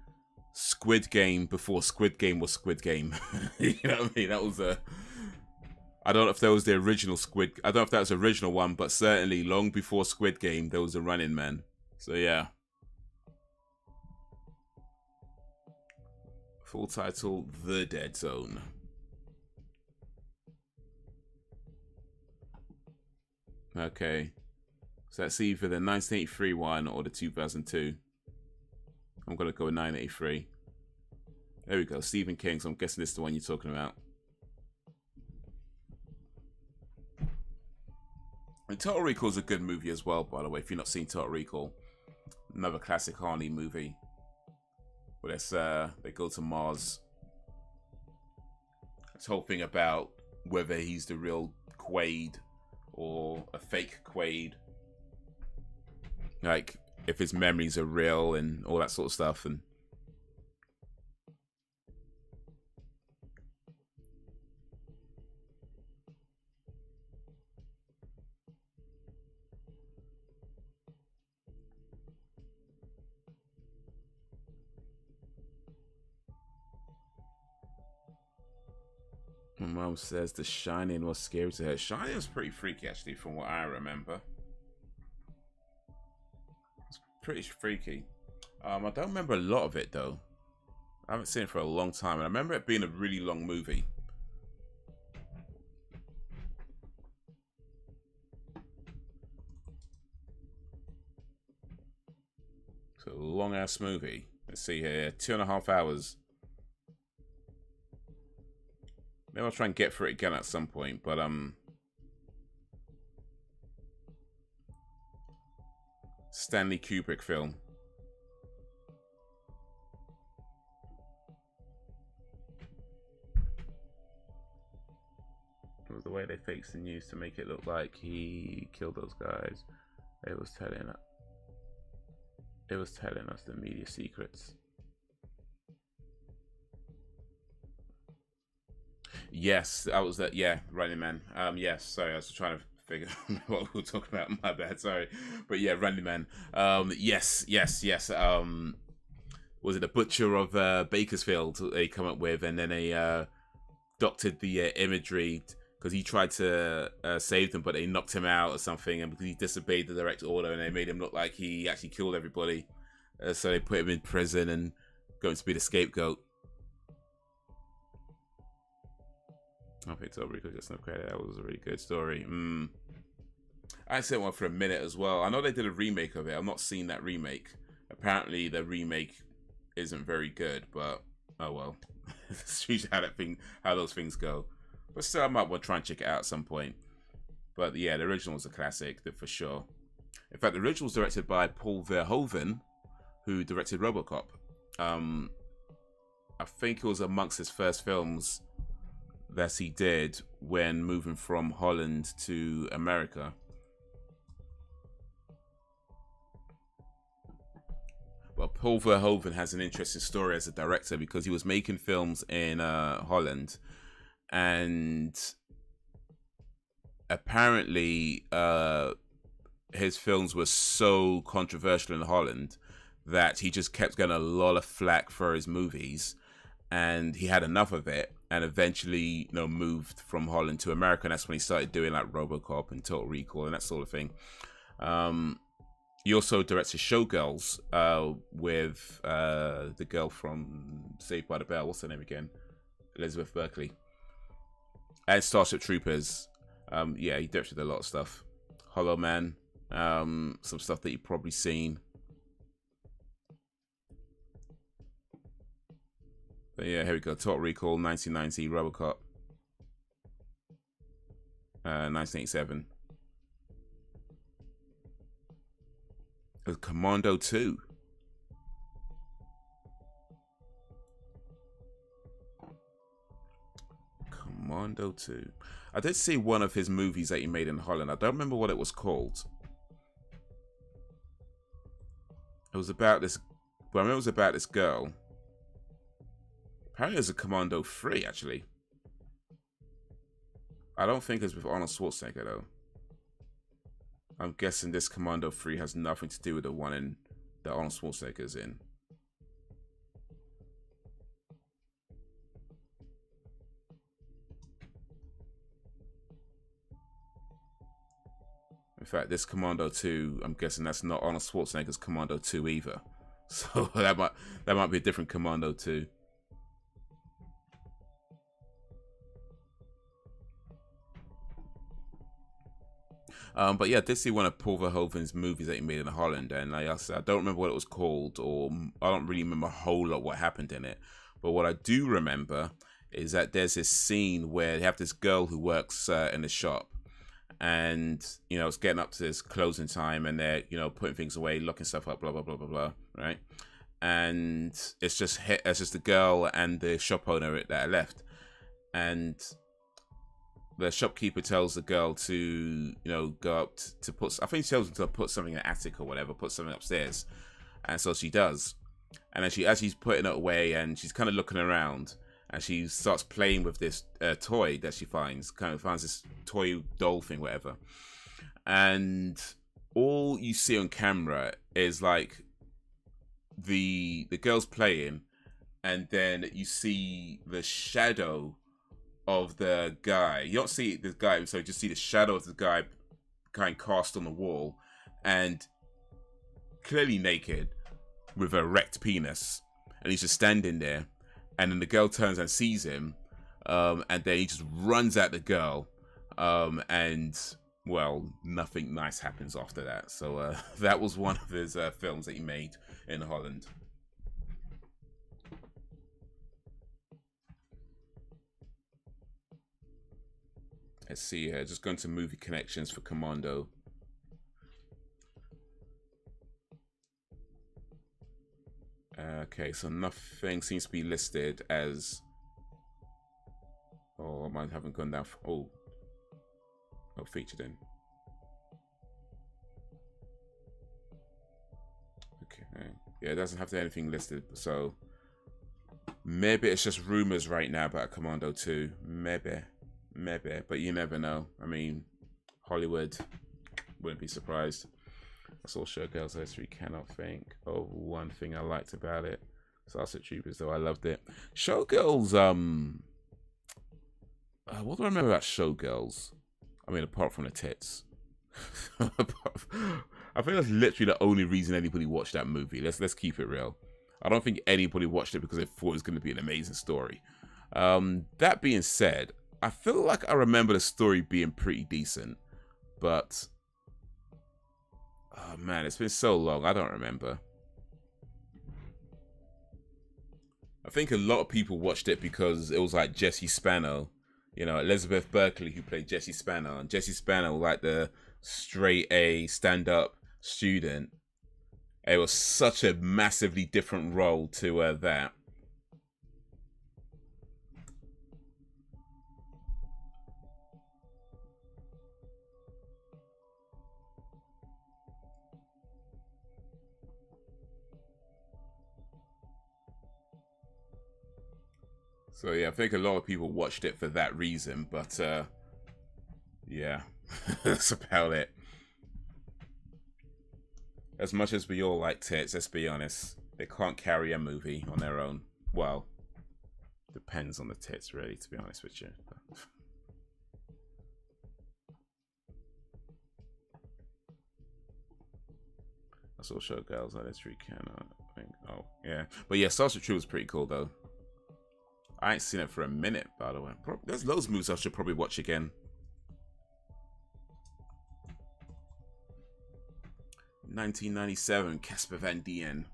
Squid Game before Squid Game was Squid Game. You know what I mean? That was I don't know if that was the original I don't know if that was the original one, but certainly long before Squid Game, there was a Running Man. So yeah. Full title: The Dead Zone. Okay. So that's either the 1983 one or the 2002. I'm going to go with 983. There we go. Stephen King. So I'm guessing this is the one you're talking about. And Total Recall is a good movie as well, by the way. If you've not seen Total Recall, another classic Arnie movie. Where they go to Mars. This whole thing about whether he's the real Quaid or a fake Quaid. Like, if his memories are real and all that sort of stuff. And My mom says The Shining was scary to her. Shining was pretty freaky, actually, from what I remember. It's pretty freaky. I don't remember a lot of it, though. I haven't seen it for a long time, and I remember it being a really long movie. It's a long-ass movie. Let's see here. 2.5 hours. Maybe I'll try and get through it again at some point, but Stanley Kubrick film. It was the way they faked the news to make it look like he killed those guys. It was telling us the media secrets. Yes, that was that. Yeah, Running Man. Yes, sorry, I was trying to figure out what we were talking about. My bad, sorry. But yeah, Running Man. Yes. Was it the Butcher of Bakersfield they come up with, and then they doctored the imagery because he tried to save them, but they knocked him out or something, and because he disobeyed the direct order, and they made him look like he actually killed everybody. So they put him in prison and going to be the scapegoat. I picked up Rico gets no credit. That was a really good story. I said one for a minute as well. I know they did a remake of it. I've not seen that remake. Apparently the remake isn't very good, but oh well. It's usually how those things go. But still, I might want to try and check it out at some point. But yeah, the original was a classic, for sure. In fact, the original was directed by Paul Verhoeven, who directed RoboCop. I think it was amongst his first films that he did when moving from Holland to America. Well, Paul Verhoeven has an interesting story as a director because he was making films in Holland, and apparently his films were so controversial in Holland that he just kept getting a lot of flack for his movies, and he had enough of it, and eventually, moved from Holland to America, and that's when he started doing like RoboCop and Total Recall and that sort of thing. He also directed Showgirls with the girl from Saved by the Bell. What's her name again? Elizabeth Berkley. And Starship Troopers. Yeah, he directed a lot of stuff. Hollow Man. Some stuff that you've probably seen. But yeah, here we go. Total Recall, 1990, RoboCop, 1987. Commando 2. Commando 2. I did see one of his movies that he made in Holland. I don't remember what it was called. It was about this. Well, I remember it was about this girl. Apparently, it was a Commando 3, actually. I don't think it's with Arnold Schwarzenegger, though. I'm guessing this Commando 3 has nothing to do with the one that Arnold Schwarzenegger's in. In fact, this Commando 2, I'm guessing that's not Arnold Schwarzenegger's Commando 2 either. So that might be a different Commando 2. But yeah, I did see one of Paul Verhoeven's movies that he made in Holland, and like I said, I don't remember what it was called, or I don't really remember a whole lot what happened in it. But what I do remember is that there's this scene where they have this girl who works in the shop, and it's getting up to this closing time, and they're putting things away, locking stuff up, blah blah blah blah blah, right? And it's just the girl and the shop owner that are left, and the shopkeeper tells the girl to, go up to put. I think she tells him to put something in the attic or whatever, put something upstairs, and so she does. And then as she's putting it away, and she's kind of looking around, and she starts playing with this toy that she finds. Kind of finds this toy doll thing, whatever. And all you see on camera is like the girl's playing, and then you see the shadow of the guy. You don't see this guy, so you just see the shadow of the guy kind of cast on the wall, and clearly naked with a erect penis, and he's just standing there, and then the girl turns and sees him, and then he just runs at the girl, and well, nothing nice happens after that. So that was one of his films that he made in Holland. Let's see here, just going to movie connections for Commando. Okay, so nothing seems to be listed as... Oh, I haven't gone down for... Oh, featured in. Okay, yeah, it doesn't have to have anything listed, so... Maybe it's just rumors right now about Commando 2. Maybe, but you never know. I mean, Hollywood, wouldn't be surprised. I saw Showgirls S3, cannot think of one thing I liked about it. Starship Troopers, though, I loved it. Showgirls, what do I remember about Showgirls? I mean, apart from the tits. I think that's literally the only reason anybody watched that movie. Let's keep it real. I don't think anybody watched it because they thought it was going to be an amazing story. That being said, I feel like I remember the story being pretty decent, but oh man, it's been so long, I don't remember. I think a lot of people watched it because it was like Jessie Spano, you know, Elizabeth Berkley, who played Jessie Spano, and Jessie Spano was like the straight A stand-up student. It was such a massively different role to that. So yeah, I think a lot of people watched it for that reason, but yeah, that's about it. As much as we all like tits, let's be honest, they can't carry a movie on their own. Well, depends on the tits, really, to be honest with you. I saw Showgirls on S3 cannot think. Oh, yeah. But yeah, Starship Troopers was pretty cool, though. I ain't seen it for a minute, by the way. There's loads of movies I should probably watch again. 1997, Casper Van Dien.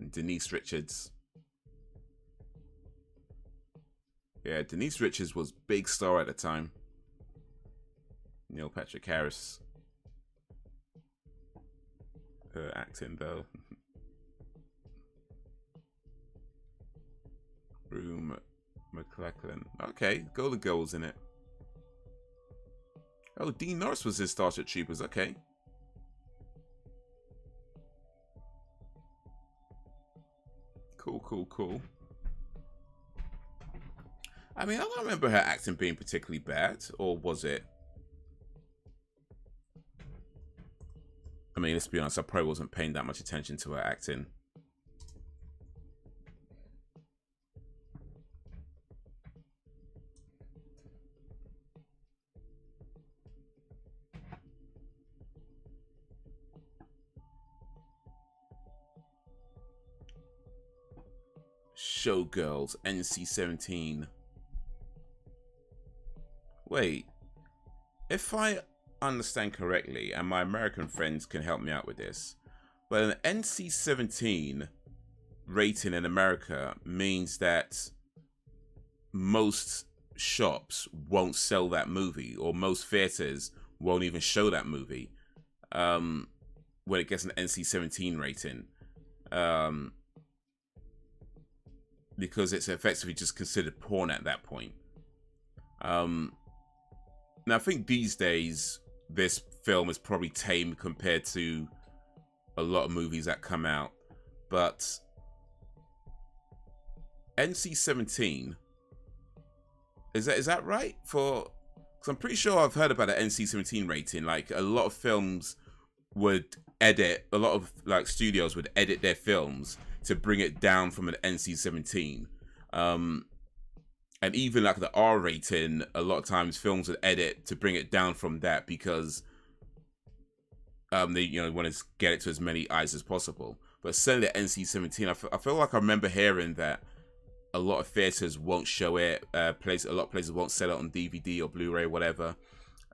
And Denise Richards. Yeah, Denise Richards was big star at the time. Neil Patrick Harris. Her acting, though. Rue McLachlan. Okay, Golden Girls in it. Oh, Dean Norris was in Starship Troopers. Okay. Cool. I mean, I don't remember her acting being particularly bad, or was it? I mean, let's be honest, I probably wasn't paying that much attention to her acting. Showgirls, NC-17. Wait, if I understand correctly, and my American friends can help me out with this, but an NC-17 rating in America means that most shops won't sell that movie, or most theaters won't even show that movie when it gets an NC-17 rating. Because it's effectively just considered porn at that point. Now, I think these days, this film is probably tame compared to a lot of movies that come out. But NC-17, is that right? Because I'm pretty sure I've heard about the NC-17 rating. Like, a lot of films would edit, a lot of like studios would edit their films to bring it down from an NC-17. And even like the R rating, a lot of times films would edit to bring it down from that because they want to get it to as many eyes as possible. But certainly at NC-17, I feel like I remember hearing that a lot of theaters won't show it. A lot of places won't sell it on DVD or Blu-ray, whatever.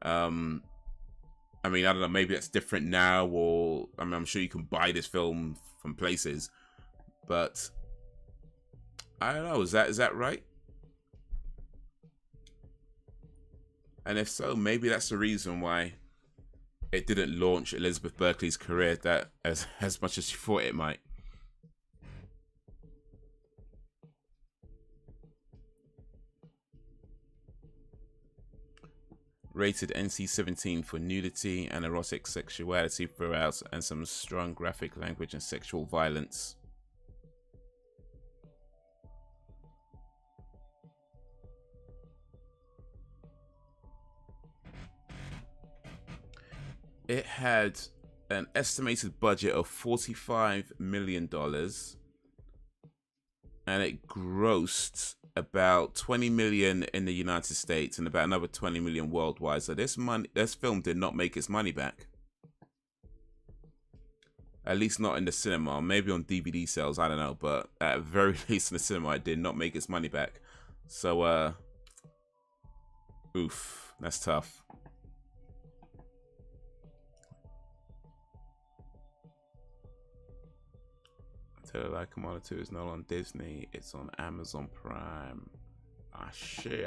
I mean, I don't know. Maybe that's different now, or I mean, I'm sure you can buy this film from places, but I don't know. Is that right? And if so, maybe that's the reason why it didn't launch Elizabeth Berkley's career that as much as she thought it might. Rated NC-17 for nudity and erotic sexuality throughout, and some strong graphic language and sexual violence. It had an estimated budget of $45 million, and it grossed about 20 million in the United States and about another 20 million worldwide. So this film did not make its money back. At least not in the cinema. Maybe on DVD sales, I don't know. But at the very least in the cinema, it did not make its money back. So, oof, that's tough. Tell you like Commander 2 is not on Disney, it's on Amazon Prime. I see.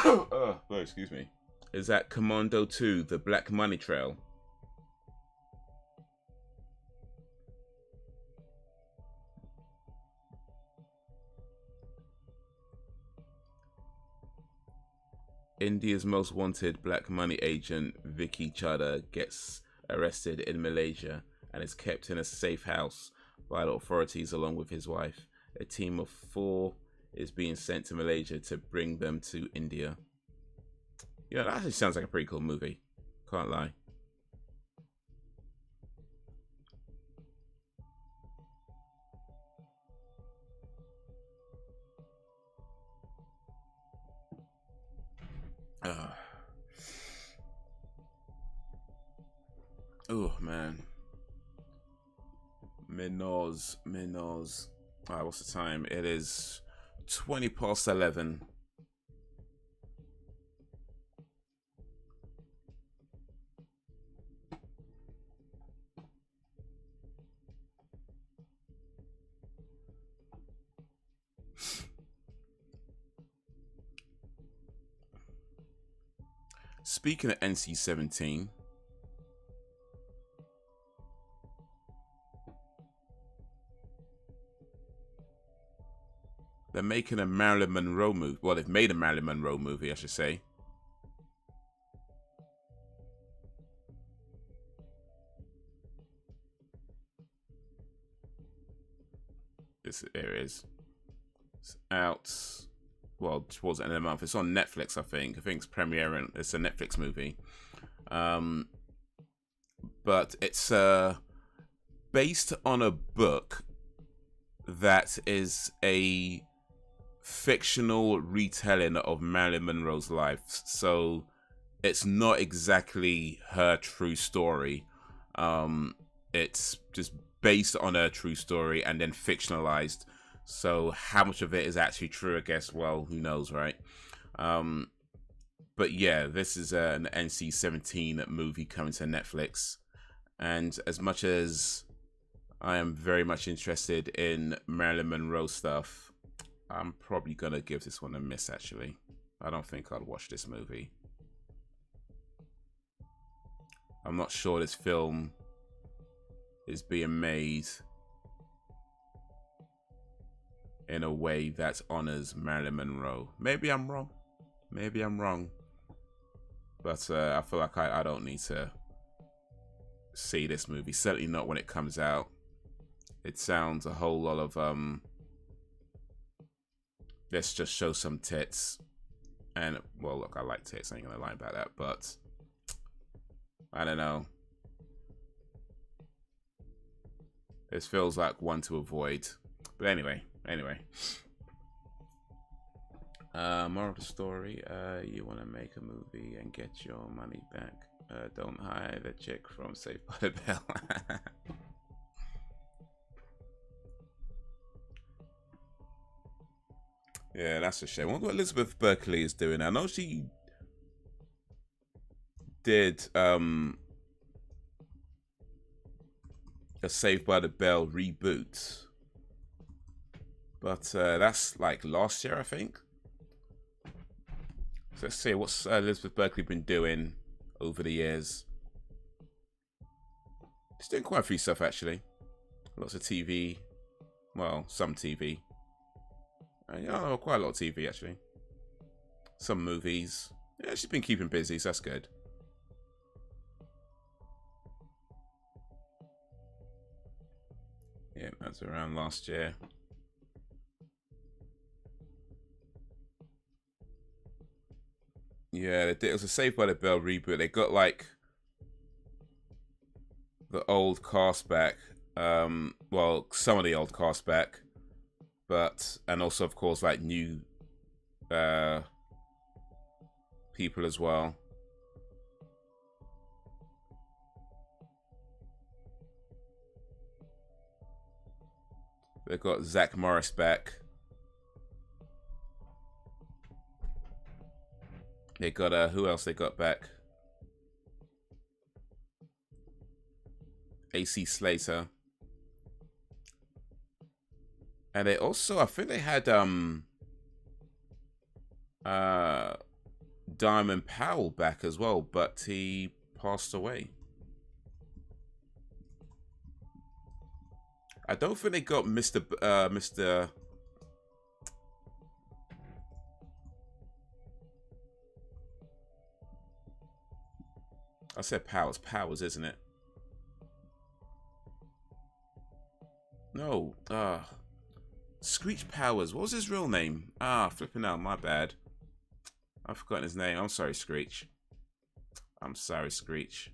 Oh, excuse me. Is that Commando 2, The Black Money Trail? India's most wanted black money agent, Vicky Chadha, gets arrested in Malaysia and is kept in a safe house by the authorities along with his wife. A team of 4 is being sent to Malaysia to bring them to India. Yeah, that actually sounds like a pretty cool movie. Can't lie. Oh man. Minos. Alright, what's the time? It is 20 past 11. Speaking of NC-17, they're making a Marilyn Monroe movie. Well, they've made a Marilyn Monroe movie, I should say. There it is. It's out. Well, towards the end of the month. It's on Netflix, I think. I think it's premiering. It's a Netflix movie. But it's based on a book that is a fictional retelling of Marilyn Monroe's life. So it's not exactly her true story. It's just based on her true story and then fictionalized. So how much of it is actually true, I guess, well, who knows, right? But yeah, this is an NC-17 movie coming to Netflix. And as much as I am very much interested in Marilyn Monroe stuff, I'm probably going to give this one a miss, actually. I don't think I'll watch this movie. I'm not sure this film is being made in a way that honors Marilyn Monroe. Maybe I'm wrong. Maybe I'm wrong. But I feel like I don't need to see this movie. Certainly not when it comes out. It sounds a whole lot of let's just show some tits. And well, look, I like tits. I ain't gonna lie about that, but I don't know. This feels like one to avoid. But anyway. Moral of the story, you want to make a movie and get your money back. Don't hire the chick from Saved by the Bell. Yeah, that's a shame. I wonder what Elizabeth Berkley is doing. I know she did a Saved by the Bell reboot. But that's like last year, I think. So let's see, what's Elizabeth Berkley been doing over the years? She's doing quite a few stuff, actually. Lots of TV. Well, some TV. Yeah, quite a lot of TV, actually. Some movies. Yeah, she's been keeping busy, so that's good. Yeah, that's around last year. Yeah, it was a Saved by the Bell reboot. They got like the old cast back. Well, some of the old cast back, and also of course like new people as well. They got Zach Morris back. They got who else they got back? AC Slater. And they also, I think they had Diamond Powell back as well, but he passed away. I don't think they got Mr. I said Powers, isn't it? No, Screech Powers. What was his real name? Flipping out, my bad. I've forgotten his name. I'm sorry, Screech. I'm sorry, Screech.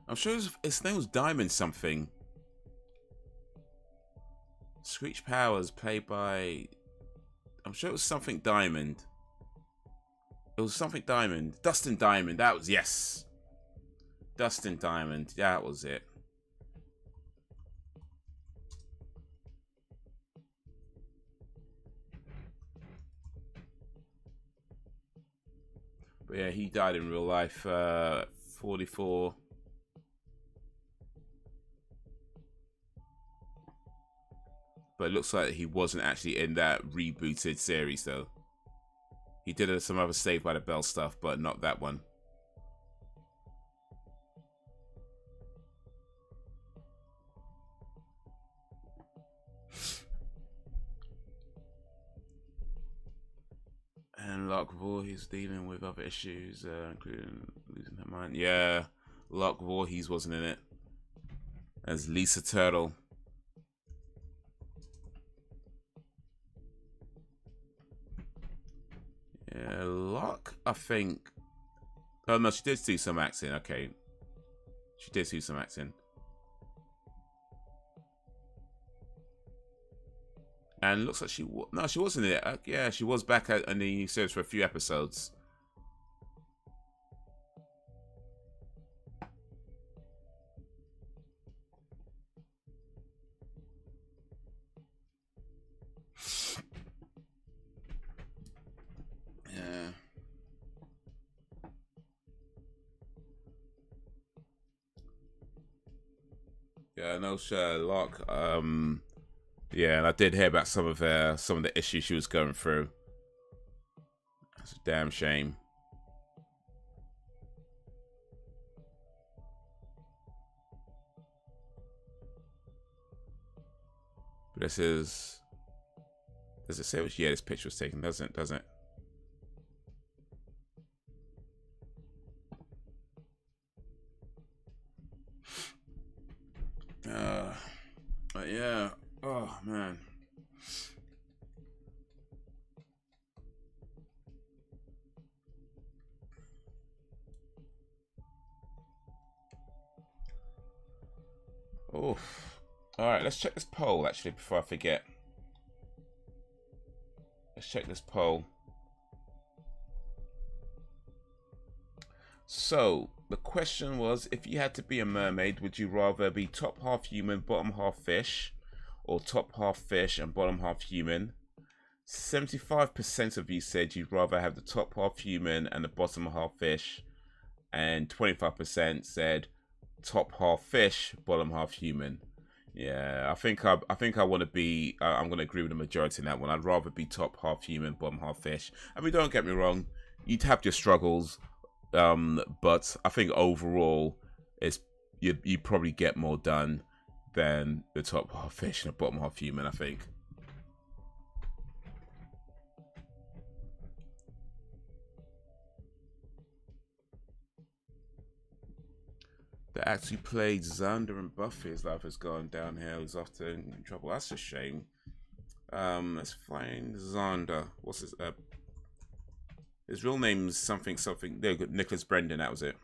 I'm sure his name was Diamond something. Screech Powers, played by... I'm sure it was something Diamond. It was something Diamond. Dustin Diamond, that was... Yes! Dustin Diamond, that was it. But yeah, he died in real life, 44... But it looks like he wasn't actually in that rebooted series, though. He did some other Saved by the Bell stuff, but not that one. And Locke Voorhees dealing with other issues, including losing her mind. Yeah, Locke Voorhees wasn't in it. As Lisa Turtle. Yeah, Locke, I think... Oh, no, she did do some acting. Okay. She did do some acting. And looks like she... No, she wasn't in it. Yeah, she was back in the series for a few episodes. Yeah, no, Sherlock. Yeah, and I did hear about some of the issues she was going through. That's a damn shame. This is. Does it say which year this picture was taken? Doesn't it? But yeah. Oh man. Oh. All right. Let's check this poll actually before I forget. Let's check this poll. So, the question was, if you had to be a mermaid, would you rather be top half human, bottom half fish, or top half fish and bottom half human? 75% of you said you'd rather have the top half human and the bottom half fish, and 25% said top half fish, bottom half human. Yeah, I think I want to be. I'm going to agree with the majority in that one. I'd rather be top half human, bottom half fish. I mean, don't get me wrong, you'd have your struggles. But I think overall, you probably get more done than the top half fish and the bottom half human, I think. The actor who played Xander and Buffy, his life has gone downhill. He's often in trouble. That's a shame. Let's find Xander. What's his real name is something. There, Nicholas Brendan. That was it.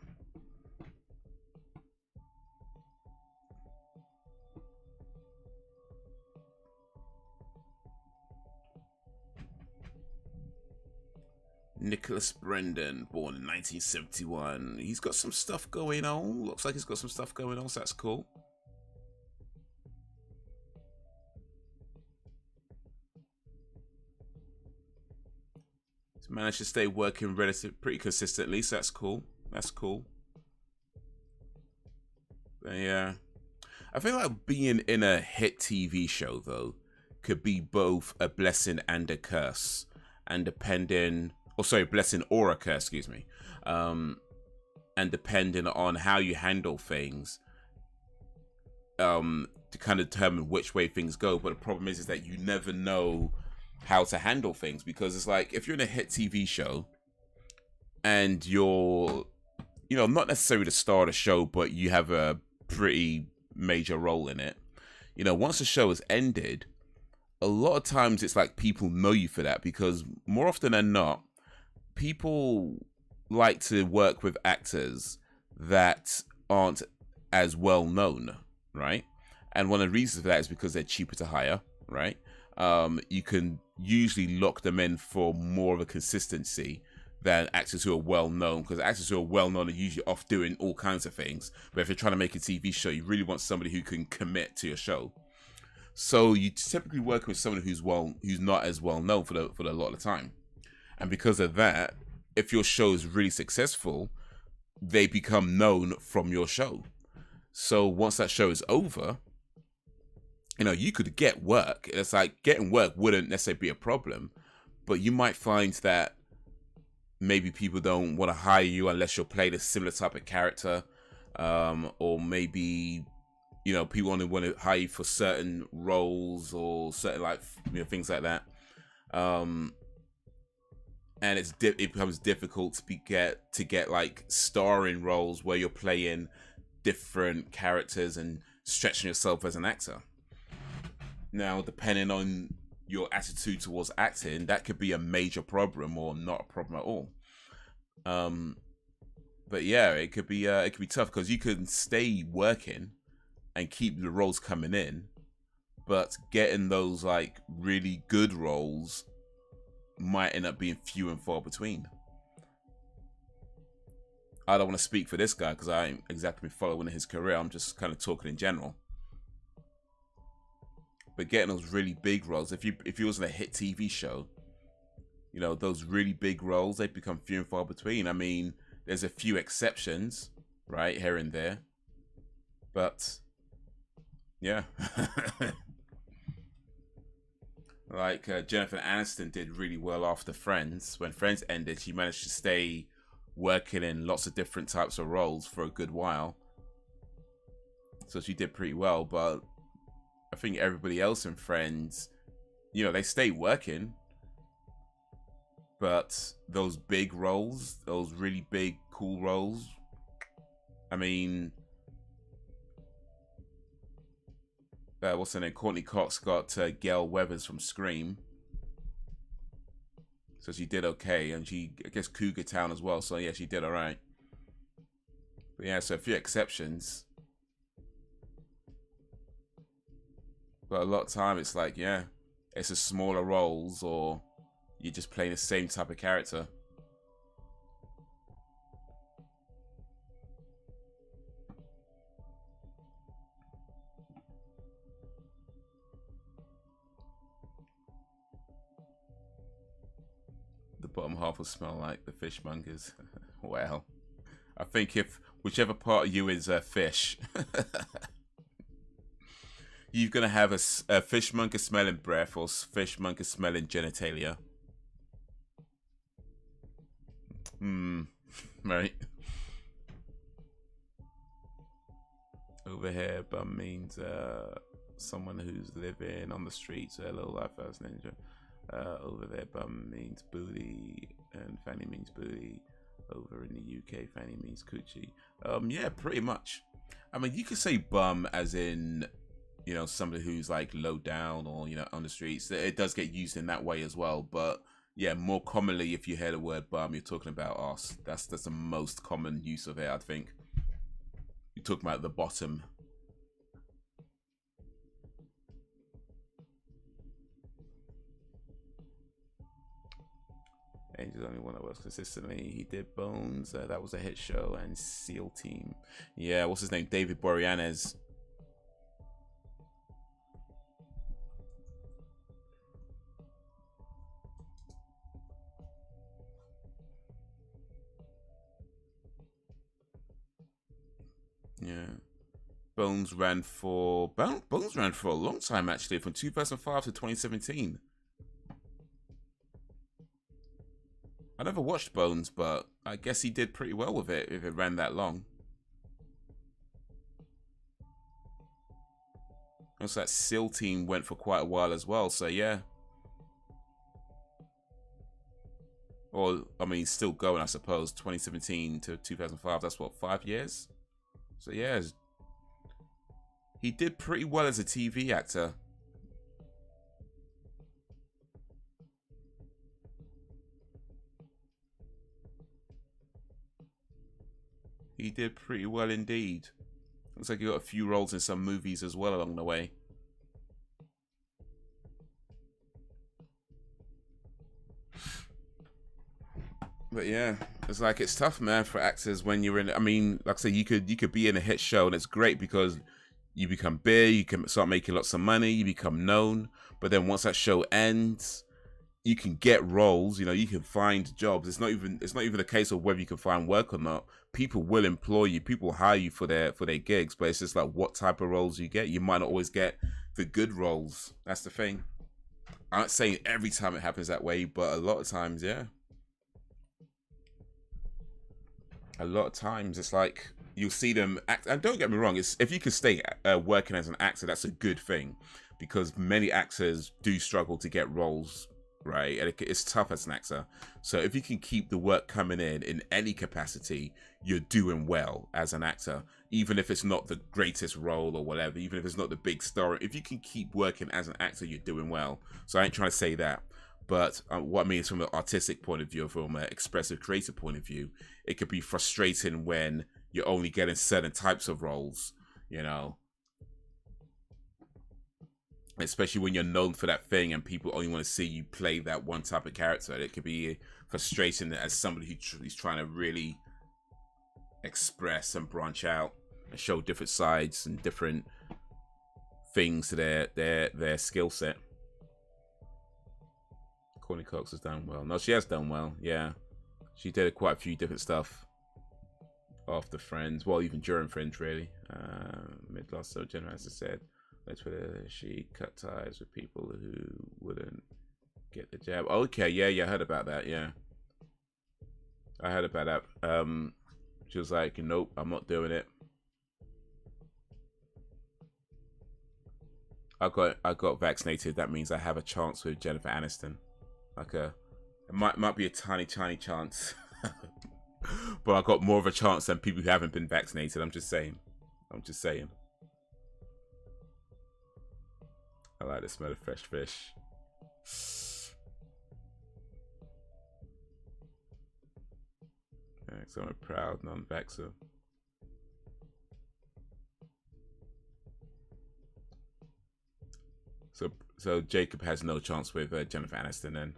Nicholas Brendan, born in 1971. He's got some stuff going on. Looks like he's got some stuff going on, so that's cool. He's managed to stay working pretty consistently, so that's cool. That's cool. But yeah. I feel like being in a hit TV show, though, could be both a blessing and a curse. And depending... Oh, sorry, blessing or a curse, excuse me. And depending on how you handle things, to kind of determine which way things go. But the problem is that you never know how to handle things, because it's like, if you're in a hit TV show and you're, you know, not necessarily the star of the show, but you have a pretty major role in it, you know, once the show has ended, a lot of times it's like people know you for that, because more often than not, people like to work with actors that aren't as well known, right? And one of the reasons for that is because they're cheaper to hire, right? You can usually lock them in for more of a consistency than actors who are well known, because actors who are well known are usually off doing all kinds of things. But if you're trying to make a TV show, you really want somebody who can commit to your show. So you typically work with someone who's not as well known for a lot of the time. And because of that, if your show is really successful, they become known from your show. So once that show is over, you know, you could get work. It's like getting work wouldn't necessarily be a problem, but you might find that maybe people don't want to hire you unless you're playing a similar type of character, or maybe, you know, people only want to hire you for certain roles or certain, like, you know, things like that. And it becomes difficult to get like starring roles where you're playing different characters and stretching yourself as an actor. Now, depending on your attitude towards acting, that could be a major problem or not a problem at all. But yeah, it could be tough, because you can stay working and keep the roles coming in, but getting those like really good roles might end up being few and far between. I don't want to speak for this guy because I ain't exactly following his career. I'm just kind of talking in general. But getting those really big roles, if he was in a hit TV show, you know, those really big roles, they become few and far between. I mean, there's a few exceptions, right, here and there. But yeah. Like Jennifer Aniston did really well after Friends. When Friends ended, she managed to stay working in lots of different types of roles for a good while. So she did pretty well, but I think everybody else in Friends, you know, they stay working, but those big roles, those really big, cool roles, I mean, what's her name? Courtney Cox got Gail Weathers from Scream. So she did okay. And she, I guess, Cougar Town as well. So yeah, she did all right. But yeah, so a few exceptions. But a lot of time it's like, yeah, it's a smaller roles or you're just playing the same type of character. The bottom half will smell like the fishmongers. Well, I think if whichever part of you is fish, you're going to have a fishmonger smelling breath or fishmonger smelling genitalia. Right. Over here, bum means someone who's living on the streets, a low life as ninja. Over there, bum means booty, and fanny means booty. Over in the UK, fanny means coochie. Yeah, pretty much. I mean, you could say bum as in, you know, somebody who's like low down or, you know, on the streets. It does get used in that way as well, but yeah, more commonly, if you hear the word bum, you're talking about arse. That's the most common use of it, I think. You're talking about the bottom. Angel's only one that works consistently. He did Bones. That was a hit show. And SEAL Team. Yeah, what's his name? David Boreanaz. Yeah. Bones ran for a long time, actually, from 2005 to 2017. I never watched Bones, but I guess he did pretty well with it if it ran that long. Also, that SEAL Team went for quite a while as well, so yeah. Or, I mean, still going, I suppose. 2017 to 2005, that's what, 5 years? So yeah, he did pretty well as a TV actor. He did pretty well indeed. Looks like he got a few roles in some movies as well along the way. But yeah, it's like it's tough, man, for actors when you're in. I mean, like I say, you could be in a hit show and it's great because you become big, you can start making lots of money, you become known. But then once that show ends, you can get roles. You know, you can find jobs. It's not even a case of whether you can find work or not. People will employ you. People hire you for their gigs. But it's just like what type of roles you get. You might not always get the good roles. That's the thing. I'm not saying every time it happens that way, but a lot of times, yeah. A lot of times it's like you'll see them act, and don't get me wrong, it's if you can stay working as an actor, that's a good thing, because many actors do struggle to get roles, right? And it's tough as an actor. So if you can keep the work coming in any capacity, you're doing well as an actor, even if it's not the greatest role or whatever, even if it's not the big star. If you can keep working as an actor, you're doing well. So I ain't trying to say that. But what I mean is from an artistic point of view, from an expressive creative point of view, it could be frustrating when you're only getting certain types of roles, you know. Especially when you're known for that thing and people only want to see you play that one type of character. It could be frustrating as somebody who's trying to really express and branch out and show different sides and different things to their skill set. Courtney Cox has done well. No, she has done well. Yeah, she did quite a few different stuff after Friends. Well, even during Friends, really. Mid last so Jenna, as I said, on Twitter, she cut ties with people who wouldn't get the jab. Okay, yeah, I heard about that. Yeah, I heard about that. She was like, "Nope, I'm not doing it." I got vaccinated, that means I have a chance with Jennifer Aniston. Like it might be a tiny chance, but I got more of a chance than people who haven't been vaccinated. I'm just saying. I like the smell of fresh fish. Yeah, so I'm a proud non-vaxxer. So Jacob has no chance with Jennifer Aniston then.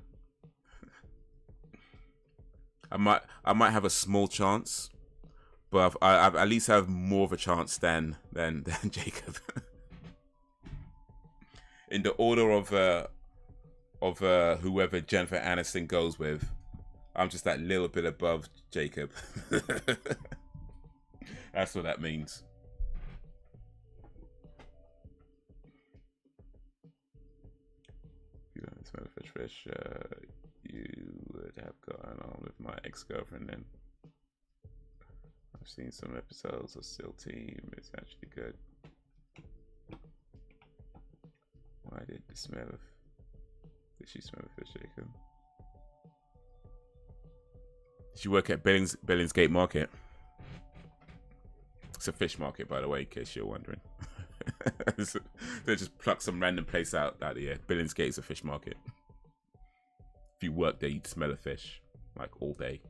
I might have a small chance, but I at least have more of a chance than Jacob. In the order of whoever Jennifer Aniston goes with, I'm just that little bit above Jacob. That's what that means. You don't smell fish. You would have gone on with my ex-girlfriend then. I've seen some episodes of Still Team. It's actually good. Why did she smell of fish, Jacob? Did you work at Billingsgate Market? It's a fish market, by the way, in case you're wondering. They just pluck some random place out of the air. Billingsgate is a fish market. If you work there, you'd smell a fish, like, all day.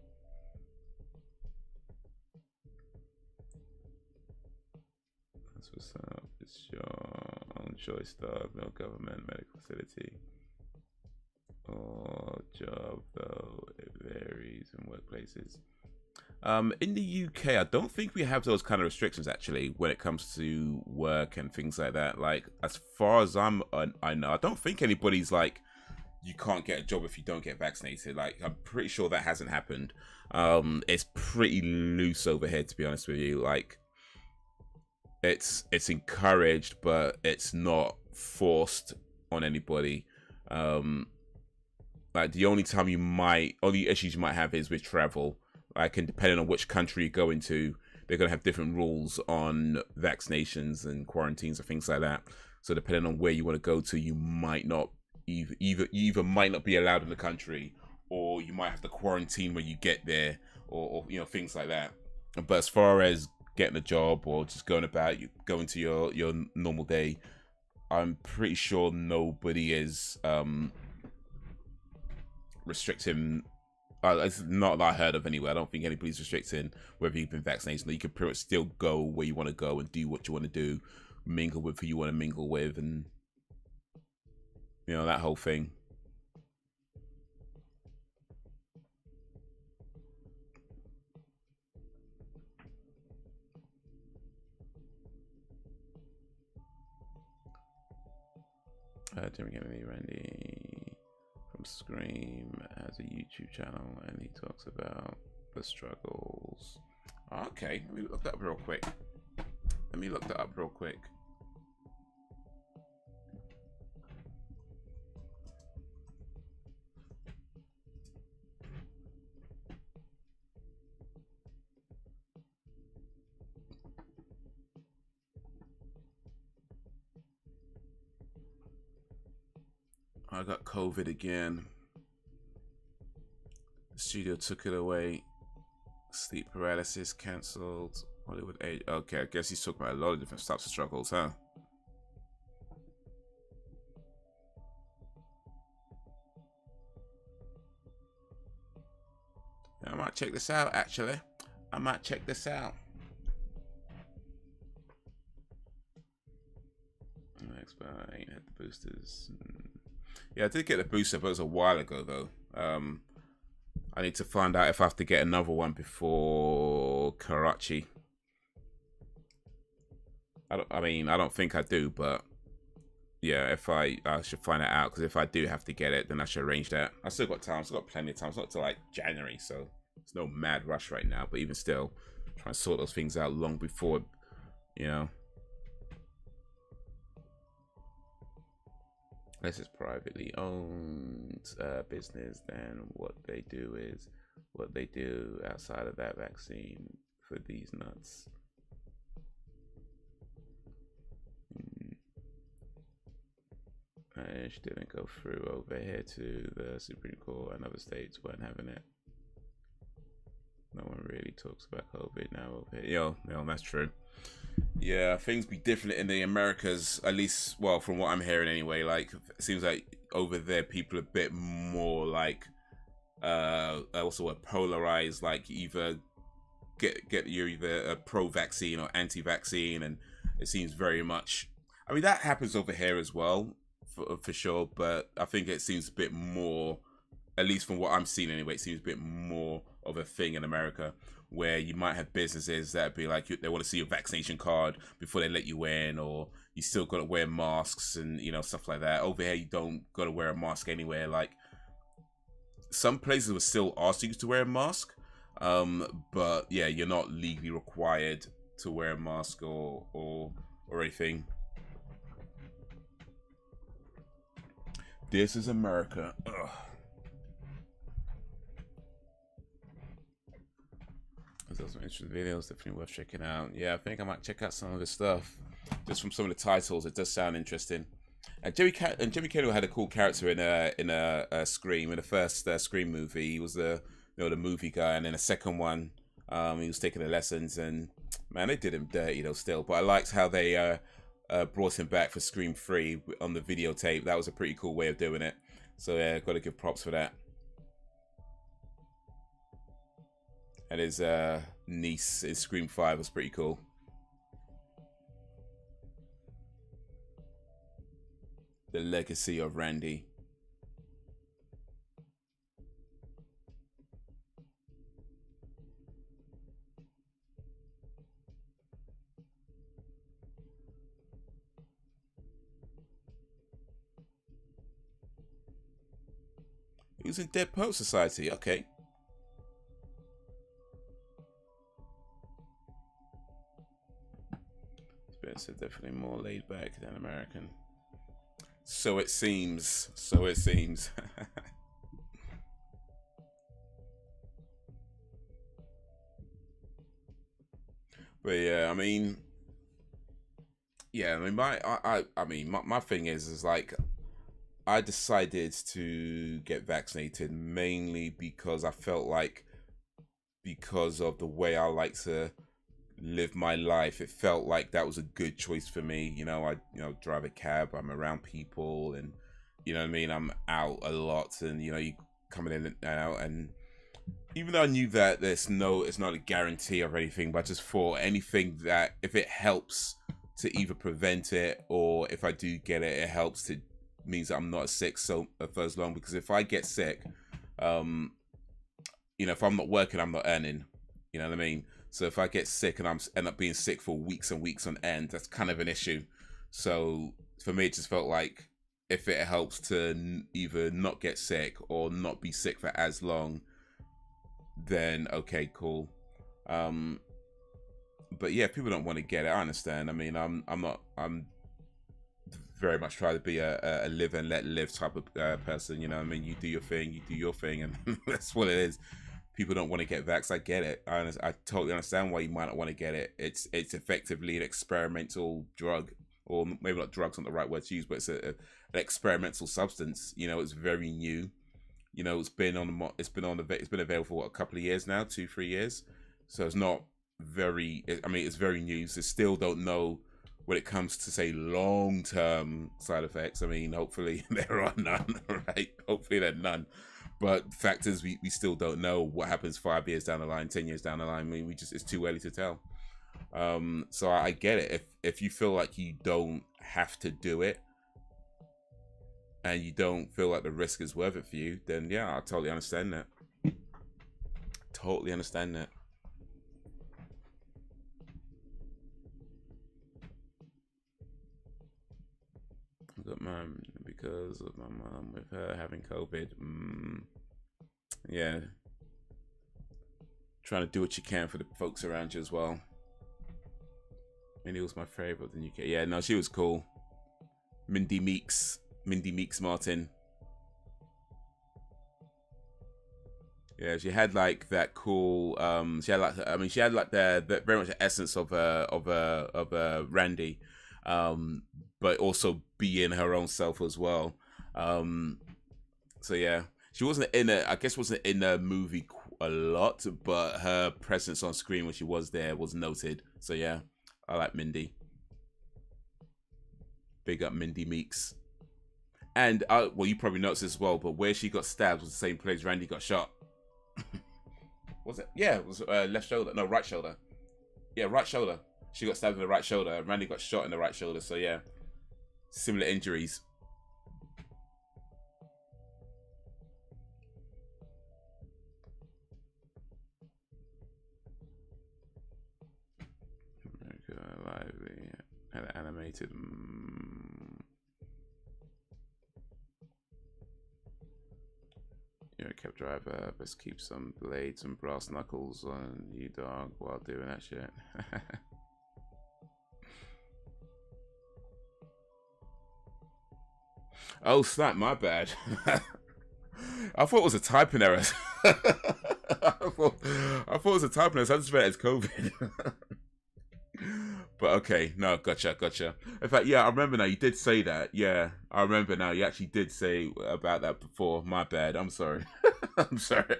That's what's up. It's your own choice, dog. No government medical facility or job, though it varies in workplaces. In the UK, I don't think we have those kind of restrictions actually when it comes to work and things like that. Like, as far as I know, I don't think anybody's like, you can't get a job if you don't get vaccinated. Like, I'm pretty sure that hasn't happened. It's pretty loose over here, to be honest with you. Like, it's encouraged, but it's not forced on anybody. Like, the only issues you might have is with travel. Like, and depending on which country you go into, they're gonna have different rules on vaccinations and quarantines and things like that. So depending on where you want to go to, you might not either might not be allowed in the country, or you might have to quarantine when you get there, or you know, things like that. But as far as getting a job or just going to your normal day, I'm pretty sure nobody is restricting. It's not that I heard of anywhere. I don't think anybody's restricting whether you've been vaccinated. You can pretty much still go where you want to go and do what you want to do, mingle with who you want to mingle with, and you know, that whole thing. Jimmy Kennedy Randy from Scream has a YouTube channel and he talks about the struggles. Okay, let me look that up real quick. I got COVID again. The studio took it away. Sleep paralysis cancelled. Hollywood age. Okay, I guess he's talking about a lot of different types of struggles, huh? I might check this out, actually. I ain't had the boosters. Yeah, I did get the booster, but it was a while ago, though. I need to find out if I have to get another one before Karachi. I don't think I do, but yeah, I should find it out, because if I do have to get it, then I should arrange that. I still got time. I've still got plenty of time. It's not till like January, so it's no mad rush right now. But even still, try and sort those things out long before, you know. This is privately owned business. Then what they do outside of that vaccine for these nuts. It didn't go through over here to the Supreme Court, and other states weren't having it. No one really talks about COVID now over here. Yo, that's true. Yeah, things be different in the Americas, at least, well, from what I'm hearing anyway. Like, it seems like over there people are a bit more like, also polarized. Like, either you're either a pro-vaccine or anti-vaccine, and it seems very much. I mean, that happens over here as well, for sure. But I think it seems a bit more, at least from what I'm seeing anyway, it seems a bit more of a thing in America, where you might have businesses that be like, they want to see your vaccination card before they let you in, or you still got to wear masks and, you know, stuff like that. Over here, you don't got to wear a mask anywhere. Like, some places will still ask you to wear a mask, but yeah, you're not legally required to wear a mask or anything. This is America. Ugh. Those are interesting videos, definitely worth checking out. Yeah, I think I might check out some of his stuff just from some of the titles. It does sound interesting. And Jimmy Kendall had a cool character in a Scream, in the first Scream movie. He was the movie guy, and then the second one, he was taking the lessons, and man, they did him dirty though still. But I liked how they brought him back for Scream 3 on the videotape. That was a pretty cool way of doing it. So yeah, got to give props for that. And his niece in Scream 5 was pretty cool. The legacy of Randy. He was in Dead Poet Society, okay. It's definitely more laid back than American. So it seems. So it seems. But yeah, I mean, my thing is like, I decided to get vaccinated mainly because I felt like, because of the way I like to live my life, it felt like that was a good choice for me. You know, I drive a cab, I'm around people, and you know what I mean, I'm out a lot, and you know, you coming in and out, and even though I knew that it's not a guarantee of anything, but I just thought anything that, if it helps to either prevent it, or if I do get it, it helps to, means that I'm not sick for as long. Because if I get sick, you know, if I'm not working, I'm not earning, you know what I mean? So if I get sick and end up being sick for weeks and weeks on end, that's kind of an issue. So for me, it just felt like, if it helps to either not get sick or not be sick for as long, then okay, cool. But yeah, if people don't want to get it, I understand. I mean, I'm very much try to be a live and let live type of person. You know what I mean? You do your thing, and that's what it is. People don't want to get vaxxed. I get it. I totally understand why you might not want to get it. It's effectively an experimental drug, or maybe not drug's not the right word to use, but it's an experimental substance. You know, it's very new. You know, it's been available for what, a couple of years now, 2-3 years. So it's not very. I mean, it's very new. So still don't know when it comes to, say, long-term side effects. I mean, hopefully there are none, right? Hopefully there are none. But the fact is, we still don't know what happens 5 years down the line, 10 years down the line. I mean, it's too early to tell. So I get it. If you feel like you don't have to do it, and you don't feel like the risk is worth it for you, then yeah, I totally understand that. Totally understand that. I got mine because of my mom with her having COVID. Yeah. Trying to do what you can for the folks around you as well. Mindy was my favorite in the UK. Yeah, no, she was cool. Mindy Meeks Martin. Yeah, she had like that cool. She had like the very much the essence of Randy. but also being her own self as well. So yeah, she wasn't in a, I guess wasn't in a movie a lot, but her presence on screen when she was there was noted. So yeah, I like Mindy. Big up Mindy Meeks. And well, you probably noticed as well, but where she got stabbed was the same place Randy got shot. Was it? Yeah, it was left shoulder. No, right shoulder. Yeah, right shoulder. She got stabbed in the right shoulder. Randy got shot in the right shoulder. So yeah, similar injuries. Lively and animated. You're a cab driver. Best keep some blades and brass knuckles on you, dog, while doing that shit. Oh snap! My bad. I thought it was a typing error. I thought it was a typing error. So I just read it as COVID. But okay, no, gotcha. In fact, yeah, I remember now. You did say that. Yeah, I remember now. You actually did say about that before. My bad. I'm sorry. I'm sorry.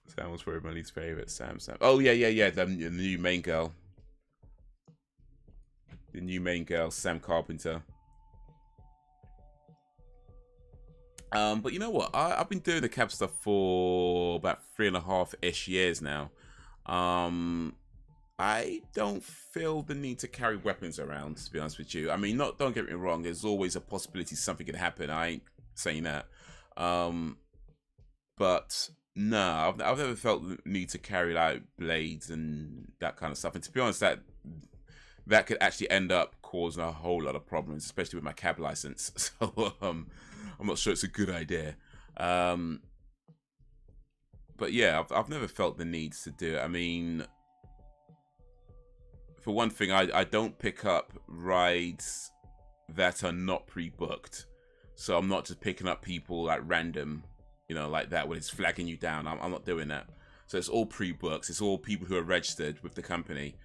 Sam was probably my least favorite. Sam. Oh yeah. The new main girl. The new main girl, Sam Carpenter. But you know what? I've been doing the cab stuff for about 3.5-ish years now. I don't feel the need to carry weapons around, to be honest with you. I mean, don't get me wrong. There's always a possibility something could happen. I ain't saying that. But no, I've never felt the need to carry like blades and that kind of stuff. And to be honest, that could actually end up causing a whole lot of problems, especially with my cab license. So I'm not sure it's a good idea. But yeah, I've never felt the need to do it. I mean, for one thing, I don't pick up rides that are not pre-booked. So I'm not just picking up people like random, you know, like that when it's flagging you down. I'm not doing that. So it's all pre-books. It's all people who are registered with the company.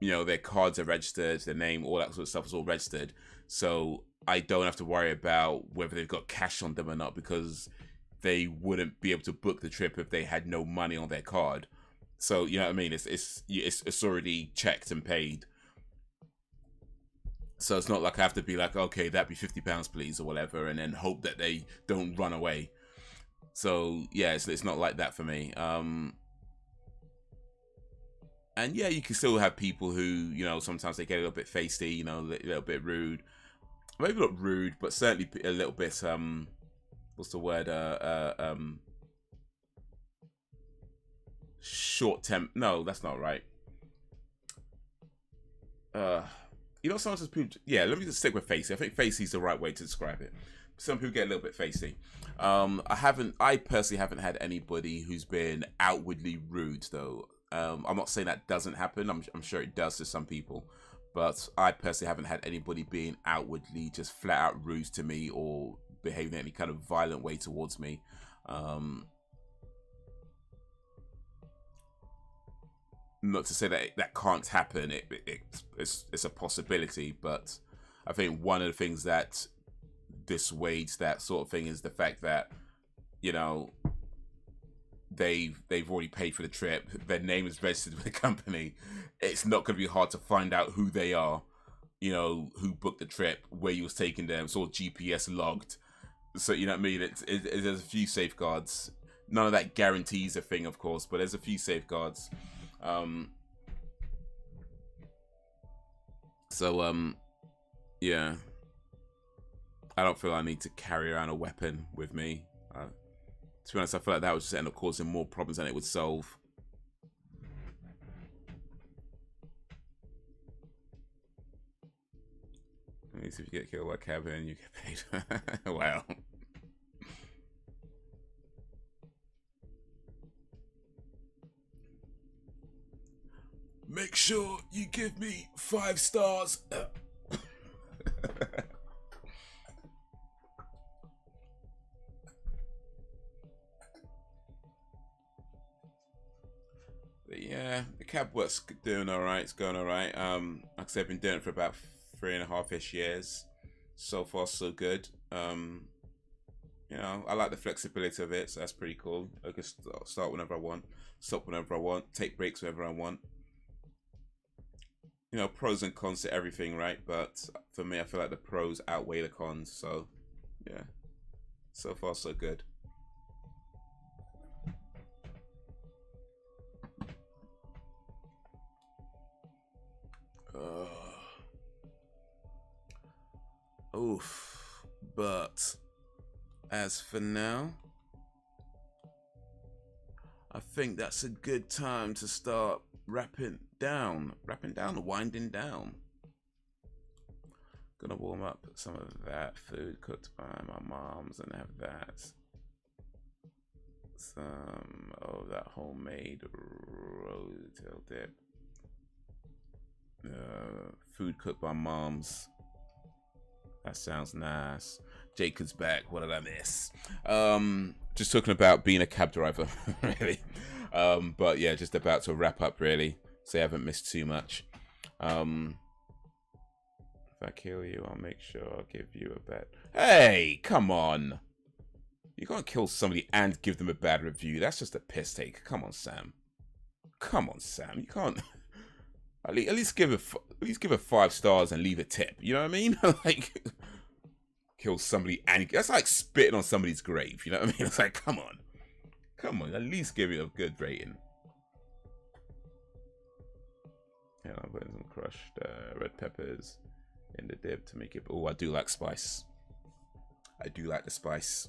You know, their cards are registered, their name, all that sort of stuff is all registered. So I don't have to worry about whether they've got cash on them or not, because they wouldn't be able to book the trip if they had no money on their card. So you know what I mean? It's already checked and paid. So it's not like I have to be like, okay, that'd be £50, please, or whatever, and then hope that they don't run away. So yeah, it's not like that for me. And yeah, you can still have people who, you know, sometimes they get a little bit feisty, you know, a little bit rude. Maybe not rude, but certainly a little bit, what's the word? Short temp. No, that's not right. You know, sometimes people, yeah, let me just stick with feisty. I think feisty is the right way to describe it. Some people get a little bit feisty. I personally haven't had anybody who's been outwardly rude though. I'm not saying that doesn't happen. I'm sure it does to some people, but I personally haven't had anybody being outwardly just flat out rude to me or behaving in any kind of violent way towards me. Not to say that that can't happen. It's a possibility, but I think one of the things that dissuades that sort of thing is the fact that, you know, they've already paid for the trip, their name is registered with the company. It's not going to be hard to find out who they are, you know, who booked the trip, where you was taking them. It's all GPS logged. So you know what I mean, there's a few safeguards. None of that guarantees a thing, of course, but there's a few safeguards. Yeah, I don't feel I need to carry around a weapon with me. To be honest, I feel like that would just end up causing more problems than it would solve. At least if you get killed by cabin, you get paid. Wow. Make sure you give me 5 stars. cab work's doing all right. It's going all right. Like I said, I've been doing it for about 3.5-ish years. So far, so good. You know, I like the flexibility of it, so that's pretty cool. I can start whenever I want, stop whenever I want, take breaks whenever I want. You know, pros and cons to everything, right? But for me, I feel like the pros outweigh the cons. So, yeah, so far, so good. Oof. But as for now, I think that's a good time to start winding down. Gonna warm up some of that food cooked by my mom's and have that. Some of that homemade rotel dip. Food cooked by mom's. That sounds nice. Jacob's back. What did I miss? Just talking about being a cab driver, really. But yeah, just about to wrap up, really. So I haven't missed too much. If I kill you, I'll make sure I'll give you a bet. Hey, come on. You can't kill somebody and give them a bad review. That's just a piss take. Come on, Sam. Come on, Sam. You can't. At least give her 5 stars and leave a tip. You know what I mean? Like, kill somebody and that's like spitting on somebody's grave. You know what I mean? It's like, come on, at least give it a good rating. Yeah, I'm putting some crushed red peppers in the dip to make it. Oh, I do like spice. I do like the spice.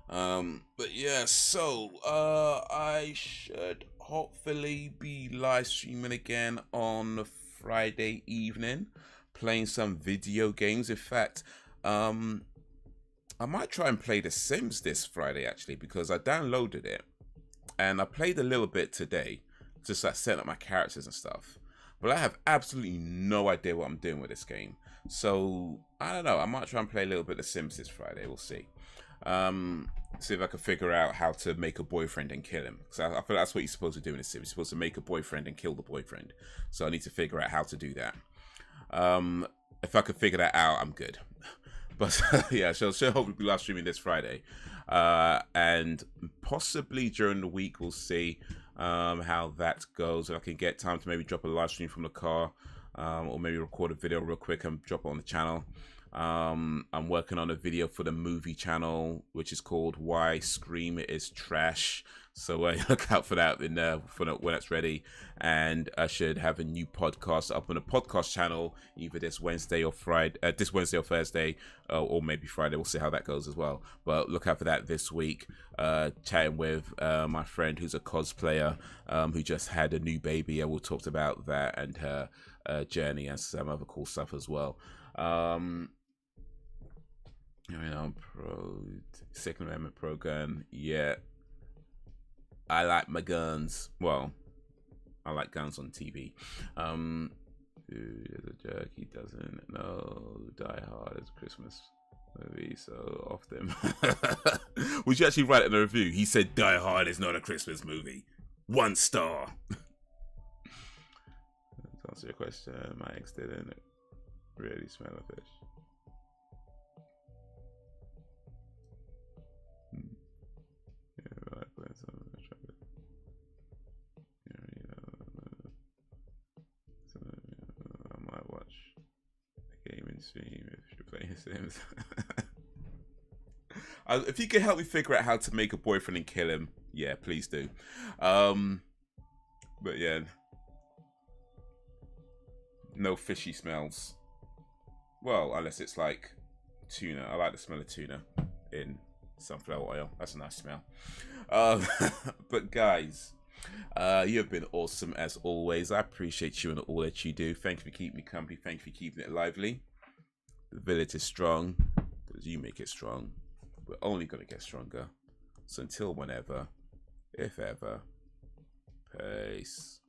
But yeah, so I should hopefully be live streaming again on Friday evening, playing some video games. In fact, I might try and play The Sims this Friday actually, because I downloaded it and I played a little bit today, just like setting up my characters and stuff. But I have absolutely no idea what I'm doing with this game. So I don't know. I might try and play a little bit of The Sims this Friday. We'll see. See if I can figure out how to make a boyfriend and kill him. Because I feel that's what you're supposed to do in a Sim. You're supposed to make a boyfriend and kill the boyfriend. So I need to figure out how to do that. If I could figure that out, I'm good. But yeah, so she'll hopefully be live streaming this Friday. And possibly during the week, we'll see how that goes. If I can get time to maybe drop a live stream from the car. Or maybe record a video real quick and drop it on the channel. I'm working on a video for the movie channel, which is called Why Scream Is Trash. So look out for that in when it's ready. And I should have a new podcast up on the podcast channel either this Wednesday or Thursday, or maybe Friday. We'll see how that goes as well. But look out for that this week. Chatting with my friend who's a cosplayer who just had a new baby. I will talk about that and her journey and some other cool stuff as well. Pro Second Amendment pro gun. Yeah, I like my guns. Well, I like guns on TV. Dude is a jerk. He doesn't know Die Hard is a Christmas movie so often. Would you actually write it in a review? He said Die Hard is not a Christmas movie. 1 star. To answer your question, my ex didn't really smell a fish. I might watch a gaming stream if you're playing Sims. If you could help me figure out how to make a boyfriend and kill him, yeah, please do. But yeah, no fishy smells. Well, unless it's like tuna. I like the smell of tuna in sunflower oil. That's a nice smell. But guys, you have been awesome as always. I appreciate you and all that you do. Thank you for keeping me company. Thank you for keeping it lively. The village is strong because you make it strong. We're only going to get stronger. So until whenever, if ever, peace.